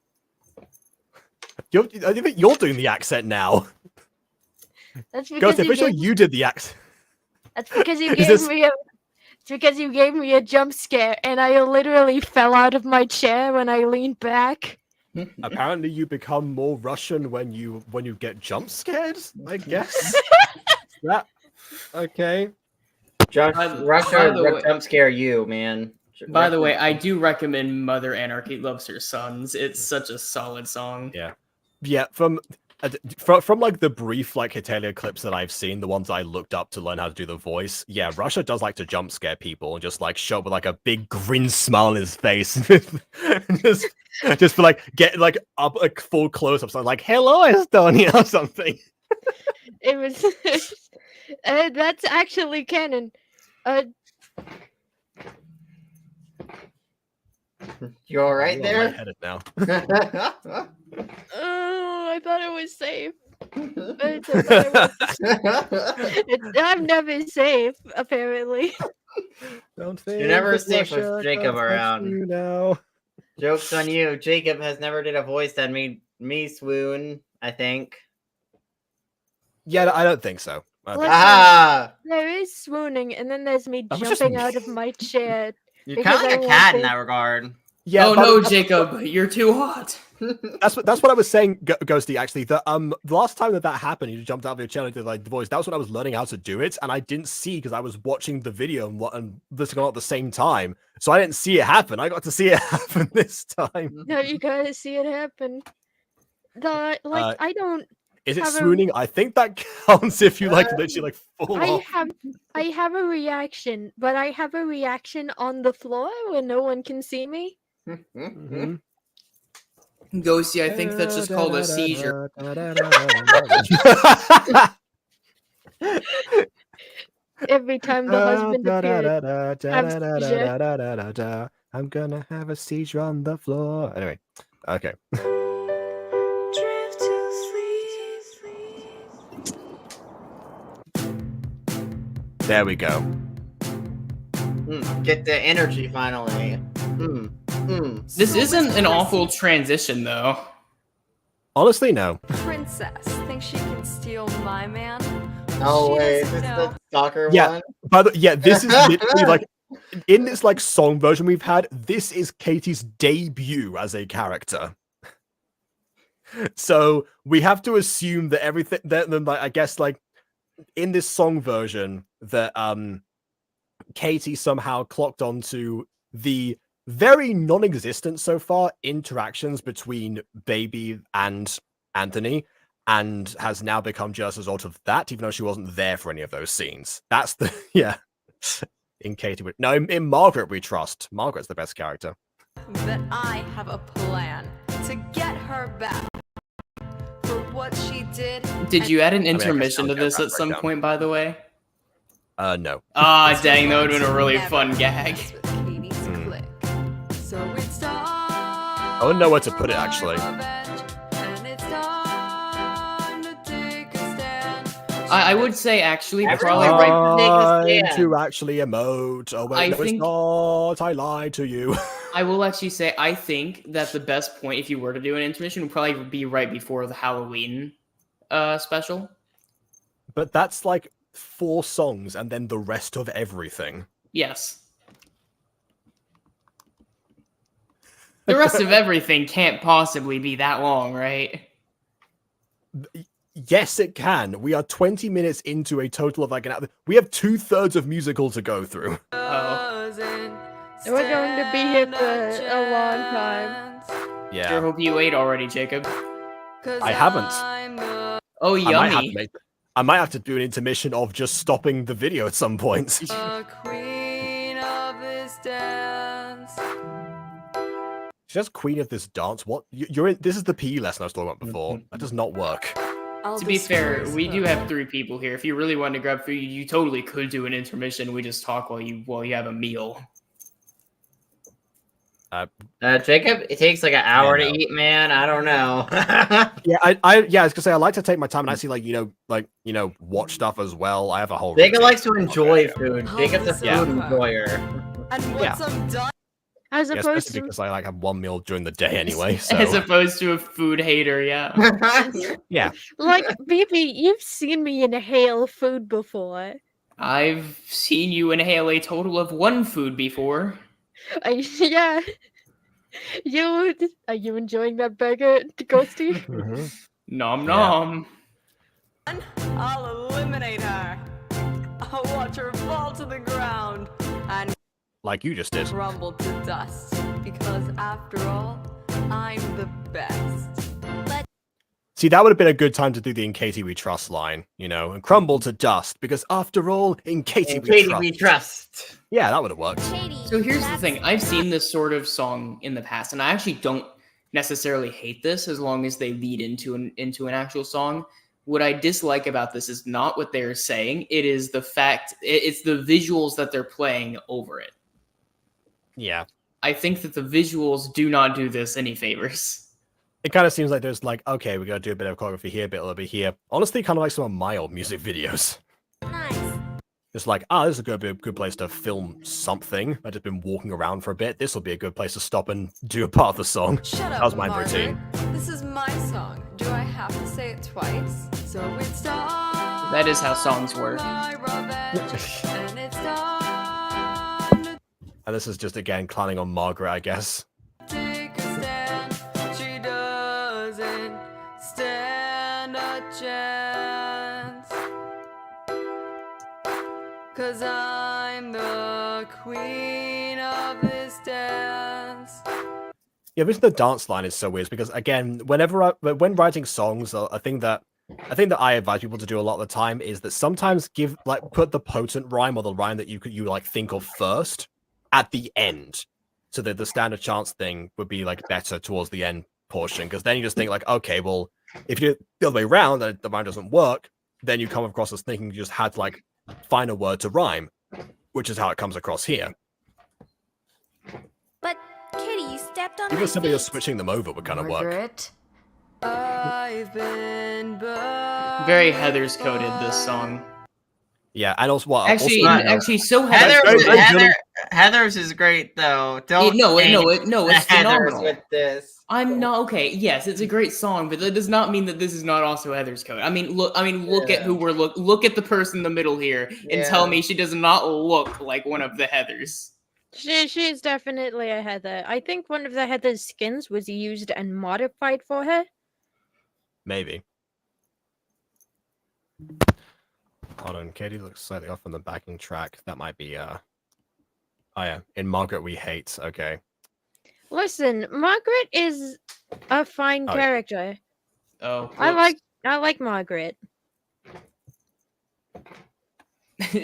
I think you're doing the accent now. That's because Ghost, you officially, gave, you did the accent. that's because you Is gave this- me a. It's because you gave me a jump scare, and I literally fell out of my chair when I leaned back. Apparently, you become more Russian when you get jump scared. I guess. That okay. Russia jump scare you, man. By the way, I do recommend Mother Anarchy Loves Her Sons. It's such a solid song. Yeah. From like the brief like Hitalia clips that I've seen, the ones I looked up to learn how to do the voice. Yeah, Russia does like to jump scare people and just like show up with like a big grin smile on his face, just for like get like up like full close up, so like "Hello, Estonia" or something. It was. That's actually canon. You all right I'm there? lightheaded now. Oh, I thought it was safe. I'm never safe, apparently. Don't think You're never that safe with Russia Jacob can touch around. you now. Joke's on you. Jacob has never did a voice that made me swoon, I think. Yeah, I don't think so. Listen, Ah! there is swooning, and then there's me That was just jumping me. out of my chair. You're Because kind of like I a cat in wanted- that regard. Yeah, Oh but no, that's- Jacob, you're too hot. That's what I was saying, Ghosty. Actually, the last time that happened, you jumped out of your chair and did like the voice. That was when I was learning how to do it, and I didn't see because I was watching the video and listening at the same time, so I didn't see it happen. I got to see it happen this time. No, you gotta see it happen. I don't. Is it have a- swooning? I think that counts if you like literally like fall off. I have a reaction, but I have a reaction on the floor where no one can see me. Mhm. Ghosty, I think that's just called a seizure. Every time the husband appears. I'm gonna have a seizure on the floor. Anyway, okay. Drift to sleep. There we go. Get the energy finally. This isn't an awful transition, though. Honestly, no. Princess thinks she can steal my man. No She way. Is doesn't this know. the soccer Yeah, one? this is literally like in this like song version we've had. This is Katie's debut as a character. So we have to assume that everything that like, I guess like in this song version that Katie somehow clocked onto the very non-existent so far interactions between Baby and Anthony, and has now become just a result of that, even though she wasn't there for any of those scenes. That's the in Katie. No, in Margaret we trust. Margaret's the best character. But I have a plan to get her back for what she did. Did you add an I guess intermission to I'll get this that at some breakdown. point, by the way? No. Ah, dang, that would have been a really fun gag. So it's time. I wouldn't know where to put it actually. And it's time to take a stand. I would say, actually, Everyone probably right. Take a Time stand. to actually emote. Oh wait, I no, think- it's not. I lied to you. I will actually say, I think that the best point, if you were to do an intermission, would probably be right before the Halloween special. But that's like 4 songs and then the rest of everything. Yes. The rest of everything can't possibly be that long, right? Yes, it can. We are 20 minutes into a total of like an hour. We have 2/3 of musical to go through. Oh. We're going to be here for a long time. Sure Yeah. hope you ate already, Jacob. I haven't. Oh, yummy. I might have to do an intermission of just stopping the video at some point. Queen of this dance. She's just queen of this dance. What? You're in. This is the PE lesson I was talking about before. That does not work. To be fair, we do have 3 people here. If you really wanted to grab food, you totally could do an intermission. We just talk while you have a meal. Jacob, it takes like an hour Yeah, to no. eat, man. I don't know. Yeah, I was gonna say I like to take my time and actually watch stuff as well. I have a whole. Jacob routine. likes to enjoy food. Jacob's a Yeah. food enjoyer. And once I'm done. As Yeah, opposed especially to because I like have one meal during the day anyway. So As opposed to a food hater, yeah. yeah. like BB, you've seen me inhale food before. I've seen you inhale a total of 1 food before. Yeah. Are you enjoying that burger, Ghosty? Mhm. Nom Yeah. nom. I'll eliminate her. I'll watch her fall to the ground and Like you just did. crumble to dust. Because after all, I'm the best. See, that would have been a good time to do the "In Katie We Trust" line, you know, and crumble to dust, because after all, in Katie And we Katie, trust. we trust. Yeah, that would have worked. So here's the thing. I've seen this sort of song in the past, and I actually don't necessarily hate this as long as they lead into an actual song. What I dislike about this is not what they're saying. It is the fact it's the visuals that they're playing over it. Yeah. I think that the visuals do not do this any favors. It kind of seems like there's like, okay, we got to do a bit of choreography here, a bit a little bit here. Honestly, kind of like some of my old music videos. Nice. It's like, ah, this is going to be a good place to film something. I've just been walking around for a bit. This will be a good place to stop and do a part of the song. Shut up, That was my Margaret. routine. This is my song. Do I have to say it twice? So it's time. That is how songs work. My revenge, and it's time to And this is just, again, clowning on Margaret, I guess. take a stand. She doesn't stand a chance. 'Cause I'm the queen of this dance. Yeah, the dance line is so weird because, again, when writing songs, a thing that I advise people to do a lot of the time is that sometimes put the potent rhyme or the rhyme that you like think of first at the end, so that the standard chance thing would be like better towards the end portion. Because then you just think like, okay, well, if you do it the other way around and the rhyme doesn't work, then you come across as thinking you just had to like find a word to rhyme, which is how it comes across here. But Kitty, you stepped on Even my simply just feet. switching them over would kind of work. Margaret. I've been burned. Very Heather's coded this song. Yeah, and also what? Actually, also, actually, so Heather's is great though. Don't it's Heather's phenomenal. with this. I'm not okay. Yes, it's a great song, but that does not mean that this is not also Heather's code. I mean, look at who we're look at the person in the middle here and tell me she does not look like one of the Heathers. She's definitely a Heather. I think one of the Heather's skins was used and modified for her. Maybe. Hold on, Katie looks slightly off on the backing track. That might be oh yeah, in Margaret We Hate. Okay. Listen, Margaret is a fine Oh, yeah. character. Oh, I like Margaret.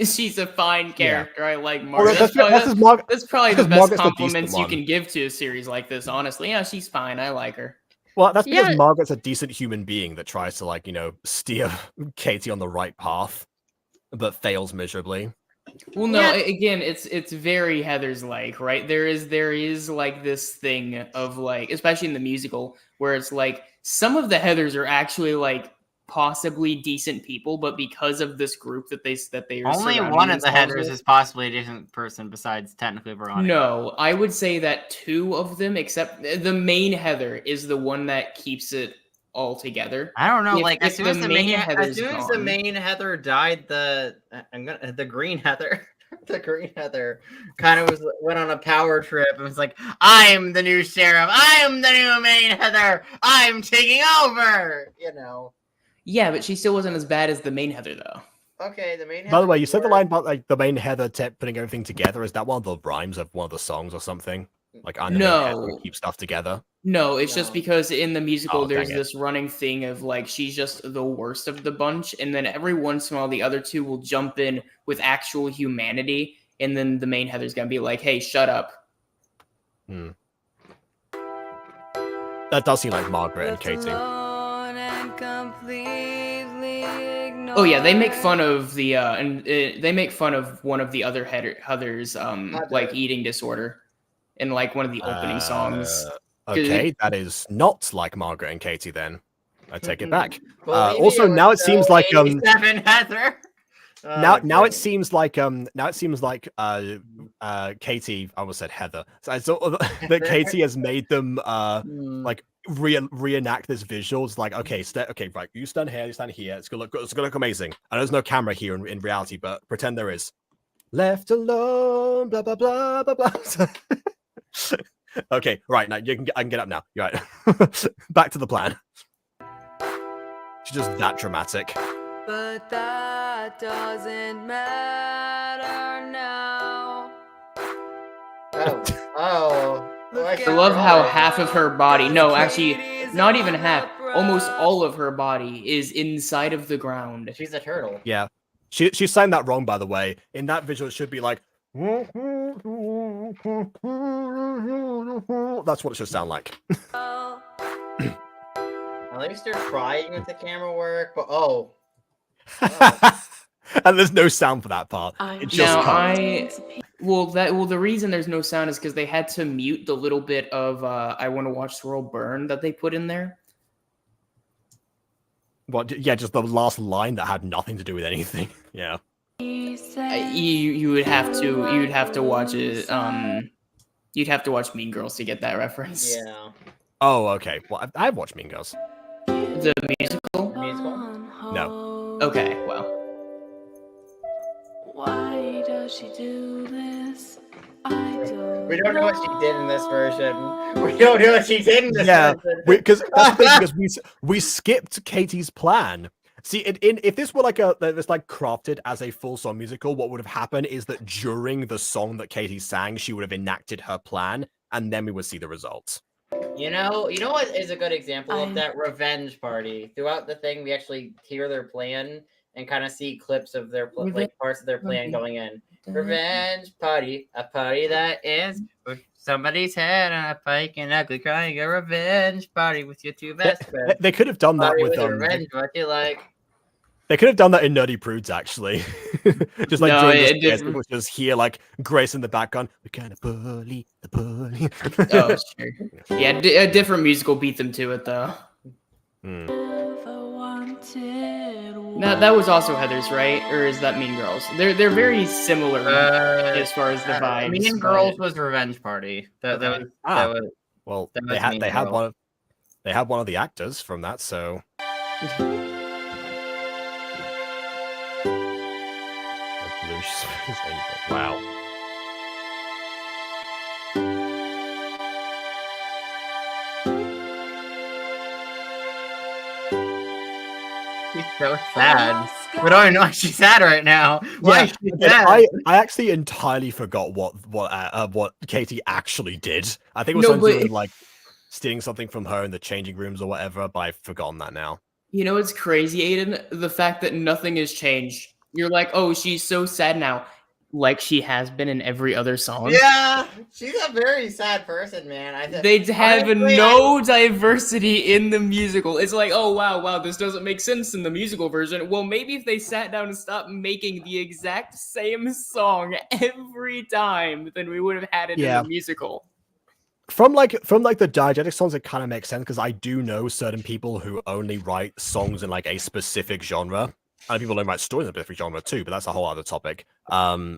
She's a fine character. I like Well, Margaret. that's That's probably because the best Margaret's the compliments decent you can one. give to a series like this, honestly. Yeah, she's fine. I like her. Well, that's because Yeah. Margaret's a decent human being that tries to, like, steer Katie on the right path, but fails miserably. Well, no, Yeah. again, it's very Heather's like, right? There is like this thing of like, especially in the musical, where it's like some of the Heathers are actually like possibly decent people, but because of this group that they are Only surrounding one of the themselves Heathers with- is possibly a different person besides technically Veronica. No, I would say that 2 of them, except the main Heather, is the one that keeps it all together. I don't know. If- Like if as soon as the Heather's gone- main Heather died, the green Heather, the green Heather, kind of went on a power trip and was like, "I'm the new sheriff. I'm the new main Heather. I'm taking over." You know. Yeah, but she still wasn't as bad as the main Heather, though. Okay, the main. By the way, you said the line about like the main Heather putting everything together. Is that one of the rhymes of one of the songs or something? Like, I'm the main Heather who No. keep stuff together. No, it's just because in the musical Oh, there's dang it. this running thing of like she's just the worst of the bunch, and then every once in a while the other 2 will jump in with actual humanity, and then the main Heather's gonna be like, "Hey, shut up." That does seem like Margaret and Katie. Oh yeah, they make fun of the they make fun of one of the other Heathers like eating disorder in like one of the opening songs. Okay, that is not like Margaret and Katie then. I take it back. Well, maybe Also, it now was it seems so like 87 Heather. now it seems like Katie, I almost said Heather. So I saw that Katie has made them like reenact this visual. It's like, okay, okay, right, you stand here, you stand here. It's gonna look amazing. And there's no camera here in reality, but pretend there is. Left alone, blah blah blah blah blah. Okay, right now I can get up now. You're right. Back to the plan. She's just that dramatic. But that doesn't matter now. Oh. I love how half of her body, no, actually, not even half, almost all of her body is inside of the ground. She's a turtle. Yeah. She's saying that wrong, by the way. In that visual, it should be like. That's what it should sound like. At least they're trying with the camera work, but oh. And there's no sound for that part. It just cuts. Well, the reason there's no sound is because they had to mute the little bit of "I Want to Watch the World Burn" that they put in there. What? Yeah, just the last line that had nothing to do with anything. Yeah. You would have to watch it. You'd have to watch Mean Girls to get that reference. Yeah. Oh, okay. Well, I've watched Mean Girls. The musical? No. Okay, well. Why does she do this? I don't. We don't know what she did in this version. We don't know what she did in this version. Because that's the thing, because we skipped Katie's plan. See, if this were like crafted as a full song musical, what would have happened is that during the song that Katie sang, she would have enacted her plan, and then we would see the results. You know what is a good example of that? Revenge Party. Throughout the thing, we actually hear their plan and kind of see clips of their parts of their plan going in. Revenge Party, a party that ends with somebody's head on a pike and ugly crying. A revenge party with your two best friends. They could have done that Party with revenge. What you like? They could have done that in Nerdy Prudes, actually. Just like was just here, like Grace in the background. We kind of bully the bully. Oh, sure. Yeah, a different musical beat them to it, though. That was also Heather's, right? Or is that Mean Girls? They're very similar as far as the vibes. Mean Girls was Revenge Party. That was they had one of the actors from that, so. Wow. She's so sad. We don't even know why she's sad right now. Why is she sad? I actually entirely forgot what Katie actually did. I think it was something like stealing something from her in the changing rooms or whatever, but I've forgotten that now. You know what's crazy, Aiden? The fact that nothing has changed. You're like, oh, she's so sad now. Like she has been in every other song. Yeah, she's a very sad person, man. They have no diversity in the musical. It's like, oh, wow, this doesn't make sense in the musical version. Well, maybe if they sat down and stopped making the exact same song every time, then we would have had it in the musical. From like the diegetic songs, it kind of makes sense because I do know certain people who only write songs in like a specific genre. And people don't write stories in a specific genre too, but that's a whole other topic. Oh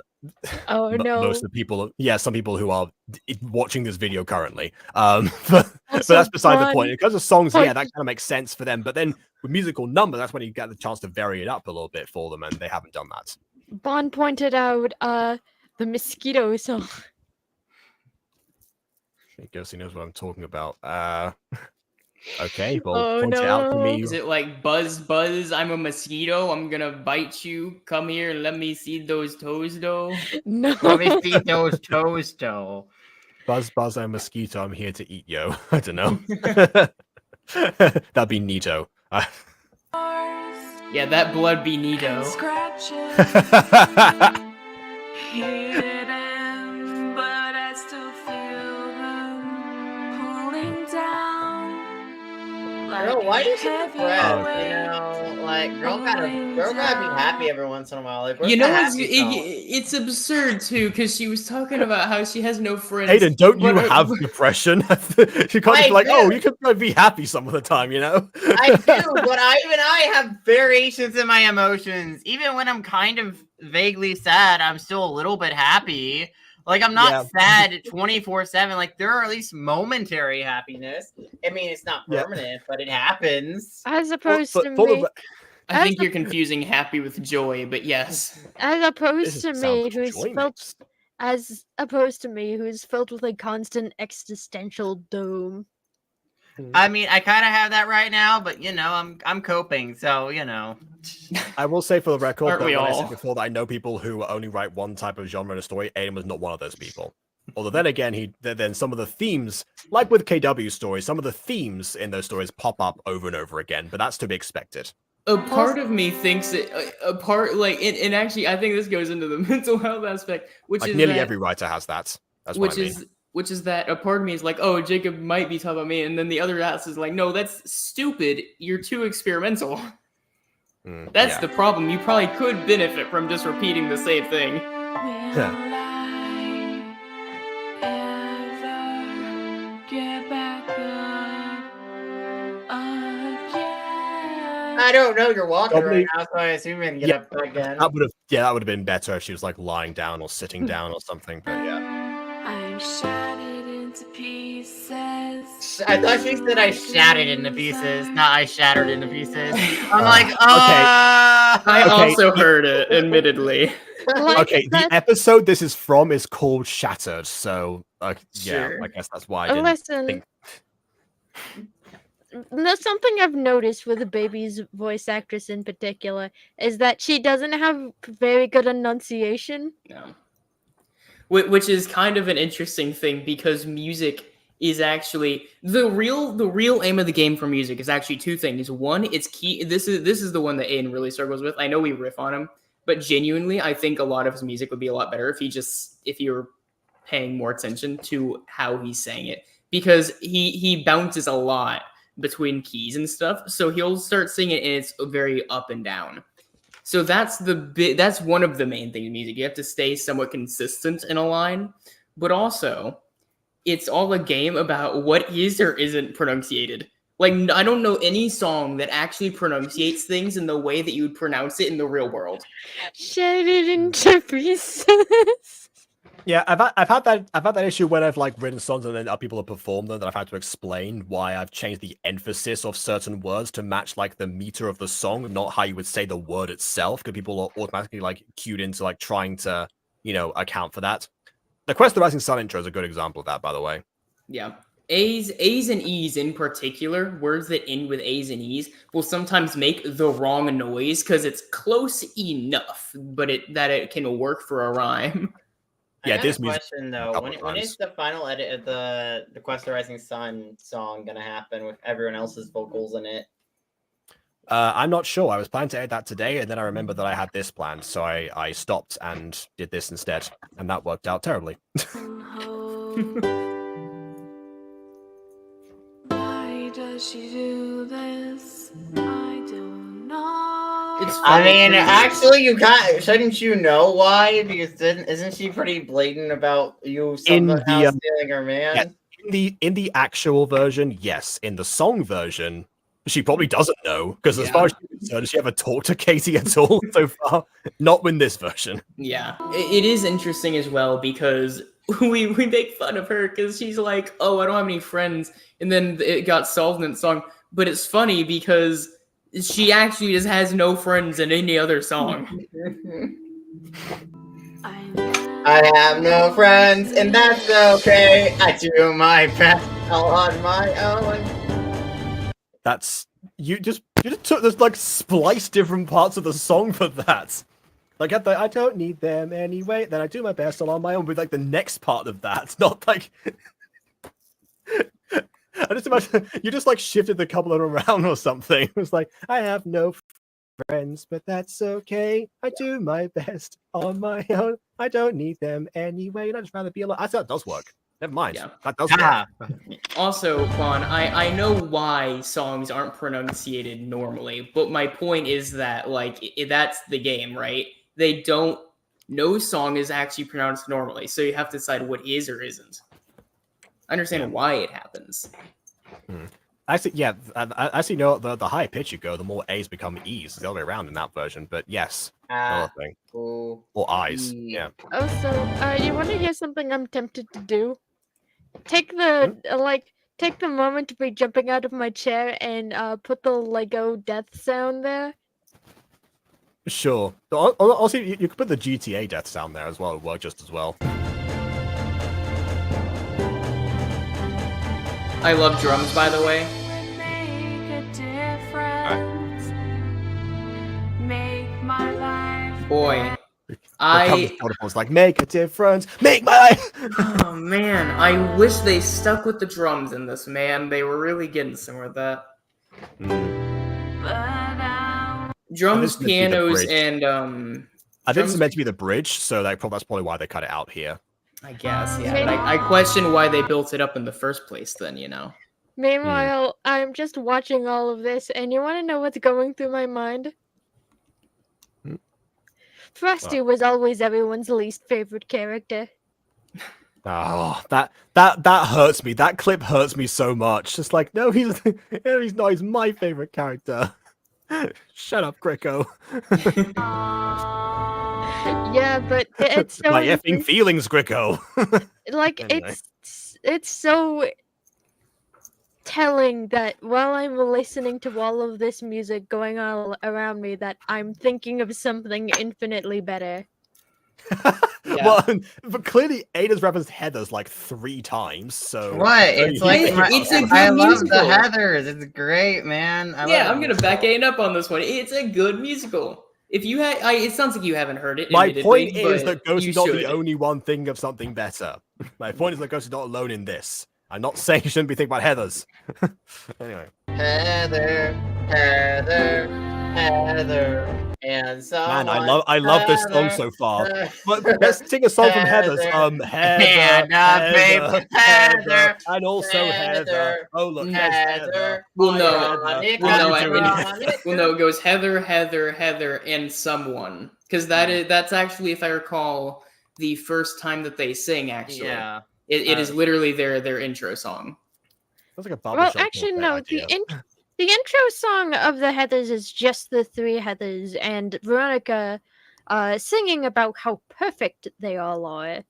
no! Most of the people, some people who are watching this video currently. But that's beside the point. Because of songs, that kind of makes sense for them. But then with musical numbers, that's when you get the chance to vary it up a little bit for them, and they haven't done that. Bond pointed out the mosquito song. I guess he knows what I'm talking about. Okay, well, point it out to me. Is it like buzz, I'm a mosquito, I'm gonna bite you, come here and let me see those toes, though? No. Let me see those toes, though. Buzz, I'm a mosquito, I'm here to eat yo. I don't know. That'd be neato. Yeah, that blood be neato. Hidden, but I still feel them pulling down. Girl, why is she depressed? You know, like girl gotta be happy every once in a while. Like, you know, it's absurd too, because she was talking about how she has no friends. Hayden, don't you have depression? You can't be like, oh, you can be happy some of the time, you know? I do, but I have variations in my emotions. Even when I'm kind of vaguely sad, I'm still a little bit happy. Like, I'm not Yeah. sad 24/7. Like, there are at least momentary happiness. I mean, it's not Yeah. permanent, but it happens. As opposed for to the me, re- I think As a- you're confusing happy with joy, but yes. as This opposed is to the sound me, of who's joy felt mix. as opposed to me, who's filled with a constant existential doom. I mean, I kind of have that right now, but you know, I'm coping. So you know, I will say for the record Aren't that we when I all? said before that I know people who only write one type of genre in a story, Aiden was not one of those people. Although then again, then some of the themes, like with KW stories, some of the themes in those stories pop up over and over again, but that's to be expected. A part of me thinks that a part like and actually I think this goes into the mental health aspect, which Like is nearly that, every writer has that. That's what I mean. which is that a part of me is like, oh, Jacob might be talking about me, and then the other half is like, no, that's stupid. You're too experimental. That's Yeah. the problem. You probably could benefit from just repeating the same thing. Get back up again. I don't know. You're walking Probably- right now, so I assume you can get up again. That would have been better if she was like lying down or sitting down or something. But yeah. I'm shattered into pieces. I thought she said I shattered into pieces, not I shattered into pieces. I'm like, I Okay, also heard it, admittedly. Like, Okay, the that's- episode this is from is called Shattered, so yeah, Sure. I guess that's why I didn't Listen, think. there's something I've noticed with the baby's voice actress in particular is that she doesn't have very good enunciation. No. Which is kind of an interesting thing because music is actually the real aim of the game for music is actually two things. One, it's key. This is the one that Aiden really struggles with. I know we riff on him, but genuinely, I think a lot of his music would be a lot better if you were paying more attention to how he's saying it, because he bounces a lot between keys and stuff. So he'll start singing and it's very up and down. So that's one of the main things in music. You have to stay somewhat consistent in a line, but also it's all a game about what is or isn't pronunciated. Like, I don't know any song that actually pronunciates things in the way that you would pronounce it in the real world. Shattered into pieces. Yeah, I've had that issue when I've like written songs and then other people have performed them that I've had to explain why I've changed the emphasis of certain words to match like the meter of the song, not how you would say the word itself, because people are automatically like cued into like trying to, account for that. The Quest of the Rising Sun intro is a good example of that, by the way. Yeah. A's and E's in particular, words that end with A's and E's will sometimes make the wrong noise because it's close enough, but it can work for a rhyme. Yeah, I got this a music question though. When is the final edit of the Quest of the Rising Sun song gonna happen with everyone else's vocals in it? I'm not sure. I was planning to edit that today, and then I remembered that I had this planned, so I stopped and did this instead, and that worked out terribly. Why does she do this? I don't know. I mean, actually, shouldn't you know why? Because isn't she pretty blatant about you somehow stealing her man? Yeah, in the actual version, yes. In the song version, she probably doesn't know, because as far as she's concerned, has she ever talked to Katie at all so far? Not in this version. Yeah, it is interesting as well because we make fun of her because she's like, oh, I don't have any friends, and then it got solved in the song. But it's funny because she actually just has no friends in any other song. I have no friends, and that's okay. I do my best all on my own. That's you just took this like spliced different parts of the song for that. Like at the I don't need them anyway, then I do my best all on my own with like the next part of that. Not like I just imagine you just like shifted the couple of them around or something. It was like, I have no friends, but that's okay. I do my best on my own. I don't need them anyway. And I'd just rather be alone. I thought that does work. Never mind. Yeah. That does work. Also, Quan, I know why songs aren't pronunciated normally, but my point is that, like, that's the game, right? No song is actually pronounced normally, so you have to decide what is or isn't. I understand why it happens. Actually, yeah. Actually, no. The higher pitch you go, the more A's become E's. The other way around in that version. But yes, another thing. Cool. Or I's. Yeah. Also, you want to hear something I'm tempted to do? Take the take the moment to be jumping out of my chair and put the Lego death sound there. Sure. Also, you could put the GTA death sound there as well. It would work just as well. I love drums, by the way. Make a difference. Make my life. Boy, It's like, make a difference, make my life. Oh man, I wish they stuck with the drums in this, man. They were really getting somewhere with that. Drums, pianos, and I think it's meant to be the bridge, so that's probably why they cut it out here. I guess, yeah. But I question why they built it up in the first place. Then Meanwhile, I'm just watching all of this, and you want to know what's going through my mind? Frosty was always everyone's least favorite character. Oh, that hurts me. That clip hurts me so much. Just like, no, he's not. He's my favorite character. Shut up, Greco. Yeah, but it's so my effing feelings, Greco. like Anyway. it's so telling that while I'm listening to all of this music going all around me, that I'm thinking of something infinitely better. Well, but clearly Ada's referenced Heathers like 3 times. So What? It's like it's a good I love musical. the Heathers. It's great, man. I'm gonna back Aiden up on this one. It's a good musical. If you had, it sounds like you haven't heard it. My admittedly, point is but that Ghost you is not should. the only one thinking of something better. My point is that Ghost is not alone in this. I'm not saying you shouldn't be thinking about Heathers. Anyway. Heather, and someone. Man, I love this song so far. But let's sing a song from Heathers. Heather, and also Heather. Oh look, there's Heather. Well, no, Veronica. It goes Heather, and someone, because that's actually, if I recall, the first time that they sing. Actually, Yeah. It is literally their intro song. Sounds like a Well, actually, no. The intro song of the Heathers is just the 3 Heathers and Veronica singing about how perfect they all are.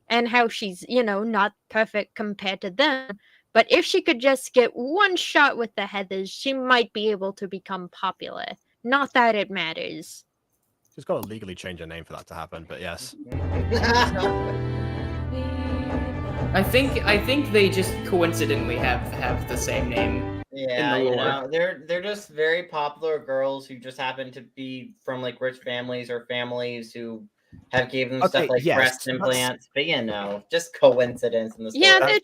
And how she's, not perfect compared to them. But if she could just get one shot with the Heathers, she might be able to become popular. Not that it matters. She's got to legally change her name for that to happen, but yes. I think they just coincidentally have the same name. Yeah, in the lore. they're just very popular girls who just happen to be from like rich families or families who have given them stuff like breast implants. But just coincidence in the story. Yeah,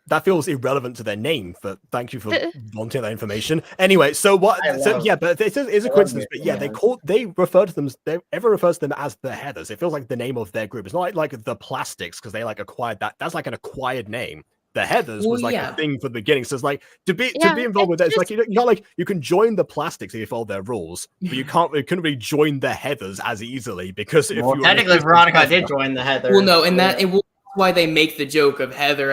that feels irrelevant to their name. But thank you for wanting that information. Anyway, so what? But it's a coincidence. But yeah, they refer to them. Everyone refers to them as the Heathers. It feels like the name of their group. It's not like the Plastics because they acquired that. That's like an acquired name. The Heathers was a thing from the beginning. So it's like to be involved with that. It's like you can join the Plastics if you follow their rules, but you couldn't really join the Heathers as easily because technically Veronica did join the Heathers. Well, no, and that's why they make the joke of Heather,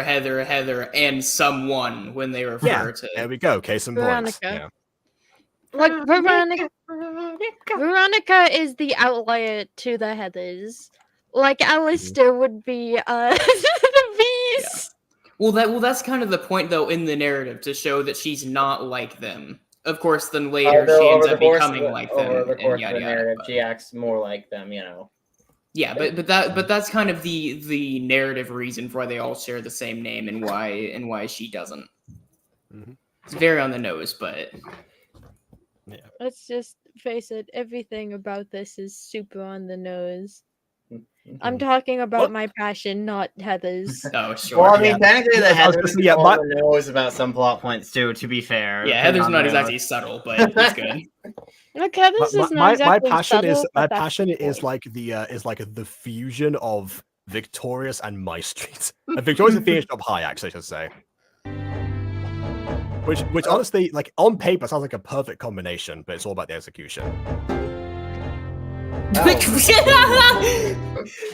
and someone when they refer to. There we go. Case in point. Yeah. Like Veronica is the outlier to the Heathers. Like Alistair would be the Beast. Well, that's kind of the point, though, in the narrative to show that she's not like them. Of course, then later she ends up becoming like them. Over the course and of the narrative, she acts more like them, Yeah, but that's kind of the narrative reason for why they all share the same name and why she doesn't. Mm-hmm. It's very on the nose, but yeah. Let's just face it. Everything about this is super on the nose. I'm talking about my passion, not Heather's. Oh, sure. Well, I mean, technically, the Heather's but knows about some plot points too. To be fair, yeah, Heather's not exactly subtle, but it's good. Look, Heather's is not exactly my passion is like the fusion of Victorious and My Street. Victorious and Phoenix Job High, actually, I should say. Which honestly, like on paper, sounds like a perfect combination, but it's all about the execution.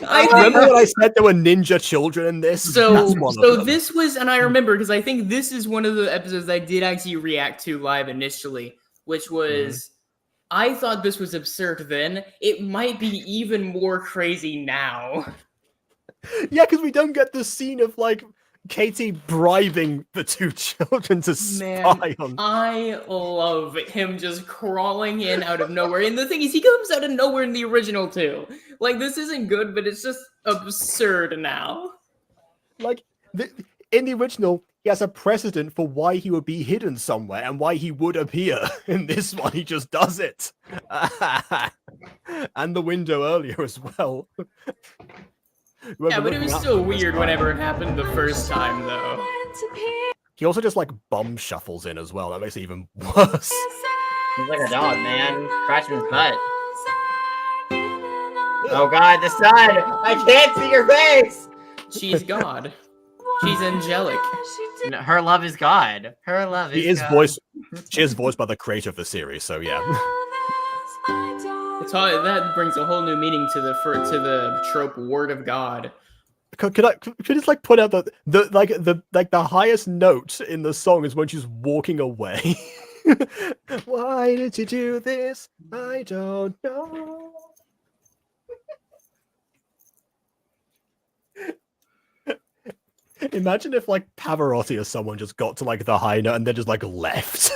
I Remember when I said there were ninja children in this? So, That's one of them. this was, and I remember because I think this is one of the episodes I did actually react to live initially, which was, I thought this was absurd then. It might be even more crazy now. Yeah, because we don't get the scene of like Katie bribing the two children to spy on. I love him just crawling in out of nowhere. And the thing is, he comes out of nowhere in the original too. Like, this isn't good, but it's just absurd now. Like, in the original, he has a precedent for why he would be hidden somewhere and why he would appear. In this one, he just does it. And the window earlier as well. Yeah, but it was still weird whenever it happened the first time, though. He also just, like, bum shuffles in as well. That makes it even worse. He's like a dog, man. Scratching his butt. Oh god, the sun! I can't see your face! She's God. She's angelic. No, her love is God. Her love is God. She is voiced by the creator of the series, so yeah. That brings a whole new meaning to the trope "Word of God." Could I just like point out that the highest note in the song is when she's walking away. Why did you do this? I don't know. Imagine if like Pavarotti or someone just got to like the high note and then just like left.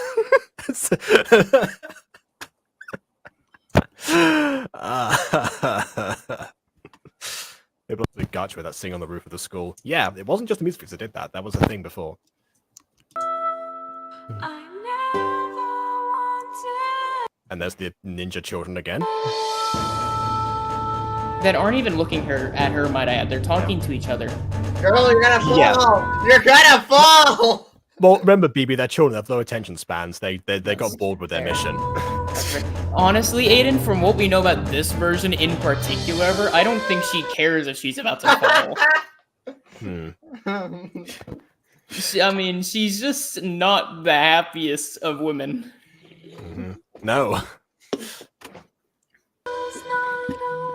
Maybe the gotcha with that sing on the roof of the school. Yeah, it wasn't just the music that did that. That was a thing before. And there's the ninja children again. That aren't even looking at her, might I add. They're talking to each other. Girl, you're gonna fall! Yeah. You're gonna fall! Well, remember, BB, they're children. They have low attention spans. They got bored with their mission. Honestly, Aiden, from what we know about this version in particular, I don't think she cares if she's about to fall. I mean, she's just not the happiest of women. No.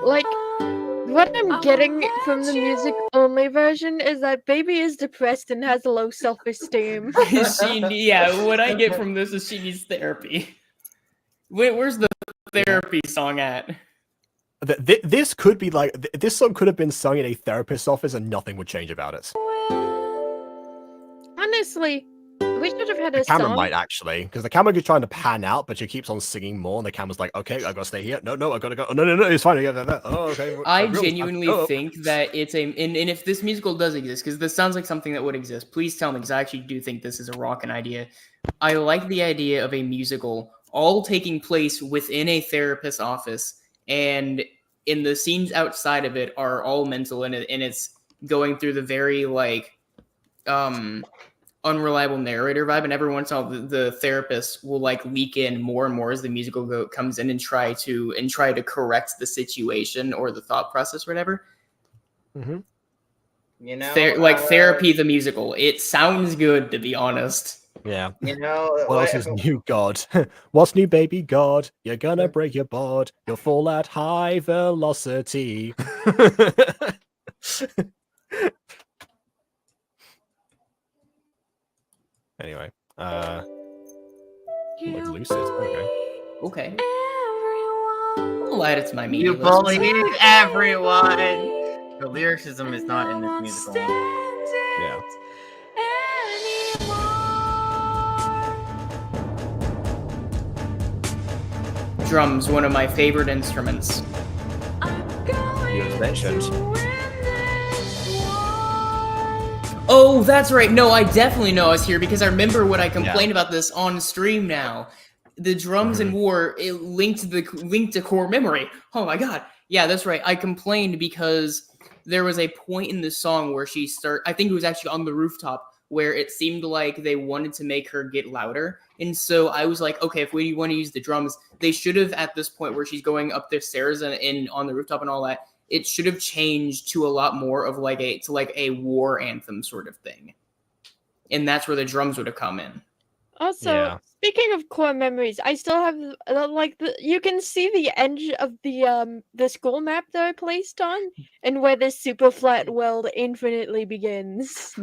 Like, what I'm getting from the music-only version is that Baby is depressed and has low self-esteem. Yeah, what I get from this is she needs therapy. Wait, where's the therapy song at? This could be like, this song could have been sung in a therapist's office and nothing would change about it. Honestly, we should have had a The camera song. might actually, because the camera is trying to pan out, but she keeps on singing more, and the camera's like, okay, I gotta stay here. No, I gotta go. Oh, no, it's fine. Oh, okay. I genuinely think that it's and if this musical does exist, because this sounds like something that would exist, please tell me, because I actually do think this is a rockin' idea. I like the idea of a musical all taking place within a therapist's office, and in the scenes outside of it are all mental, and it's going through the very like unreliable narrator vibe, and every once in a while the therapist will like leak in more and more as the musical comes in and try to correct the situation or the thought process or whatever. You know, therapy the musical. It sounds good, to be honest. Yeah. You know, what else is new, God? What's new, baby God? You're gonna break your board. You'll fall at high velocity. Anyway, like Lucid. Okay. I'll add it to my media You list. bullied everyone. The lyricism is not in this musical. Yeah. Drums, one of my favorite instruments. You mentioned. Oh, that's right. No, I definitely know I was here because I remember when I complained about this on stream now. The drums in War, it linked to core memory. Oh my god. Yeah, that's right. I complained because there was a point in the song where I think it was actually on the rooftop, where it seemed like they wanted to make her get louder. And so I was like, okay, if we want to use the drums, they should have, at this point where she's going up the stairs and on the rooftop and all that, it should have changed to a lot more of like a war anthem sort of thing. And that's where the drums would have come in. Also, Yeah. speaking of core memories, I still have you can see the edge of the school map that I placed on, and where this super flat world infinitely begins.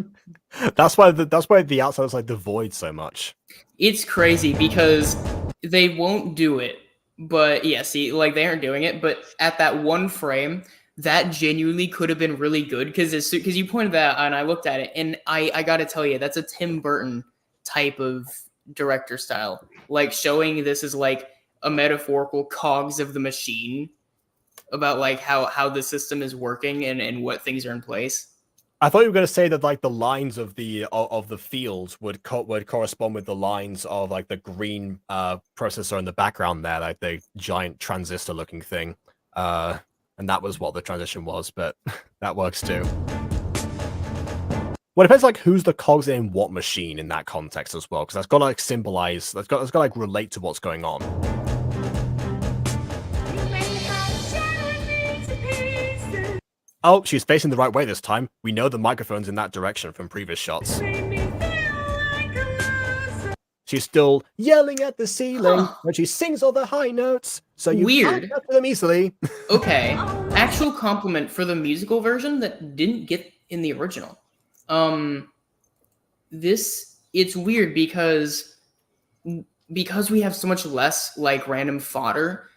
That's why the outside is like the void so much. It's crazy because they won't do it. But yeah, see, like they aren't doing it. But at that one frame, that genuinely could have been really good because you pointed that out and I looked at it and I got to tell you, that's a Tim Burton type of director style, like showing this as like a metaphorical cogs of the machine about like how the system is working and what things are in place. I thought you were going to say that like the lines of the fields would correspond with the lines of like the green processor in the background there, like the giant transistor looking thing, and that was what the transition was. But that works too. Well, it depends like who's the cogs in what machine in that context as well, because that's got to like symbolize, that's got to like relate to what's going on. Oh, she's facing the right way this time. We know the microphone's in that direction from previous shots. She's still yelling at the ceiling when she sings all the high notes, so you can't get to them easily. Okay, actual compliment for the musical version that didn't get in the original. It's weird because we have so much less like random fodder.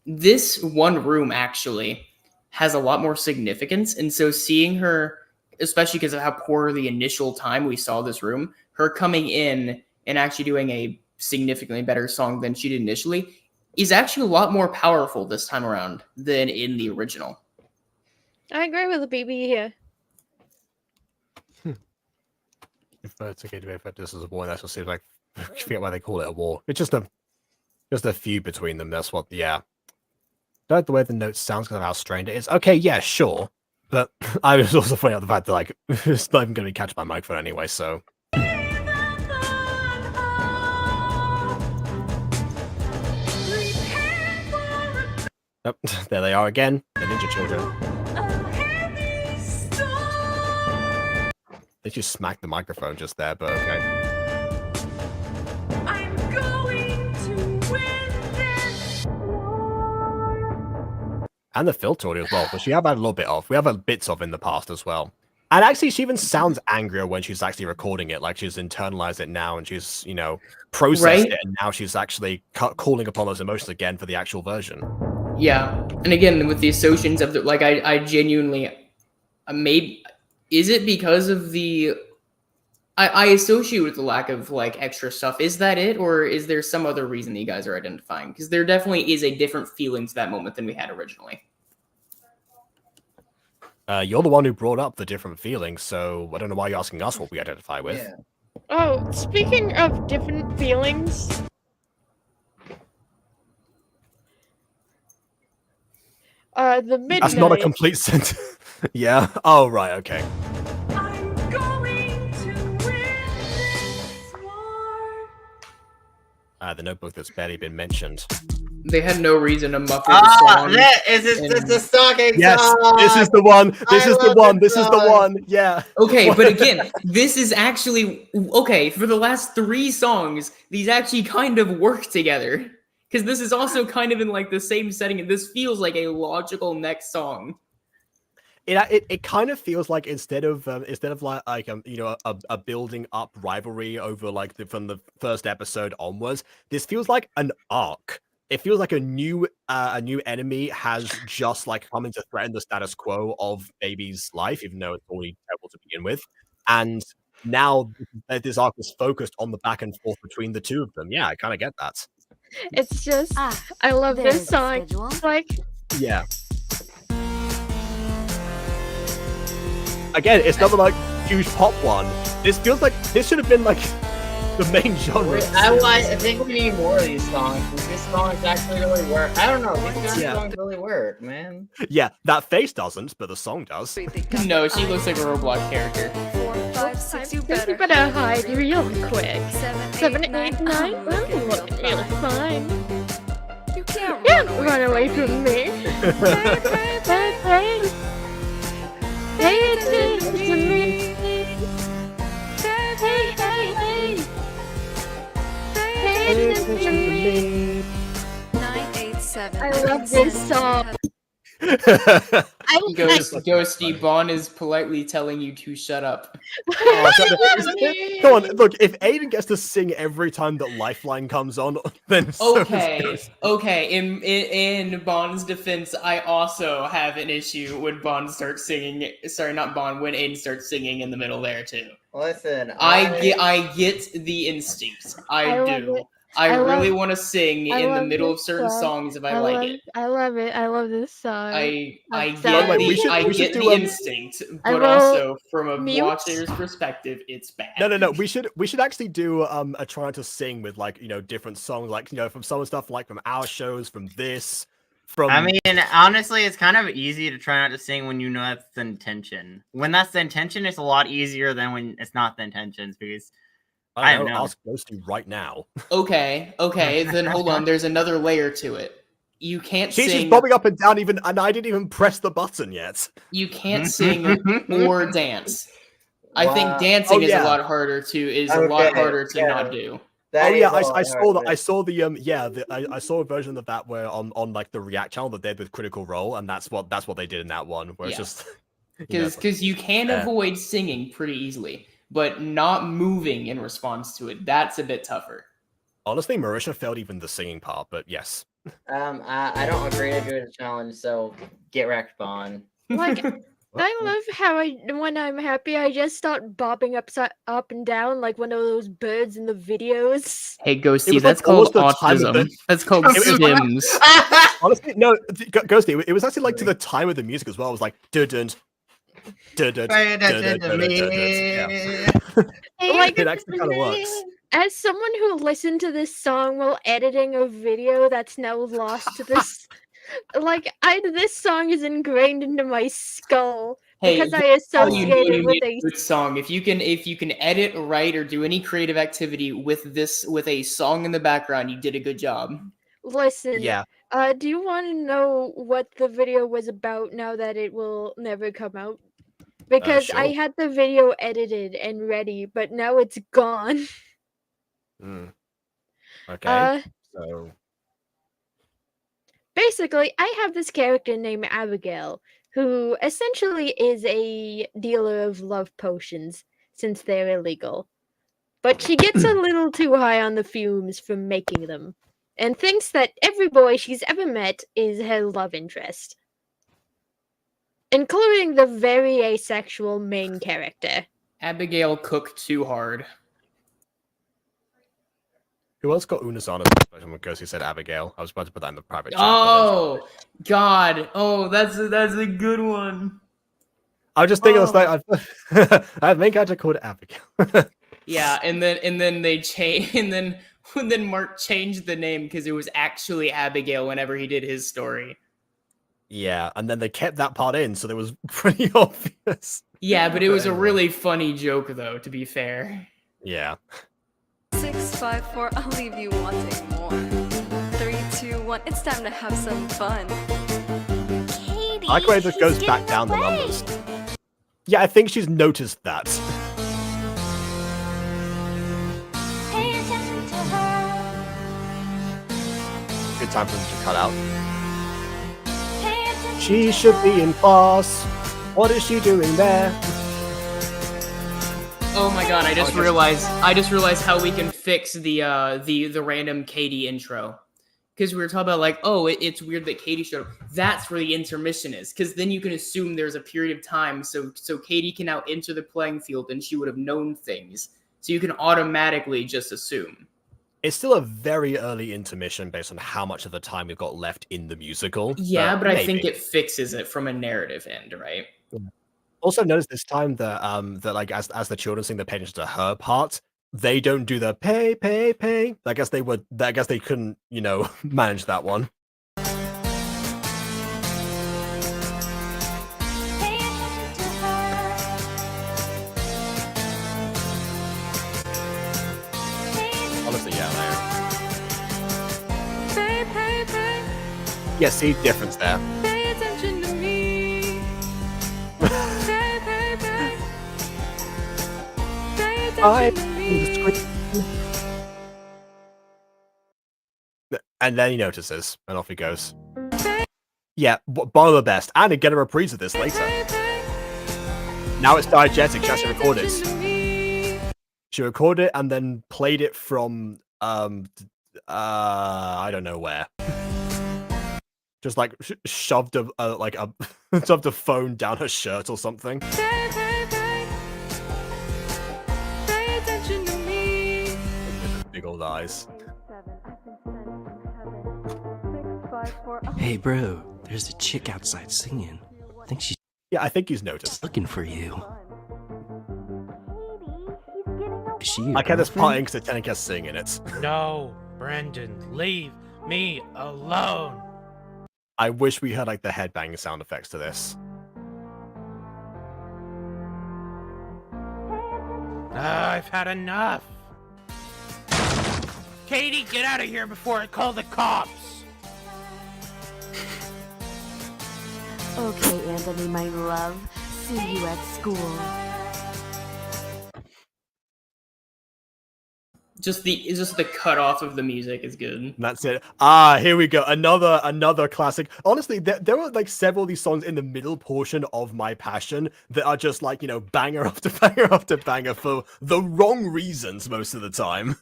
This one room actually has a lot more significance, and so seeing her, especially because of how poor the initial time we saw this room, her coming in and actually doing a significantly better song than she did initially is actually a lot more powerful this time around than in the original. I agree with the BB here. If it's okay to be if this is a war, that's what seems like. I forget why they call it a war. It's just a feud between them. That's what. Yeah. Don't like the way the note sounds because of how strained it is. Okay, yeah, sure. But I was also pointing out the fact that like it's not even going to be catched by microphone anyway. So. Yep, there they are again, the Ninja Children. They just smacked the microphone just there, but okay. I'm going to win this war. And the filter audio as well, which we have had a little bit of. We have had bits of in the past as well. And actually, she even sounds angrier when she's actually recording it, like she's internalized it now and she's, you know, processed it, and now she's actually calling upon those emotions again for the actual version. Yeah, and again, with the associations of the, like, I genuinely, maybe, is it because of the, I associate with the lack of, like, extra stuff. Is that it, or is there some other reason that you guys are identifying? Because there definitely is a different feeling to that moment than we had originally. You're the one who brought up the different feelings, so I don't know why you're asking us what we identify with. Yeah. Oh, speaking of different feelings... the midnight. That's not a complete sentence. Yeah. Oh, right. Okay. I'm going to win this war. The notebook that's barely been mentioned. They had no reason to muffle the song. It's the stalking yes, song. This is the one. This is the one. This is the one. Yeah. Okay, but again, this is actually okay. For the last 3 songs, these actually kind of work together. Because this is also kind of in like the same setting, and this feels like a logical next song. It kind of feels like instead of like you know, a building up rivalry over like from the first episode onwards, this feels like an arc. It feels like a new enemy has just like come in to threaten the status quo of Baby's life, even though it's already terrible to begin with, and now this arc is focused on the back and forth between the two of them. Yeah, I kind of get that. It's just, I love this song. Like, yeah. Again, it's not like huge pop one. This feels like this should have been like the main genre. I think we need more of these songs. These songs actually really work. I don't know. These songs really work, man. Yeah, that face doesn't, but the song does. No, she looks like a Roblox character. 4, 5, 6, you you better. better hide real quick. 7, 7, 8, 9, I'm I'm looking real fine. You can't Can't run away from me. Pay attention to me. heaven. I love this song. Ghosty, Bon is politely telling you to shut up. Oh, come on, look, if Aiden gets to sing every time that Lifeline comes on, then so does Okay. In Bond's defense, I also have an issue when Bond starts singing. Sorry, not Bond. When Aiden starts singing in the middle there too. Listen, I get the instinct. I do. it. I I really love- want to sing I in the love middle of this certain song. songs if I like love, it. I love it. I love this song. I I'm get sorry. we should the do, instinct, I but will also from a mute. watcher's perspective, it's bad. No. We should actually do a trying to sing with like different songs, like from some stuff like from our shows, from this, from. I mean, honestly, it's kind of easy to try not to sing when you know that's the intention. When that's the intention, it's a lot easier than when it's not the intentions because I don't know. Ask Ghosty right now. Okay, then hold on. There's another layer to it. You can't She's sing. bobbing up and down and I didn't even press the button yet. You can't sing or dance. I think dancing is a lot harder to not do. I saw that. I saw the I saw a version of that where on like the React channel that they did with Critical Role, and that's what they did in that one, where it's just because you can avoid singing pretty easily, but not moving in response to it, that's a bit tougher. Honestly, Marisha failed even the singing part, but yes. I don't agree to do the challenge, so get wrecked, Bon. Like, I love how when I'm happy, I just start bobbing up and down like one of those birds in the videos. Hey, Ghosty, that's called autism. That's called Sims. Honestly, no, Ghosty, it was actually like to the time of the music as well. It was like dun-dun. Pay attention to me. It actually kind of works. As someone who listened to this song while editing a video that's now lost to this, this song is ingrained into my skull because I associate it with a good song. If you can edit, write, or do any creative activity with a song in the background, you did a good job. Listen, yeah. Do you want to know what the video was about now that it will never come out? Because Sure. I had the video edited and ready, but now it's gone. Okay. So basically, I have this character named Abigail, who essentially is a dealer of love potions, since they're illegal. But she gets a little too high on the fumes from making them, and thinks that every boy she's ever met is her love interest, including the very asexual main character. Abigail cooked too hard. who else got Unasana because he said Abigail? I was about to put that in the private chat. Oh God! Oh, that's a good one. I was just thinking, I have a main character called Abigail. Yeah, and then they changed, and then Mark changed the name because it was actually Abigail whenever he did his story. Yeah, and then they kept that part in, so it was pretty obvious. Yeah, but it was a really funny joke, though, to be fair. Yeah. 6, 5, 4, I'll leave you wanting more. 3, 2, 1, it's time to have some fun. Katie, I like the way it just goes she's back getting down the away. numbers. Yeah, I think she's noticed that. Pay attention to her. Good time for them to cut out. Pay attention She to should her. be in class. What is she doing there? Oh my God! I just realized how we can fix the random Katie intro. Because we were talking about it's weird that Katie showed up. That's where the intermission is. Because then you can assume there's a period of time so Katie can now enter the playing field and she would have known things. So you can automatically just assume. It's still a very early intermission based on how much of the time we've got left in the musical. Yeah, but maybe. I think it fixes it from a narrative end, right? Also notice this time that as the children sing the page to her part, they don't do the pay. I guess they couldn't, manage that one. Pay attention to her. Honestly, yeah, there. Pay. Yeah, see difference there. Pay attention to me. Pay. Pay attention to me. And then he notices, and off he goes. Yeah, one of the best. And get a reprise of this later. Now it's diegetic. She actually recorded it. She recorded it and then played it from, I don't know where. Just like shoved a shoved a phone down her shirt or something. Big old eyes. Hey, bro, there's a chick outside singing. I think he's noticed. Looking for you. Is she your I get this girlfriend? part because the Telecast singing it. No, Brendan, leave me alone. I wish we had like the headbanging sound effects to this. I've had enough. Katie, get out of here before I call the cops. Okay, Anthony, my love. See you at school. Just the cutoff of the music is good. And that's it. Ah, here we go. Another classic. Honestly, there are like several of these songs in the middle portion of My Passion that are just like, you know, banger after banger after banger for the wrong reasons most of the time.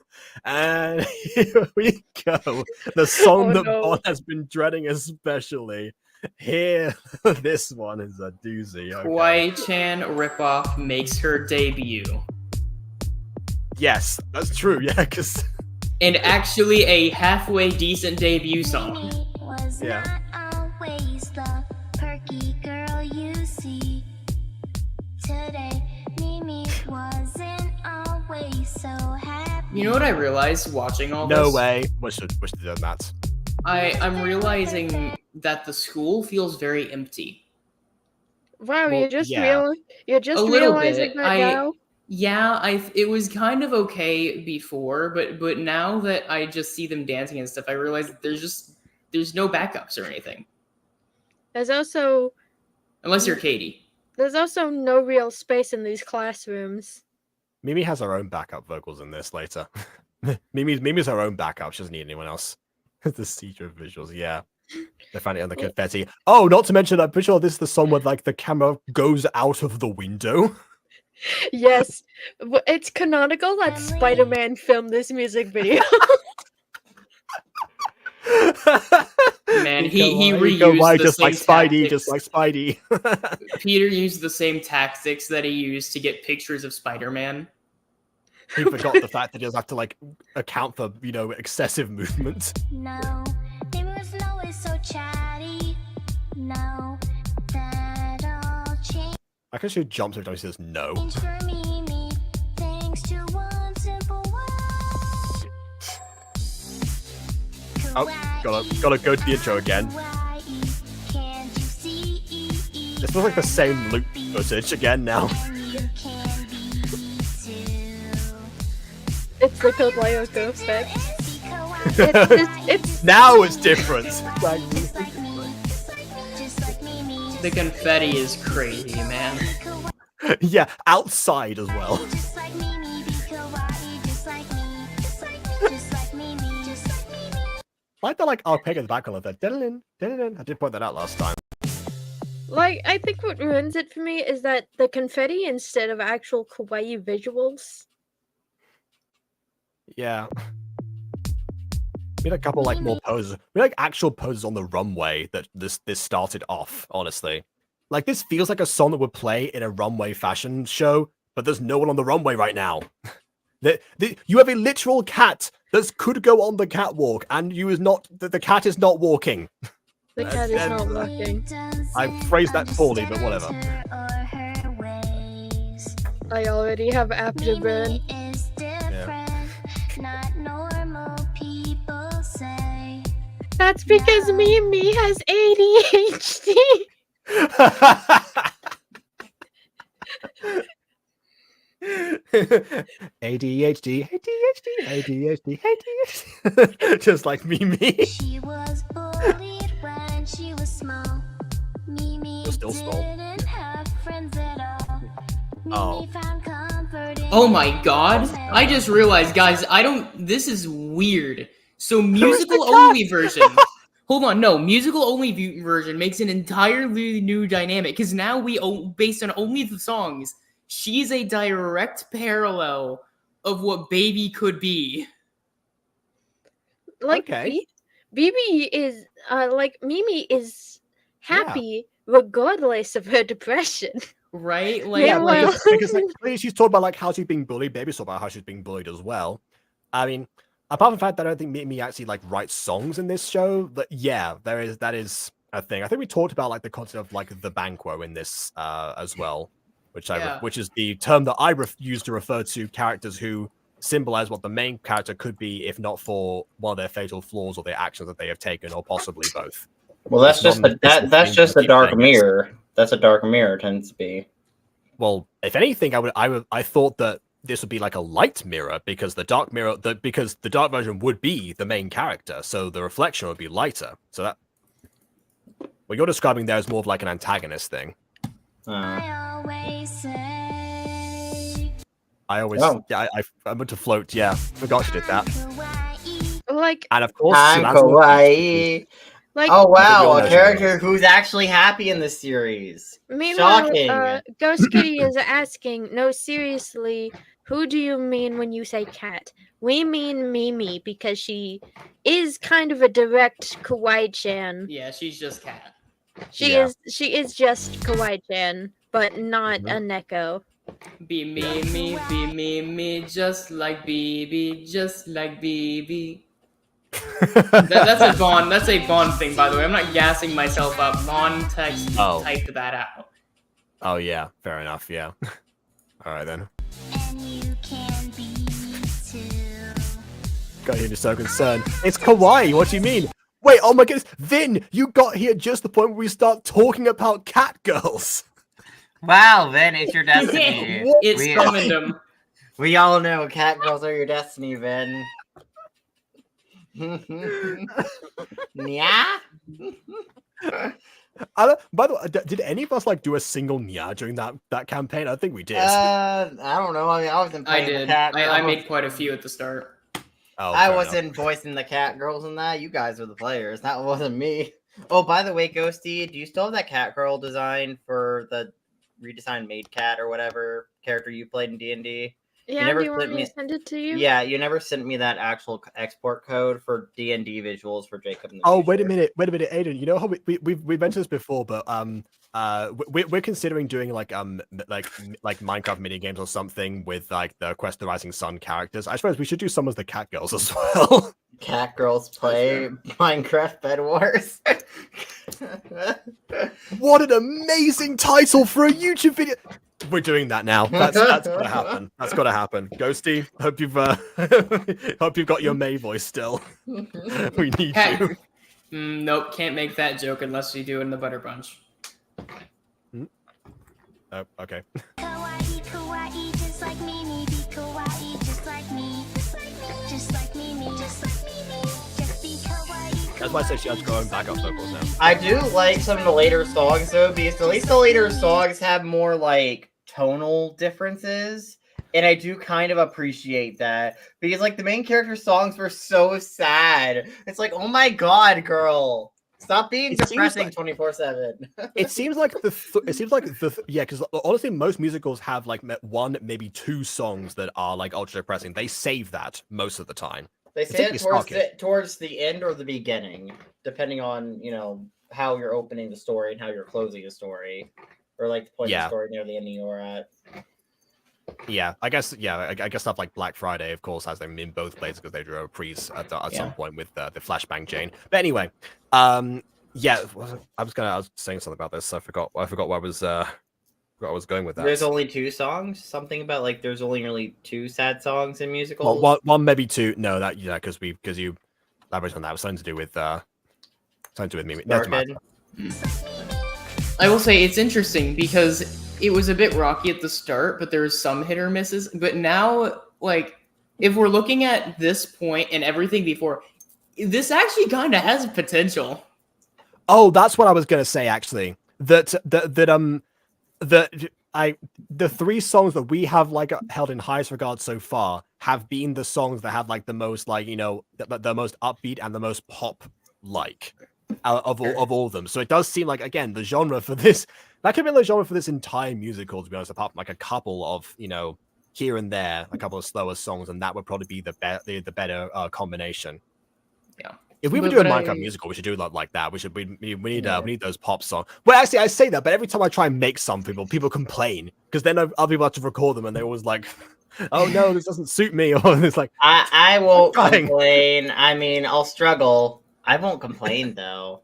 And here we go. The song that Bond has been dreading especially. Here, this one is a doozy. Okay. Kwai-chan ripoff makes her debut. Yes, that's true. Yeah, because and actually a halfway decent debut song. Yeah. Always the perky girl you see. Today, Mimi wasn't always so happy. You know what I realized watching all this? No way. Wish they'd done that. I'm realizing that the school feels very empty. Wow, Well, you're just yeah. realizing that now? Yeah, it was kind of okay before, but now that I just see them dancing and stuff, I realize that there's no backups or anything. There's also Unless you're Katie. There's also no real space in these classrooms. Mimi has her own backup vocals in this later. Mimi's her own backup. She doesn't need anyone else. The teacher visuals, yeah. They found it on the confetti. Oh, not to mention, I'm pretty sure this is the song where like the camera goes out of the window. Yes, it's canonical that Spider-Man filmed this music video. Man, he reused the same tactics. Just like Spidey. Peter used the same tactics that he used to get pictures of Spider-Man. He forgot the fact that he does have to like account for, you know, excessive movement. No, Mimi wasn't always so chatty. No, that all changed I can she jumps every time she says no. for Mimi, thanks to one simple word. Oh, gotta go to the intro again. Can't you see? This feels like the same loop footage again now. It's the Kobayoko effect. It's now it's different. Like, The confetti is crazy, man. yeah, outside as well. I like the like arpeggiator in the background of that. I did point that out last time. like, I think what ruins it for me is that the confetti instead of actual kawaii visuals. Yeah. We had a couple like more poses. We had like actual poses on the runway that this started off, honestly. Like this feels like a song that would play in a runway fashion show, but there's no one on the runway right now. You have a literal cat that could go on the catwalk, and the cat is not walking. The cat is not walking. I phrased that poorly, but whatever. I already have afterburn. Not normal people say. That's because Mimi has ADHD. ADHD. Just like Mimi. She was bullied when she was small. Mimi You're still small. didn't have friends at all. Mimi Oh. found comfort in Oh my god! I just realized, guys, this is weird. So musical only version. Hold on, no, musical only version makes an entirely new dynamic because now based on only the songs, she's a direct parallel of what Baby could be. Like Okay. BB is like Mimi is happy regardless of her depression. Right? Like, Yeah, Meanwhile, because like, she's talking about like how she's being bullied. Baby's talking about how she's being bullied as well. I mean, apart from the fact that I don't think Mimi actually like writes songs in this show, but yeah, that is a thing. I think we talked about like the concept of like the banquo in this as well, which which is the term that I use to refer to characters who symbolize what the main character could be if not for one of their fatal flaws or their actions that they have taken, or possibly both. Well, that's It's just not an that's thing just to a keep dark saying it's- mirror. That's a dark mirror tends to be. Well, if anything, I thought that this would be like a light mirror because the dark mirror, because the dark version would be the main character, so the reflection would be lighter. So that what you're describing there is more of like an antagonist thing. I always say. I meant to float. Yeah, forgot she did that. like, And of course, I'm Samantha- kawaii. like, Oh wow, all a know character who's actually happy in this series. meanwhile, Shocking. Ghost Kitty is asking, no, seriously, who do you mean when you say cat? We mean Mimi because she is kind of a direct Kawaii-chan. yeah, she's just cat. She is just Kawaii-chan, but not a Neko. Be me, just like BB, just like BB. That's a Bond thing, by the way. I'm not gassing myself up. Bond text typed that out. Oh yeah, fair enough. Yeah. All right then. And you can be too. Got here, you're so concerned. It's kawaii. What do you mean? Wait, oh my goodness, Vin, you got here just the point where we start talking about cat girls. Wow, Vin, it's your destiny. It's coming. We all know cat girls are your destiny, Vin. Yeah. By the way, did any of us like do a single nya during that campaign? I think we did. I don't know. I mean, I wasn't I playing the did. cat. I made quite a few at the start. Oh, I fair wasn't enough. voicing the cat girls in that. You guys were the players. That wasn't me. Oh, by the way, Ghosty, do you still have that cat girl design for the redesigned maid cat or whatever character you played in D&D? Yeah, do you want me to send it to you? Yeah, you never sent me that actual export code for D&D visuals for Jacob. In the Oh, future. wait a minute, Aiden. You know how we've mentioned this before, but we're considering doing like Minecraft mini games or something with like the Quest of the Rising Sun characters. I suppose we should do some of the cat girls as well. Cat girls play Minecraft Bed Wars. What an amazing title for a YouTube video! We're doing that now. That's gotta happen. That's gotta happen. Ghosty, hope you've got your May voice still. We need you. Nope, can't make that joke unless you do it in the Butter Bunch. Oh, okay. Kawaii, kawaii, just like Mimi. Be kawaii, just like me. Just like Mimi. Just like Mimi. Just be kawaii. That's why I said she has to go and back up vocals now. I do like some of the later songs though, because at least the later songs have more like tonal differences. And I do kind of appreciate that. Because like the main character songs were so sad. It's like, oh my god, girl. Stop being depressing 24/7. It seems like because honestly, most musicals have like one, maybe two songs that are like ultra depressing. They save that most of the time. They say it towards the end or the beginning, depending on how you're opening the story and how you're closing the story, or like the point of the story near the ending you're at. Yeah, I guess stuff like Black Friday, of course, has them in both places because they drew a reprise at some point with the flashbang chain. But anyway, yeah, I was saying something about this. I forgot where I was going with that. There's only two songs. Something about like there's only really two sad songs in musicals. Well, one maybe two. No, because you elaborated on that. It was something to do with me. Doesn't matter. I will say it's interesting because it was a bit rocky at the start, but there was some hit or misses. But now, like, if we're looking at this point and everything before, this actually kind of has potential. Oh, that's what I was gonna say. Actually, the three songs that we have like held in highest regard so far have been the songs that have like the most like the most upbeat and the most pop like of all of them. So it does seem like, again, the genre for this, that could be the genre for this entire musical, to be honest, apart from like a couple of here and there, a couple of slower songs, and that would probably be the better combination. Yeah. If we were doing a Minecraft musical, we should do like that. We need those pop songs. Well, actually, I say that, but every time I try and make some people complain, because then other people have to record them, and they're always like, "Oh no, this doesn't suit me," or it's like, I won't complain. I mean, I'll struggle. I won't complain though.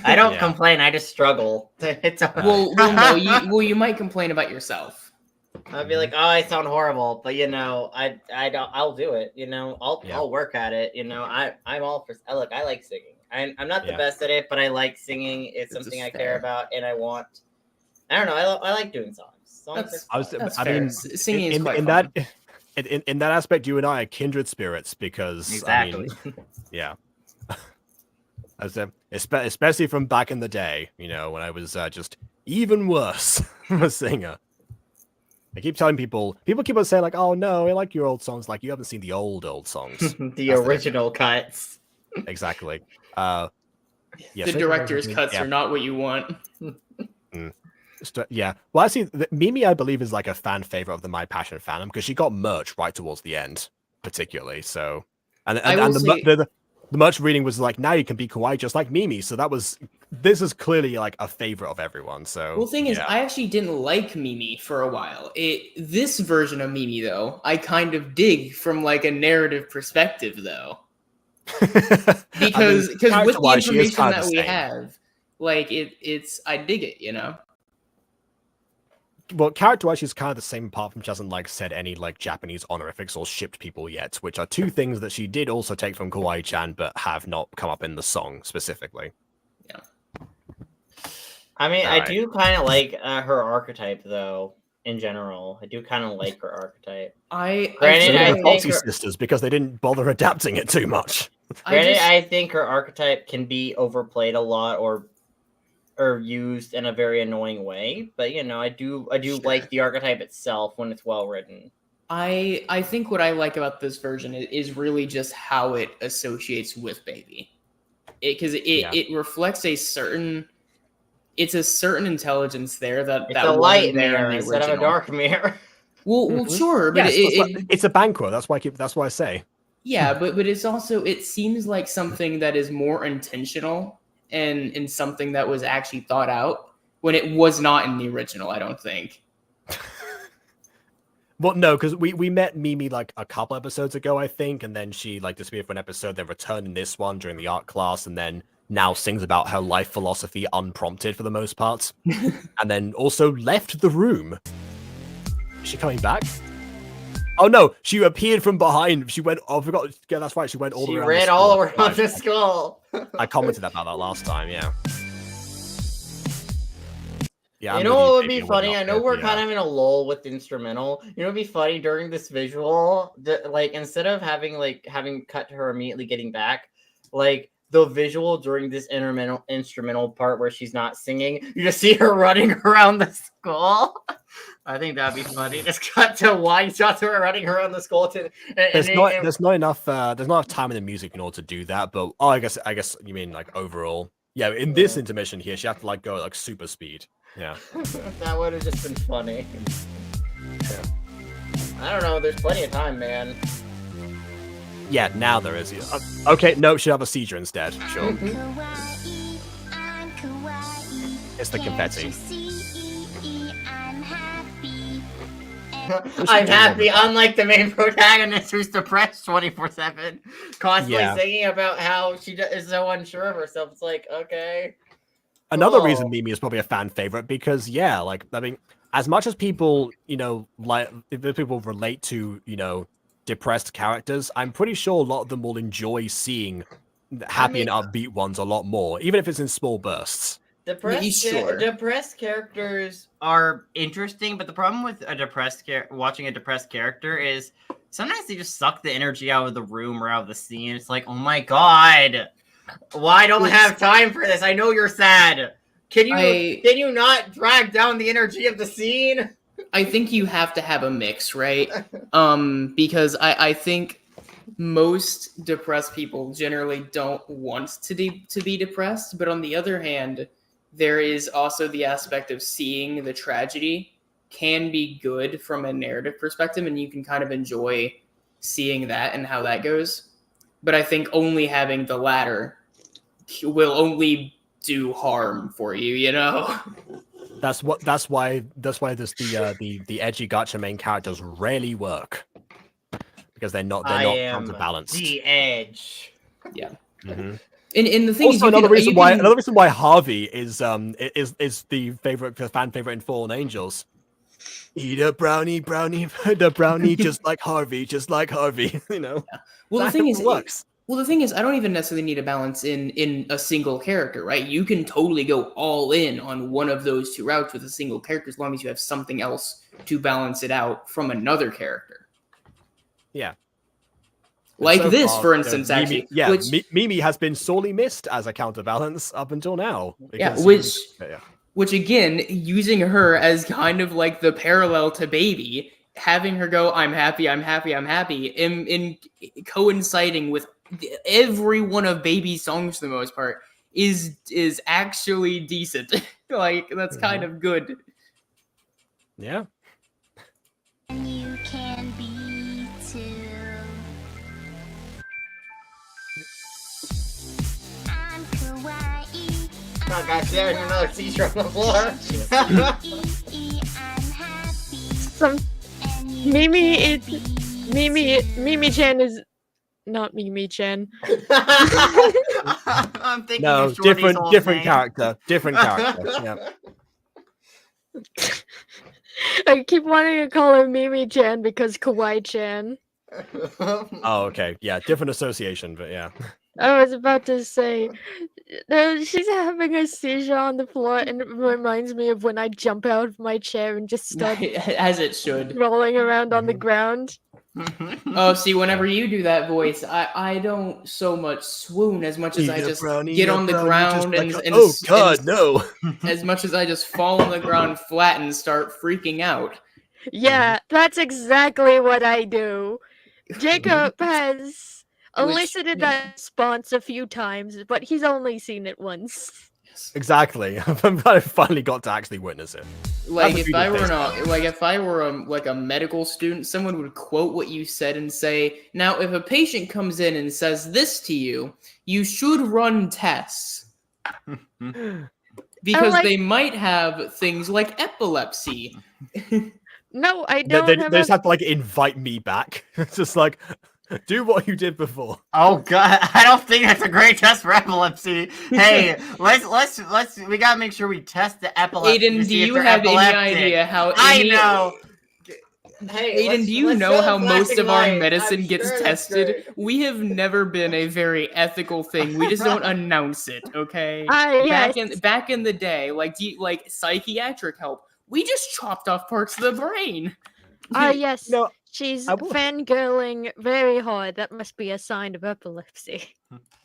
I don't complain. I just struggle. It's well, you might complain about yourself. I'd be like, "Oh, I sound horrible," but I'll do it. I'll work at it. I'm all for. Look, I like singing. I'm not the best at it, but I like singing. It's something I care about, and I want. I don't know. I like doing songs. I mean, singing is quite fun. In that aspect, you and I are kindred spirits because exactly. I mean, yeah. Especially from back in the day, when I was just even worse of a singer. I keep telling people keep on saying like, "Oh no, I like your old songs." Like, you haven't seen the old songs. The original cuts. Exactly. The director's cuts are not what you want. Yeah. Well, actually, Mimi, I believe, is like a fan favorite of the My Passion fandom because she got merch right towards the end, particularly. So, and the merch reading was like, "Now you can be kawaii just like Mimi." So this is clearly like a favorite of everyone. So, well, the thing is, I actually didn't like Mimi for a while. This version of Mimi, though, I kind of dig from like a narrative perspective, though, because with the information that we have, like it's I dig it, Well, character-wise, she's kind of the same, apart from she hasn't like said any like Japanese honorifics or shipped people yet, which are two things that she did also take from Kawaii-chan, but have not come up in the song specifically. Yeah. I mean, I do kind of like her archetype, though. In general, I do kind of like her archetype. I think Foxy sisters because they didn't bother adapting it too much. I think her archetype can be overplayed a lot or used in a very annoying way, but I do like the archetype itself when it's well written. I think what I like about this version is really just how it associates with Baby, because it reflects a certain intelligence there that a light mirror instead of a dark mirror. Well, sure, but it's a Banquo. That's why I say. Yeah, but it's also, it seems like something that is more intentional and something that was actually thought out when it was not in the original, I don't think. Well, no, because we met Mimi like a couple episodes ago, I think, and then she like disappeared for an episode, then returned in this one during the art class, and then now sings about her life philosophy unprompted for the most part, and then also left the room. Is she coming back? Oh no, she appeared from behind. She went. Oh, I forgot. Yeah, that's right. She went all the way around. She ran all around the skull. I commented about that last time. Yeah. Yeah. You know what would be funny? I know we're kind of in a lull with the instrumental. You know, it'd be funny during this visual, like instead of having cut to her immediately getting back, like the visual during this instrumental part where she's not singing, you just see her running around the skull. I think that'd be funny. Just cut to wide shots of her running around the skull. There's not enough time in the music in order to do that. But I guess you mean like overall. Yeah, in this intermission here, she had to like go at like super speed. Yeah. That would have just been funny. Yeah. I don't know. There's plenty of time, man. Yeah, now there is. Okay, no, she'll have a seizure instead. Sure. It's the confetti. I'm happy, unlike the main protagonist who's depressed 24/7, constantly singing about how she is so unsure of herself. It's like, okay. Another reason Mimi is probably a fan favorite because, yeah, like, I mean, as much as people, like, if people relate to, depressed characters, I'm pretty sure a lot of them will enjoy seeing happy and upbeat ones a lot more, even if it's in small bursts. Depressed characters are interesting, but the problem with watching a depressed character is sometimes they just suck the energy out of the room or out of the scene. It's like, oh my god, why don't I have time for this? I know you're sad. Can you not drag down the energy of the scene? I think you have to have a mix, right? Because I think most depressed people generally don't want to be depressed, but on the other hand, there is also the aspect of seeing the tragedy can be good from a narrative perspective, and you can kind of enjoy seeing that and how that goes. But I think only having the latter will only do harm for you, you know? That's why the edgy gacha main characters rarely work. Because they're not I am counterbalanced. the edge. Yeah. Mm-hmm. And the thing is, Also, another reason why Harvey is the fan favorite in Fallen Angels. Eat a brownie, the brownie, just like Harvey, you know. Yeah. Well, that the thing is, works. Well, the thing is, I don't even necessarily need a balance in a single character, right? You can totally go all in on one of those two routes with a single character as long as you have something else to balance it out from another character. Yeah. Like so this, far, for instance, Mimi, actually. yeah, which, Mimi has been sorely missed as a counterbalance up until now. Yeah, Because, which again, using her as kind of like the parallel to Baby, having her go, I'm happy, I'm happy, I'm happy, in coinciding with every one of Baby's songs for the most part, is actually decent. Like, that's kind of good. Yeah. You can be too. I'm kawaii. Oh gosh, there's another seizure on the floor. I'm happy. Some Mimi Chan is not Mimi Chan. I'm thinking No, of Shorty's old different name. character. Different character. Yeah. I keep wanting to call her Mimi Chan because Kawaii Chan. Oh, okay. Yeah, different association, but yeah. I was about to say, no, she's having a seizure on the floor, and it reminds me of when I jump out of my chair and just start As it should. rolling around on the ground. Oh, see, whenever you do that voice, I don't so much swoon as much as I just get on the ground and oh god, no! As much as I just fall on the ground flat and start freaking out. Yeah, that's exactly what I do. Jacob has elicited that response a few times, but he's only seen it once. Exactly. I finally got to actually witness it. Like if I were like a medical student, someone would quote what you said and say, "Now, if a patient comes in and says this to you, you should run tests." Because they might have things like epilepsy. No, I don't. They just have to like invite me back. It's just like, do what you did before. Oh god, I don't think that's a great test for epilepsy. Hey, let's we gotta make sure we test the epilepsy. Aiden, do you have any idea how? I know. Hey, Aiden, do you know how most of our medicine gets tested? We have never been a very ethical thing. We just don't announce it, okay? Yes. Back in the day, like psychiatric help, we just chopped off parts of the brain. Yes. No, she's fangirling very hard. That must be a sign of epilepsy.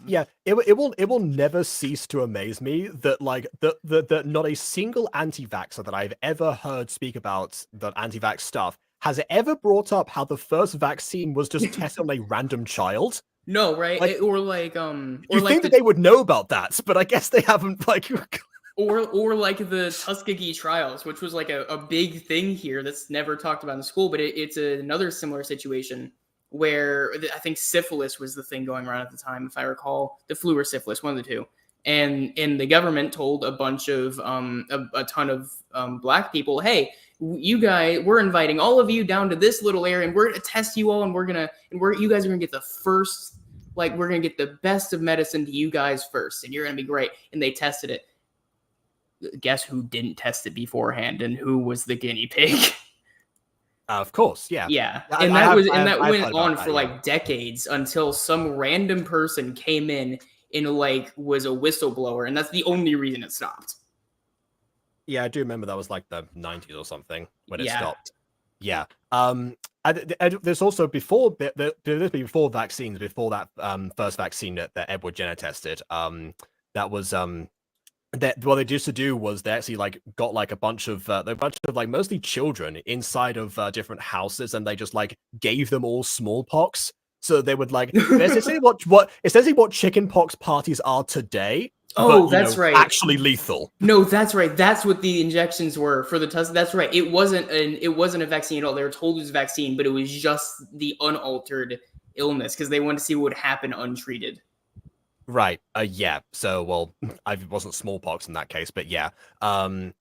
Yeah, it will never cease to amaze me that like that not a single anti-vaxxer that I've ever heard speak about the anti-vax stuff has ever brought up how the first vaccine was just tested on a random child. No, right? Like, you think that they would know about that, but I guess they haven't like. Or like the Tuskegee trials, which was like a big thing here that's never talked about in school, but it's another similar situation where I think syphilis was the thing going around at the time, if I recall, the flu or syphilis, one of the two. And the government told a bunch of a ton of black people, hey, you guys, we're inviting all of you down to this little area, and we're gonna test you all, and you guys are gonna get the first, like we're gonna get the best of medicine to you guys first, and you're gonna be great. And they tested it. Guess who didn't test it beforehand, and who was the guinea pig? Of course, yeah. Yeah, and that went on for like decades until some random person came in and like was a whistleblower, and that's the only reason it stopped. Yeah, I do remember that was like the 90s or something when it Yeah. stopped. Yeah. There's also before vaccines, before that first vaccine that Edward Jenner tested. That was that what they used to do was they actually like got like a bunch of like mostly children inside of different houses, and they just like gave them all smallpox. So they would like essentially what chickenpox parties are today. Oh, but, that's right. Actually lethal. No, that's right. That's what the injections were for the tusk. That's right. It wasn't a vaccine at all. They were told it was a vaccine, but it was just the unaltered illness because they wanted to see what would happen untreated. Right. Yeah. So, well, I wasn't smallpox in that case, but yeah. Actually,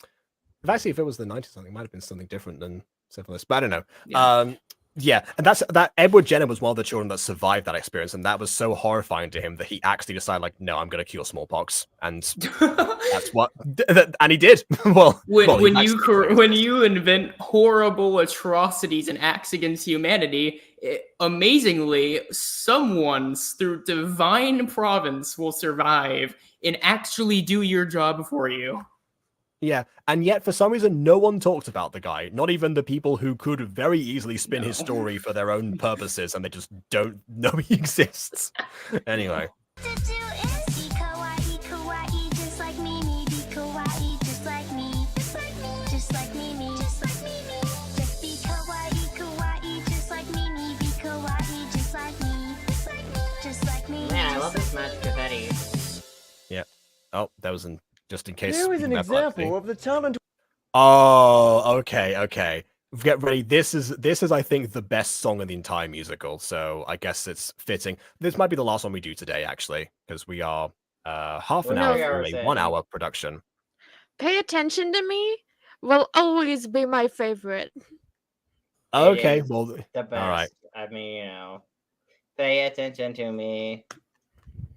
if it was the 90s, something it might have been something different than syphilis, but I don't know. Yeah. Yeah, and that Edward Jenner was one of the children that survived that experience, and that was so horrifying to him that he actually decided, like, no, I'm going to cure smallpox, and that's what, and he did. when you invent horrible atrocities and acts against humanity, amazingly, someone through divine providence will survive and actually do your job for you. Yeah, and yet for some reason, no one talked about the guy. Not even the people who could very easily spin his story for their own purposes, and they just don't know he exists. Anyway. Man, I love this magic confetti. Yeah. Oh, that was just in case. Here is an example of the talent. Oh, okay. Get ready. This is I think the best song in the entire musical, so I guess it's fitting. This might be the last one we do today, actually, because we are half an hour from a 1 hour production. Pay Attention to Me will always be my favorite. Okay, well, the best. all right. I mean, pay attention to me.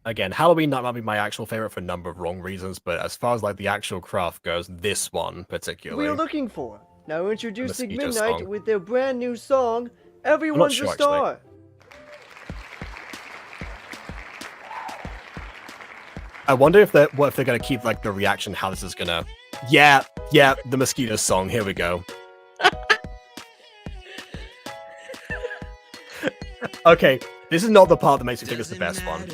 Again, Halloween Night might be my actual favorite for a number of wrong reasons, but as far as like the actual craft goes, this one particularly. We're looking for. Now introducing Mosquito Midnight song. with their brand new song, Everyone's sure, a Star. I wonder if they're gonna keep like the reaction, how this is gonna. Yeah, the Mosquito song. Here we go. Okay, this is not the part that makes me think it's the best one.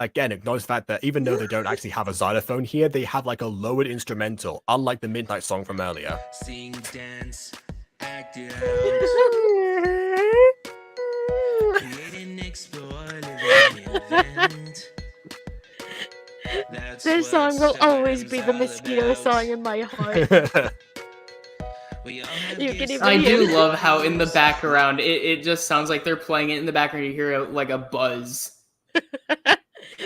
Again, acknowledge the fact that even though they don't actually have a xylophone here, they have like a lowered instrumental, unlike the Midnight song from earlier. Sing, dance, act it out. Create and explore, live an event. This song will always be the Mosquito song in my heart. I do love how in the background it just sounds like they're playing it in the background. You hear like a buzz.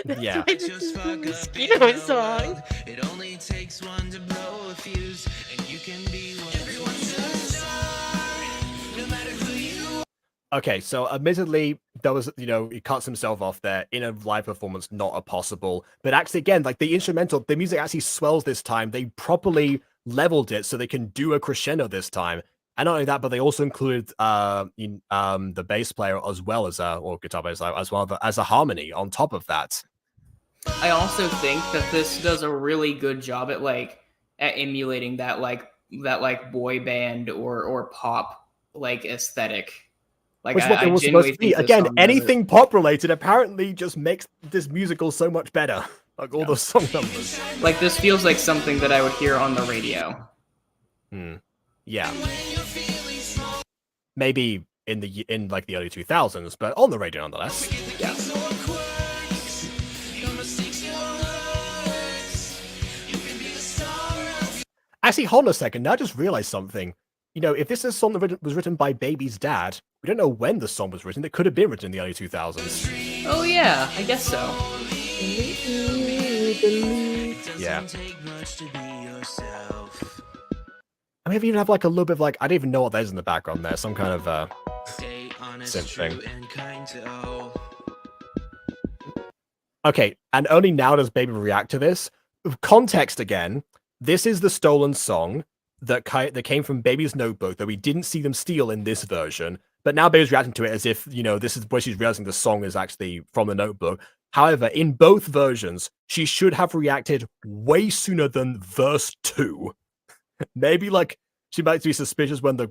Yeah. This is the Mosquito song. It only takes one to blow a fuse, and you can be everyone's a star, no matter who you are. Okay, so admittedly, there was, he cuts himself off there in a live performance, not a possible. But actually, again, like the instrumental, the music actually swells this time. They properly leveled it so they can do a crescendo this time. And not only that, but they also included the bass player as well as or guitar bass as well as a harmony on top of that. I also think that this does a really good job at emulating that boy band or pop aesthetic. Which is what it was supposed to be. Again, anything pop related apparently just makes this musical so much better. Like all those song numbers. Like this feels like something that I would hear on the radio. Yeah. Maybe in the early 2000s, but on the radio nonetheless. Yeah. Actually, hold on a second. Now I just realized something. If this is a song that was written by Baby's dad, we don't know when the song was written. It could have been written in the early 2000s. Oh yeah, I guess so. Yeah. I mean, even have like a little bit of I don't even know what that is in the background there. Some kind of synth thing. Okay, and only now does Baby react to this. Context again. This is the stolen song that came from Baby's notebook that we didn't see them steal in this version. But now Baby's reacting to it as if, this is where she's realizing the song is actually from the notebook. However, in both versions, she should have reacted way sooner than verse 2. Maybe she might be suspicious when the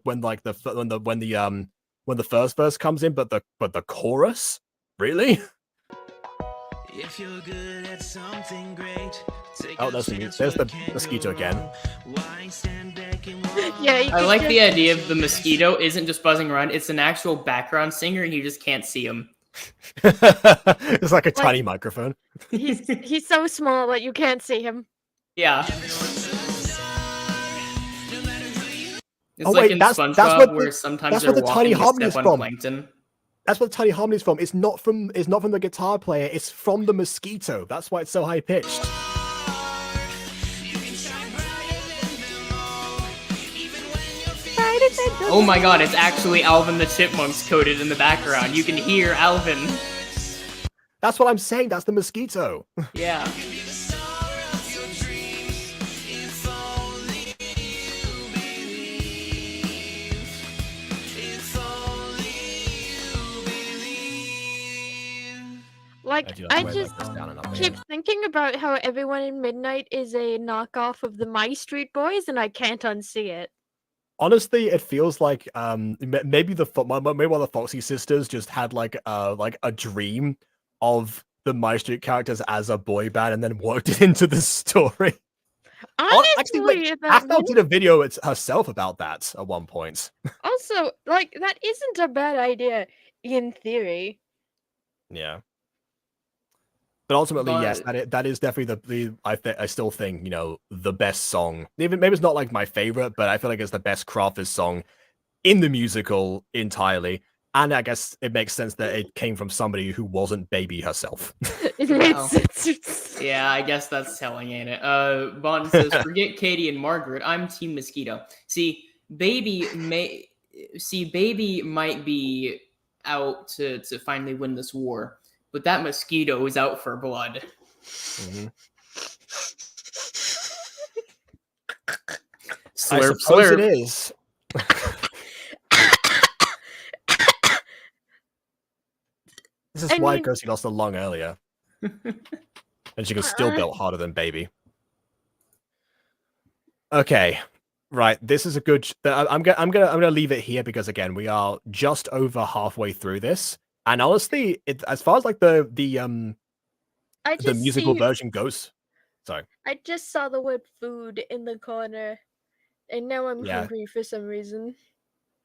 first verse comes in, but the chorus? Really? If you're good at something great, Oh, there's the mosquito again. Yeah, you I could like just- the idea of the mosquito isn't just buzzing around; it's an actual background singer, and you just can't see him. It's like a tiny microphone. He's so small that you can't see him. Yeah. It's Oh, like wait, in that's SpongeBob, what where the- sometimes that's they're what the tiny walking harmony to is step on from. plankton. That's what the tiny harmony is from. It's not from the guitar player. It's from the mosquito. That's why it's so high pitched. Oh my god, it's actually Alvin the Chipmunks coded in the background. You can hear Alvin. That's what I'm saying. That's the mosquito. Yeah. Like, do I like the way just that goes down and up keep again. thinking about how Everyone in Midnight is a knockoff of the My Street Boys, and I can't unsee it. Honestly, it feels like maybe maybe one of the Foxy sisters just had like a dream of the My Street characters as a boy band and then worked it into the story. Honestly, Actually, wait, that Aphel did a video herself about that at one point. also, like, that isn't a bad idea in theory. Yeah. But ultimately, yes, But- that is definitely I still think, you know, the best song. Even maybe it's not like my favorite, but I feel like it's the best crafted song in the musical entirely. And I guess it makes sense that it came from somebody who wasn't Baby herself. It made Wow. sense. Yeah, I guess that's telling, ain't it? Bond says, forget Katie and Margaret. I'm Team Mosquito. See, Baby might be out to finally win this war, but that mosquito is out for blood. Mhm. I Slurp, suppose slurp. it is. This is I why mean- Kirsty lost a lung earlier. And she can still build harder than Baby. Okay. Right, this is a good. I'm gonna leave it here because again we are just over halfway through this, and honestly, as far as like the I the just musical see- version goes. Sorry. I just saw the word food in the corner, and now I'm Yeah. hungry for some reason.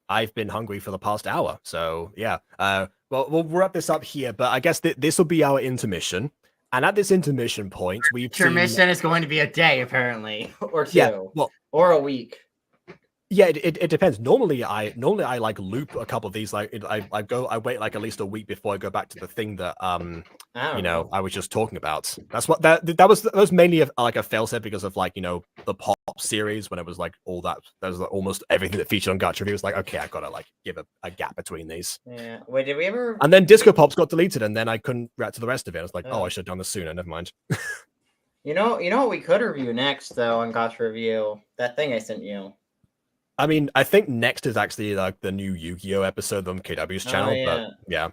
I've been hungry for the past hour, so yeah. Well, we'll wrap this up here, but I guess this will be our intermission. And at this intermission point, we've Intermission is going to be a day, apparently, or two, Yeah, well, or a week. yeah, it depends. Normally I like loop a couple of these. Like I wait like at least a week before I go back to the thing that I was just talking about. That's what that was mainly like a failsafe because of like the pop series when it was like all that was like almost everything that featured on Gacha Review was like okay I gotta like give a gap between these. Yeah. Wait, did we ever? And then Disco Pops got deleted, and then I couldn't react to the rest of it. I was like, oh, Oh. I should have done this sooner. Never mind. You know what we could review next though on Gacha Review? That thing I sent you. I mean, I think next is actually like the new Yu-Gi-Oh episode on KW's channel, but yeah.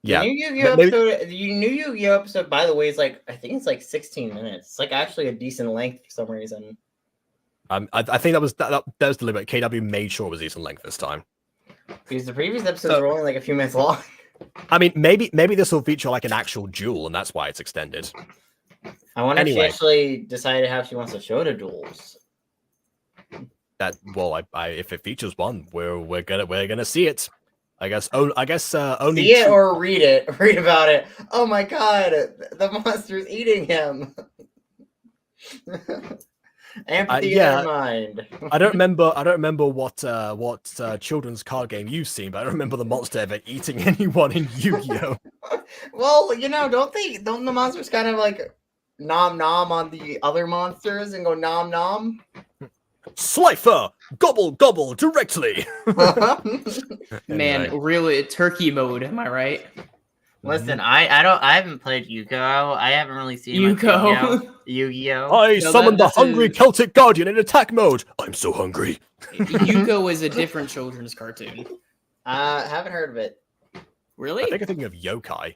The new Yu-Gi-Oh episode. The new Yu-Gi-Oh episode, by the way, is like I think it's like 16 minutes. It's like actually a decent length for some reason. I think that was deliberate. KW made sure it was decent length this time. Because the previous episodes were only like a few minutes long. I mean, maybe this will feature like an actual duel, and that's why it's extended. I wonder if Anyway. she actually decided how she wants to show the duels. If it features one, we're gonna see it. I guess. Only See it two- or read it. Read about it. Oh my god, the monster's eating him. Empathy in yeah. their mind. I don't remember what children's card game you've seen, but I don't remember the monster ever eating anyone in Yu-Gi-Oh. Well, don't the monsters kind of like nom nom on the other monsters and go nom nom? Slifer, gobble gobble directly. Man, Anyway. really, turkey mode, am I right? Listen, I haven't played Yu-Gi-Oh. I haven't really seen much Yu-Gi-Oh. Yu-Gi-Oh. I No, summoned the that's hungry Celtic Guardian in attack mode. I'm so hungry. Yuko is a different children's cartoon. Haven't heard of it. Really? I think I'm thinking of Yokai.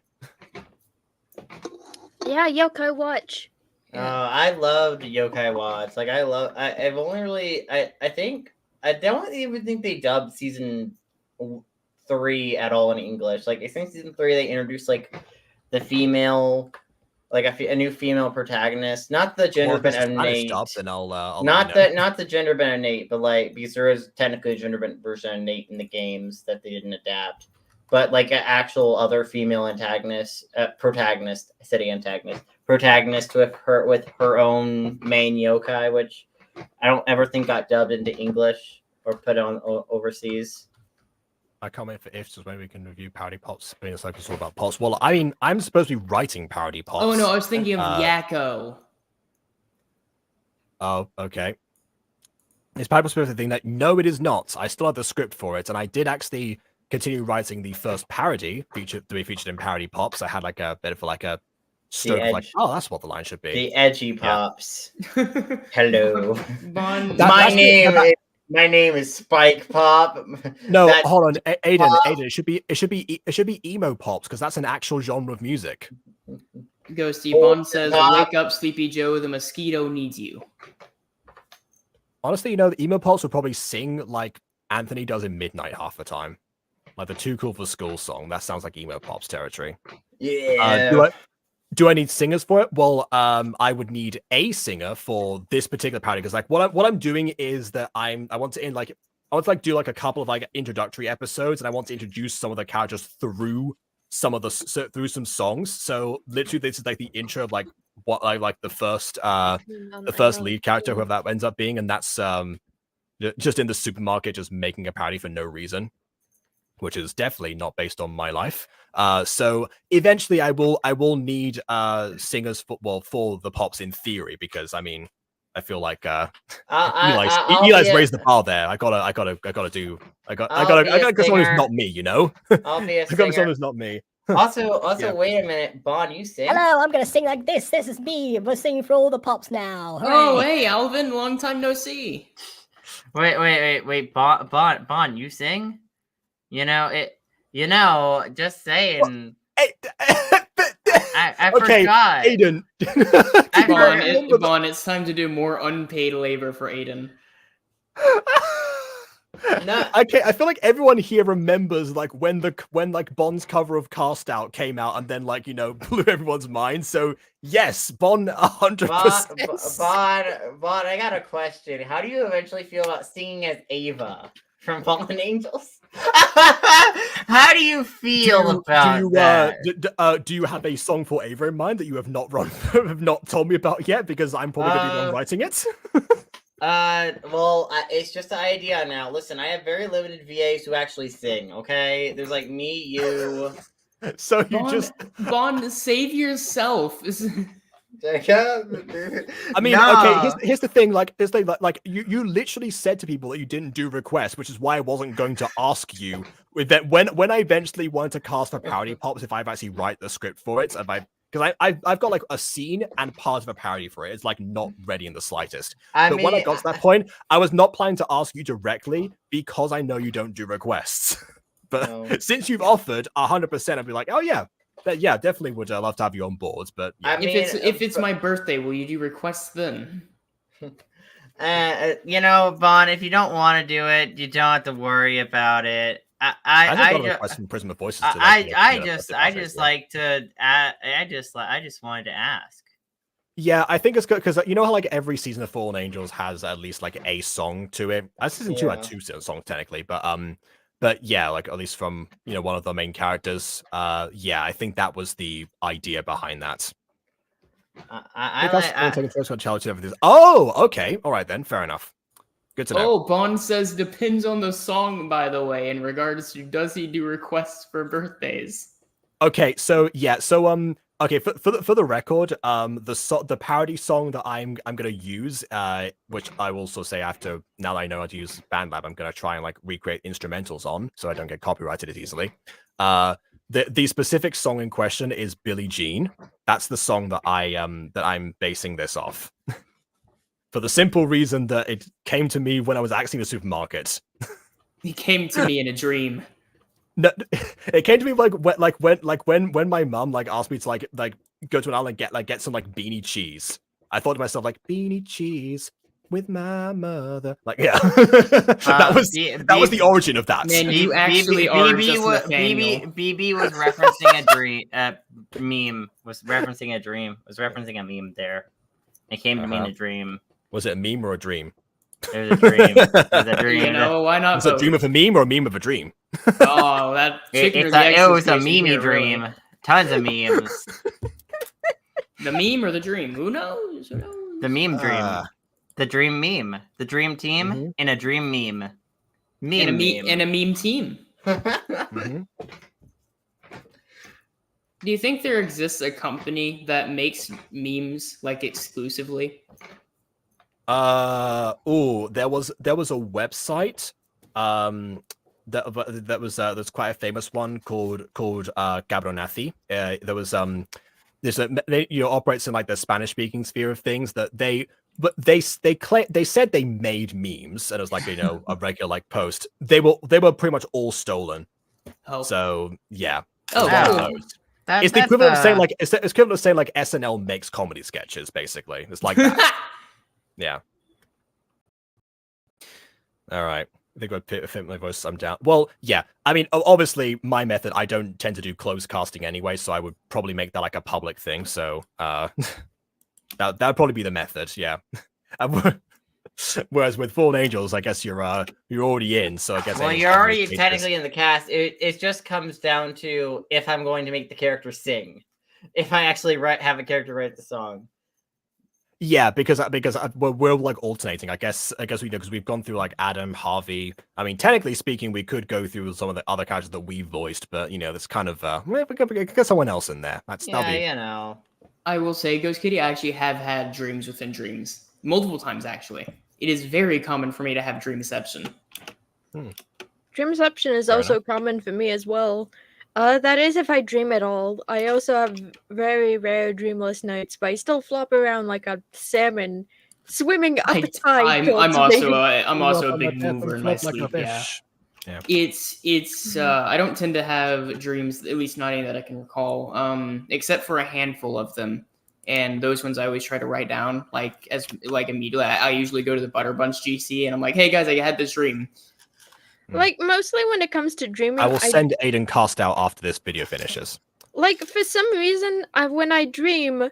Yeah, Yokai Watch. I loved Yokai Watch. Like I've only really I think I don't even think they dubbed season 3 at all in English. Like I think season 3 they introduced like the female like a new female protagonist, not the gender Well, if bent it's of Spanish Nate, dub, then I'll let not you know. not the gender bent of Nate, but like because there is technically a gender bent version of Nate in the games that they didn't adapt, but like an actual other female antagonist, protagonist. I said antagonist, protagonist with her own main yokai, which I don't ever think got dubbed into English or put on overseas. I can't wait for ifs, so maybe we can review parody pops. Being it's like it's all about pops. Well, I mean, I'm supposed to be writing parody pops. Oh no, I was thinking of Yakko. Oh, okay. Is parody pops supposed to thing that? No, it is not. I still have the script for it, and I did actually continue writing the first parody to be featured in parody pops. I had like a bit of like a stroke of like, oh, that's what the line should be. The edgy pops. Hello. My name is Spike Pop. No, hold on, Aiden. It should be emo pops because that's an actual genre of music. Ghosty Bond says, "Wake up, Sleepy Joe. The mosquito needs you." Honestly, the emo pops would probably sing like Anthony does in Midnight half the time, like the "Too Cool for School" song. That sounds like emo pops territory. Yeah. Do I need singers for it? Well, I would need a singer for this particular parody because, like, what I'm doing is that I want to do like a couple of like introductory episodes, and I want to introduce some of the characters through some songs. So literally, this is like the intro of like what I like the first lead character, whoever that ends up being, and that's just in the supermarket, just making a parody for no reason, which is definitely not based on my life. So eventually I will need singers for the pops in theory, because I mean, I feel like Eli's raised the bar there. I gotta get someone who's not me, you know? I'll be a I gotta singer. someone who's not me. Also, Yeah. wait a minute, Bon, you sing? Hello, I'm gonna sing like this. This is me. We're singing for all the pops now. Oh, Hooray. hey, Alvin, long time no see. Wait, Bon, you sing? Just saying. I Okay, forgot. Aiden. Bon, it's time to do more unpaid labor for Aiden. Okay, I feel like everyone here remembers like when like Bond's cover of Cast Out came out and then like blew everyone's mind. So yes, Bond 100%. Bon, I got a question. How do you eventually feel about singing as Ava from Fallen Angels? How do you feel about that? Do you have a song for Ava in mind that you have not not told me about yet? Because I'm probably going to be the one writing it. Well, it's just an idea now. Listen, I have very limited VAs who actually sing. Okay, there's like me, you. So you Bond, save yourself. I mean, okay. Here's the thing. Like, you literally said to people that you didn't do requests, which is why I wasn't going to ask you. With that, when I eventually wanted to cast for parody pops, if I've actually write the script for it, because I've got like a scene and part of a parody for it. It's like not ready in the slightest. But when I got to that point, I was not planning to ask you directly because I know you don't do requests. But since you've offered 100%, I'd be like, oh yeah. Yeah, definitely would love to have you on board. But yeah. If it's my birthday, will you do requests then? Bon, if you don't want to do it, you don't have to worry about it. I got a request from Prism of Voices. I just wanted to ask. Yeah, I think it's good because you know how like every season of Fallen Angels has at least like a song to it. Season 2 had 2 songs technically, but yeah, like at least from one of the main characters. Yeah, I think that was the idea behind that. Oh, okay, all right then, fair enough. Good to know. Oh, Bond says depends on the song, by the way, in regards to does he do requests for birthdays? Okay, so yeah, okay, for the record, the parody song that I'm gonna use, which I will also say after now that I know how to use BandLab, I'm gonna try and like recreate instrumentals on, so I don't get copyrighted as easily. The specific song in question is Billie Jean. That's the song that I'm basing this off. For the simple reason that it came to me when I was actually in the supermarket. It came to me in a dream. No, it came to me when my mom like asked me to like go to an island and get some like beanie cheese. I thought to myself like beanie cheese with my mother. Like yeah, that was the origin of that. Man, you actually are just Nathaniel. BB was referencing a dream. meme. Was referencing a dream. Was referencing a meme there. It came to me in a dream. Was it a meme or a dream? It was a dream. It was a dream. You know, why not Was it a dream both? of a meme or a meme of a dream? Oh, that chicken or It the egg was a situation meme here, dream. really. Tons of memes. The meme or the dream? Who knows? Who knows? The meme dream. The dream meme. The dream team in a dream meme. Meme And a meme team. Mhm. Do you think there exists a company that makes memes like exclusively? There was a website that's quite a famous one called Gabronathi. There was operates in like the Spanish speaking sphere of things that they said they made memes and it was like a regular like post. They were pretty much all stolen. Oh. So yeah. Oh, Wow. cool. It's the equivalent of saying like it's equivalent of saying like SNL makes comedy sketches, basically. It's like that. Yeah. All right. I think I fit my voice. I'm down. Well, yeah. I mean, obviously, my method. I don't tend to do closed casting anyway, so I would probably make that like a public thing. So that'd probably be the method. Yeah. Whereas with Fallen Angels, I guess you're already in. So I guess. Well, you're already technically in the cast. It just comes down to if I'm going to make the character sing. If I actually have a character write the song. Yeah, because we're like alternating. I guess we know because we've gone through like Adam, Harvey. I mean, technically speaking, we could go through some of the other characters that we voiced, but that's kind of we could get someone else in there. I will say, Ghost Kitty, I actually have had dreams within dreams multiple times. Actually, it is very common for me to have dreamception. Dreamception is also common for me as well. That is if I dream at all. I also have very rare dreamless nights, but I still flop around like a salmon swimming up a tide. I'm also a big mover in my sleep. Yeah. It's I don't tend to have dreams, at least not any that I can recall, except for a handful of them. And those ones I always try to write down immediately. I usually go to the Butter Bunch GC and I'm like, hey guys, I had this dream. Like, mostly when it comes to dreaming, I will send Aiden cast out after this video finishes. Like, for some reason, when I dream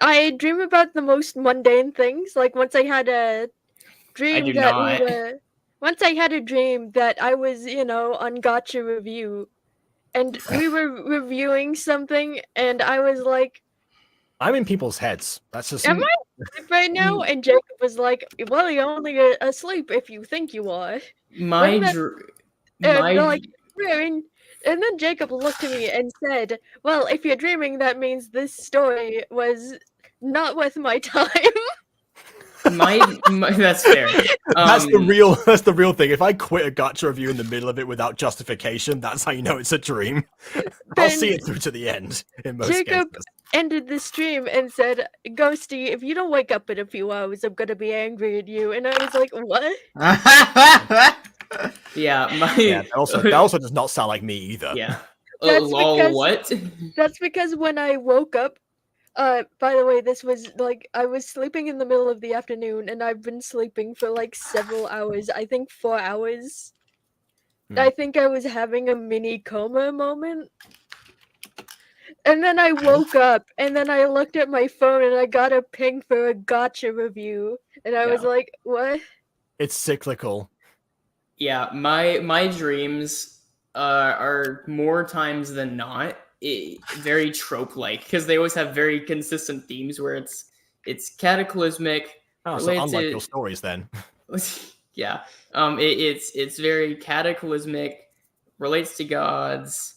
about the most mundane things. Like, once I had a dream that I was, on Gotcha Review, and we were reviewing something, and I was like, I'm in people's heads. That's just... Am I asleep right now? And Jacob was like, well, you're only asleep if you think you are. And then Jacob looked at me and said, well, if you're dreaming, that means this story was not worth my time. That's fair. That's the real thing. If I quit a Gotcha review in the middle of it without justification, that's how you know it's a dream. I'll see it through to the end in most Jacob cases. ended the stream and said, Ghosty, if you don't wake up in a few hours, I'm gonna be angry at you. And I was like, what? That also does not sound like me either. Yeah. That's because when I woke up, by the way, this was like I was sleeping in the middle of the afternoon, and I've been sleeping for like several hours. I think 4 hours. I think I was having a mini coma moment. And then I woke up, and then I looked at my phone, and I got a ping for a Gotcha review, and I was like, "What?" It's cyclical. Yeah, my dreams are more times than not very trope-like because they always have very consistent themes where it's cataclysmic. Oh, so unlike your stories then. Yeah, it's very cataclysmic, relates to gods,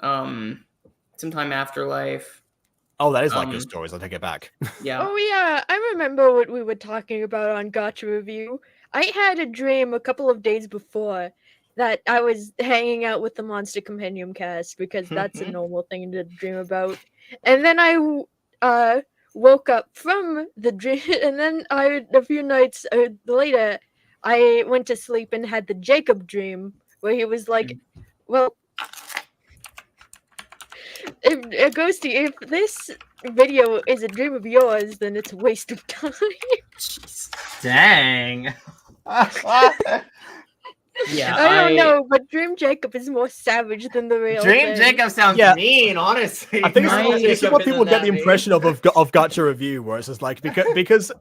sometime afterlife. Oh, that is like your stories. I'll take it back. Yeah. Oh yeah, I remember what we were talking about on Gotcha Review. I had a dream a couple of days before that I was hanging out with the Monster Compendium cast because that's a normal thing to dream about. And then I woke up from the dream, and then a few nights later, I went to sleep and had the Jacob dream where he was like, well, Ghosty, if this video is a dream of yours, then it's a waste of time. Dang. Yeah, I don't know, but Dream Jacob is more savage than the real Dream thing. Jacob sounds Yeah. mean, honestly. I think Real this is Jacob what isn't people get the that mean. impression of Gacha Review, where it's just like because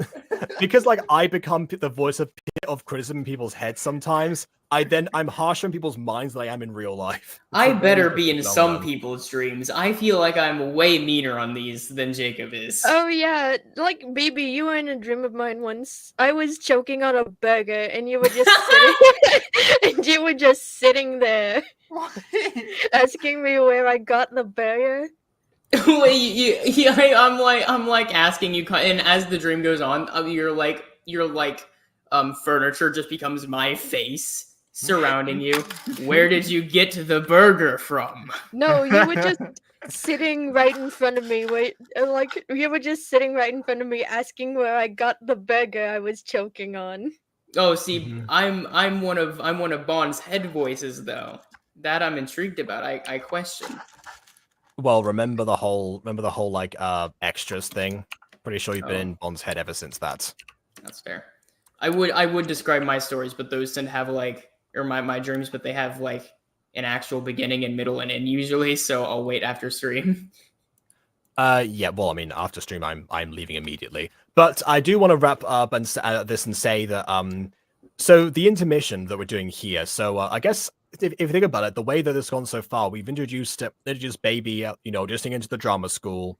like I become the voice of criticism in people's heads sometimes. I'm harsher in people's minds than I am in real life. It's I a very better be in interesting some phenomenon. people's dreams. I feel like I'm way meaner on these than Jacob is. Oh yeah, like baby, you were in a dream of mine once. I was choking on a burger, and you were just sitting, and you were just sitting there, asking me where I got the burger. Wait, I'm like asking you, and as the dream goes on, you're like, furniture just becomes my face surrounding you. Where did you get the burger from? No, you were just sitting right in front of me. Wait, like you were just sitting right in front of me, asking where I got the burger I was choking on. Oh, see, I'm one of Bond's head voices though. That I'm intrigued about. I question. Well, remember the whole like extras thing. Pretty sure you've been in Bond's head ever since that. That's fair. I would describe my stories, but those tend to have like, or my dreams, but they have like an actual beginning and middle and end usually. So I'll wait after stream. Yeah. Well, I mean, after stream, I'm leaving immediately. But I do want to wrap up and this and say that so the intermission that we're doing here. So I guess if you think about it, the way that it's gone so far, we've introduced Baby, you know, just into the drama school,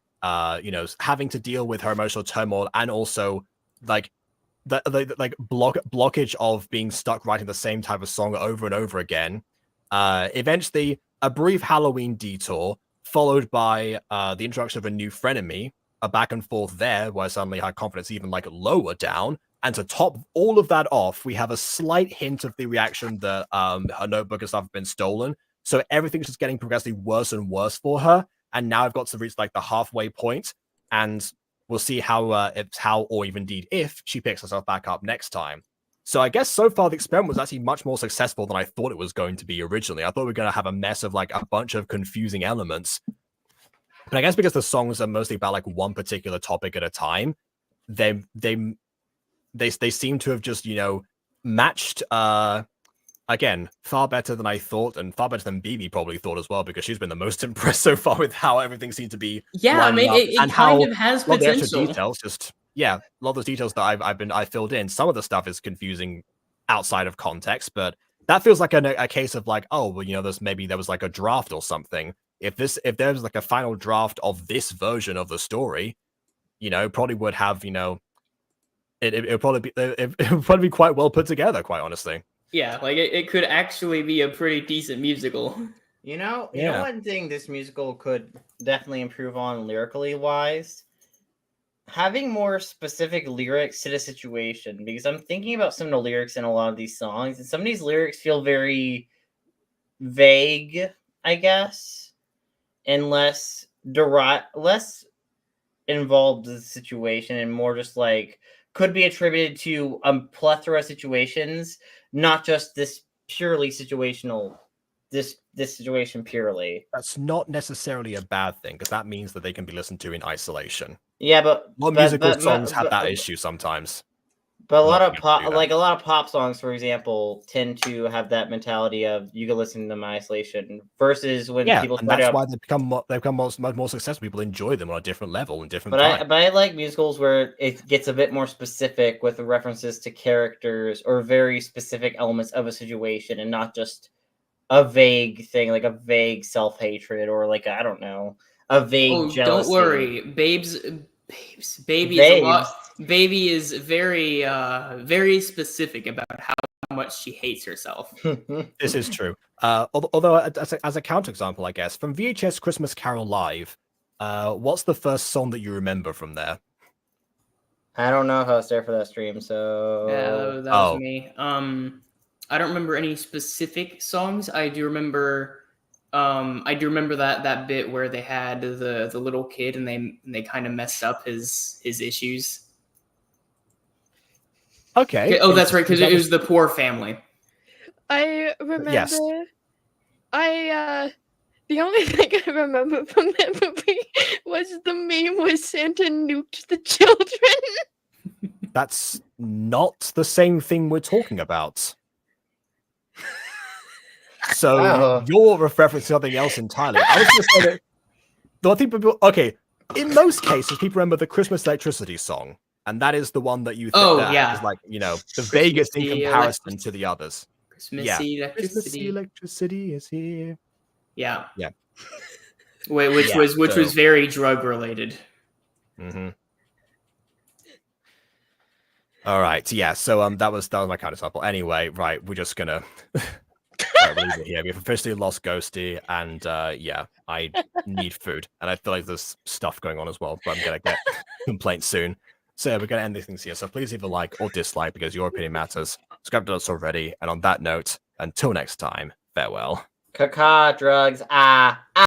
you know, having to deal with her emotional turmoil, and also like the blockage of being stuck writing the same type of song over and over again. Eventually, a brief Halloween detour, followed by the introduction of a new frenemy, a back and forth there, where suddenly her confidence even like lower down. And to top all of that off, we have a slight hint of the reaction that her notebook and stuff have been stolen. So everything's just getting progressively worse and worse for her. And now I've got to reach like the halfway point, and we'll see how or even indeed if she picks herself back up next time. So I guess so far the experiment was actually much more successful than I thought it was going to be originally. I thought we were going to have a mess of like a bunch of confusing elements. But I guess because the songs are mostly about like one particular topic at a time, they seem to have just, you know, matched again far better than I thought, and far better than BB probably thought as well, because she's been the most impressed so far with how everything seemed to be. Yeah, I mean, it kind of has a lot of the extra potential. details, just yeah, a lot of those details that I filled in. Some of the stuff is confusing outside of context, but that feels like a case of like, oh, well, you know, there was like a draft or something. If there's like a final draft of this version of the story, you know, probably would have, you know, it would probably be quite well put together, quite honestly. Yeah, like it could actually be a pretty decent musical. You know one thing this musical could definitely improve on lyrically wise? Having more specific lyrics to the situation, because I'm thinking about some of the lyrics in a lot of these songs, and some of these lyrics feel very vague, I guess, and less involved in the situation, and more just like could be attributed to a plethora of situations, not just this purely situational. This situation purely. That's not necessarily a bad thing, because that means that they can be listened to in isolation. Yeah, but musical songs have that issue sometimes. But a lot of pop songs, for example, tend to have that mentality of you can listen to them in isolation. Versus when people, and that's why they become more successful. People enjoy them on a different level and different. But I like musicals where it gets a bit more specific with references to characters or very specific elements of a situation, and not just a vague thing, like a vague self-hatred, or like, I don't know, a vague jealousy. Don't worry, Baby is very very specific about how much she hates herself. This is true. Although as a counterexample, I guess, from VHS Christmas Carol Live, what's the first song that you remember from there? I don't know if I was there for that stream, so yeah, that was me. I don't remember any specific songs. I do remember that bit where they had the little kid and they kind of messed up his issues. Okay. Oh, that's right, because it was the poor family. I remember. Yes. The only thing I remember from that movie was the meme where Santa nuked the children. That's not the same thing we're talking about. So Oh. you're referencing something else entirely. I was just saying that I think people, okay, in most cases, people remember the Christmas electricity song, and that is the one that you think Oh, that yeah. is like, you know, the vaguest in Christmassy comparison to the others. Christmassy Christmassy electricity. electricity is here. Yeah. Yeah. Which Yeah, was very drug related. Mm-hmm. All right, yeah. So that was my counter sample. Anyway, right, we're just gonna we'll leave it here. We've officially lost Ghosty, and yeah, I need food, and I feel like there's stuff going on as well. But I'm gonna get complaints soon. So yeah, we're gonna end these things here. So please leave a like or dislike because your opinion matters. Subscribe to us already, and on that note, until next time, farewell. Caca drugs. Ah.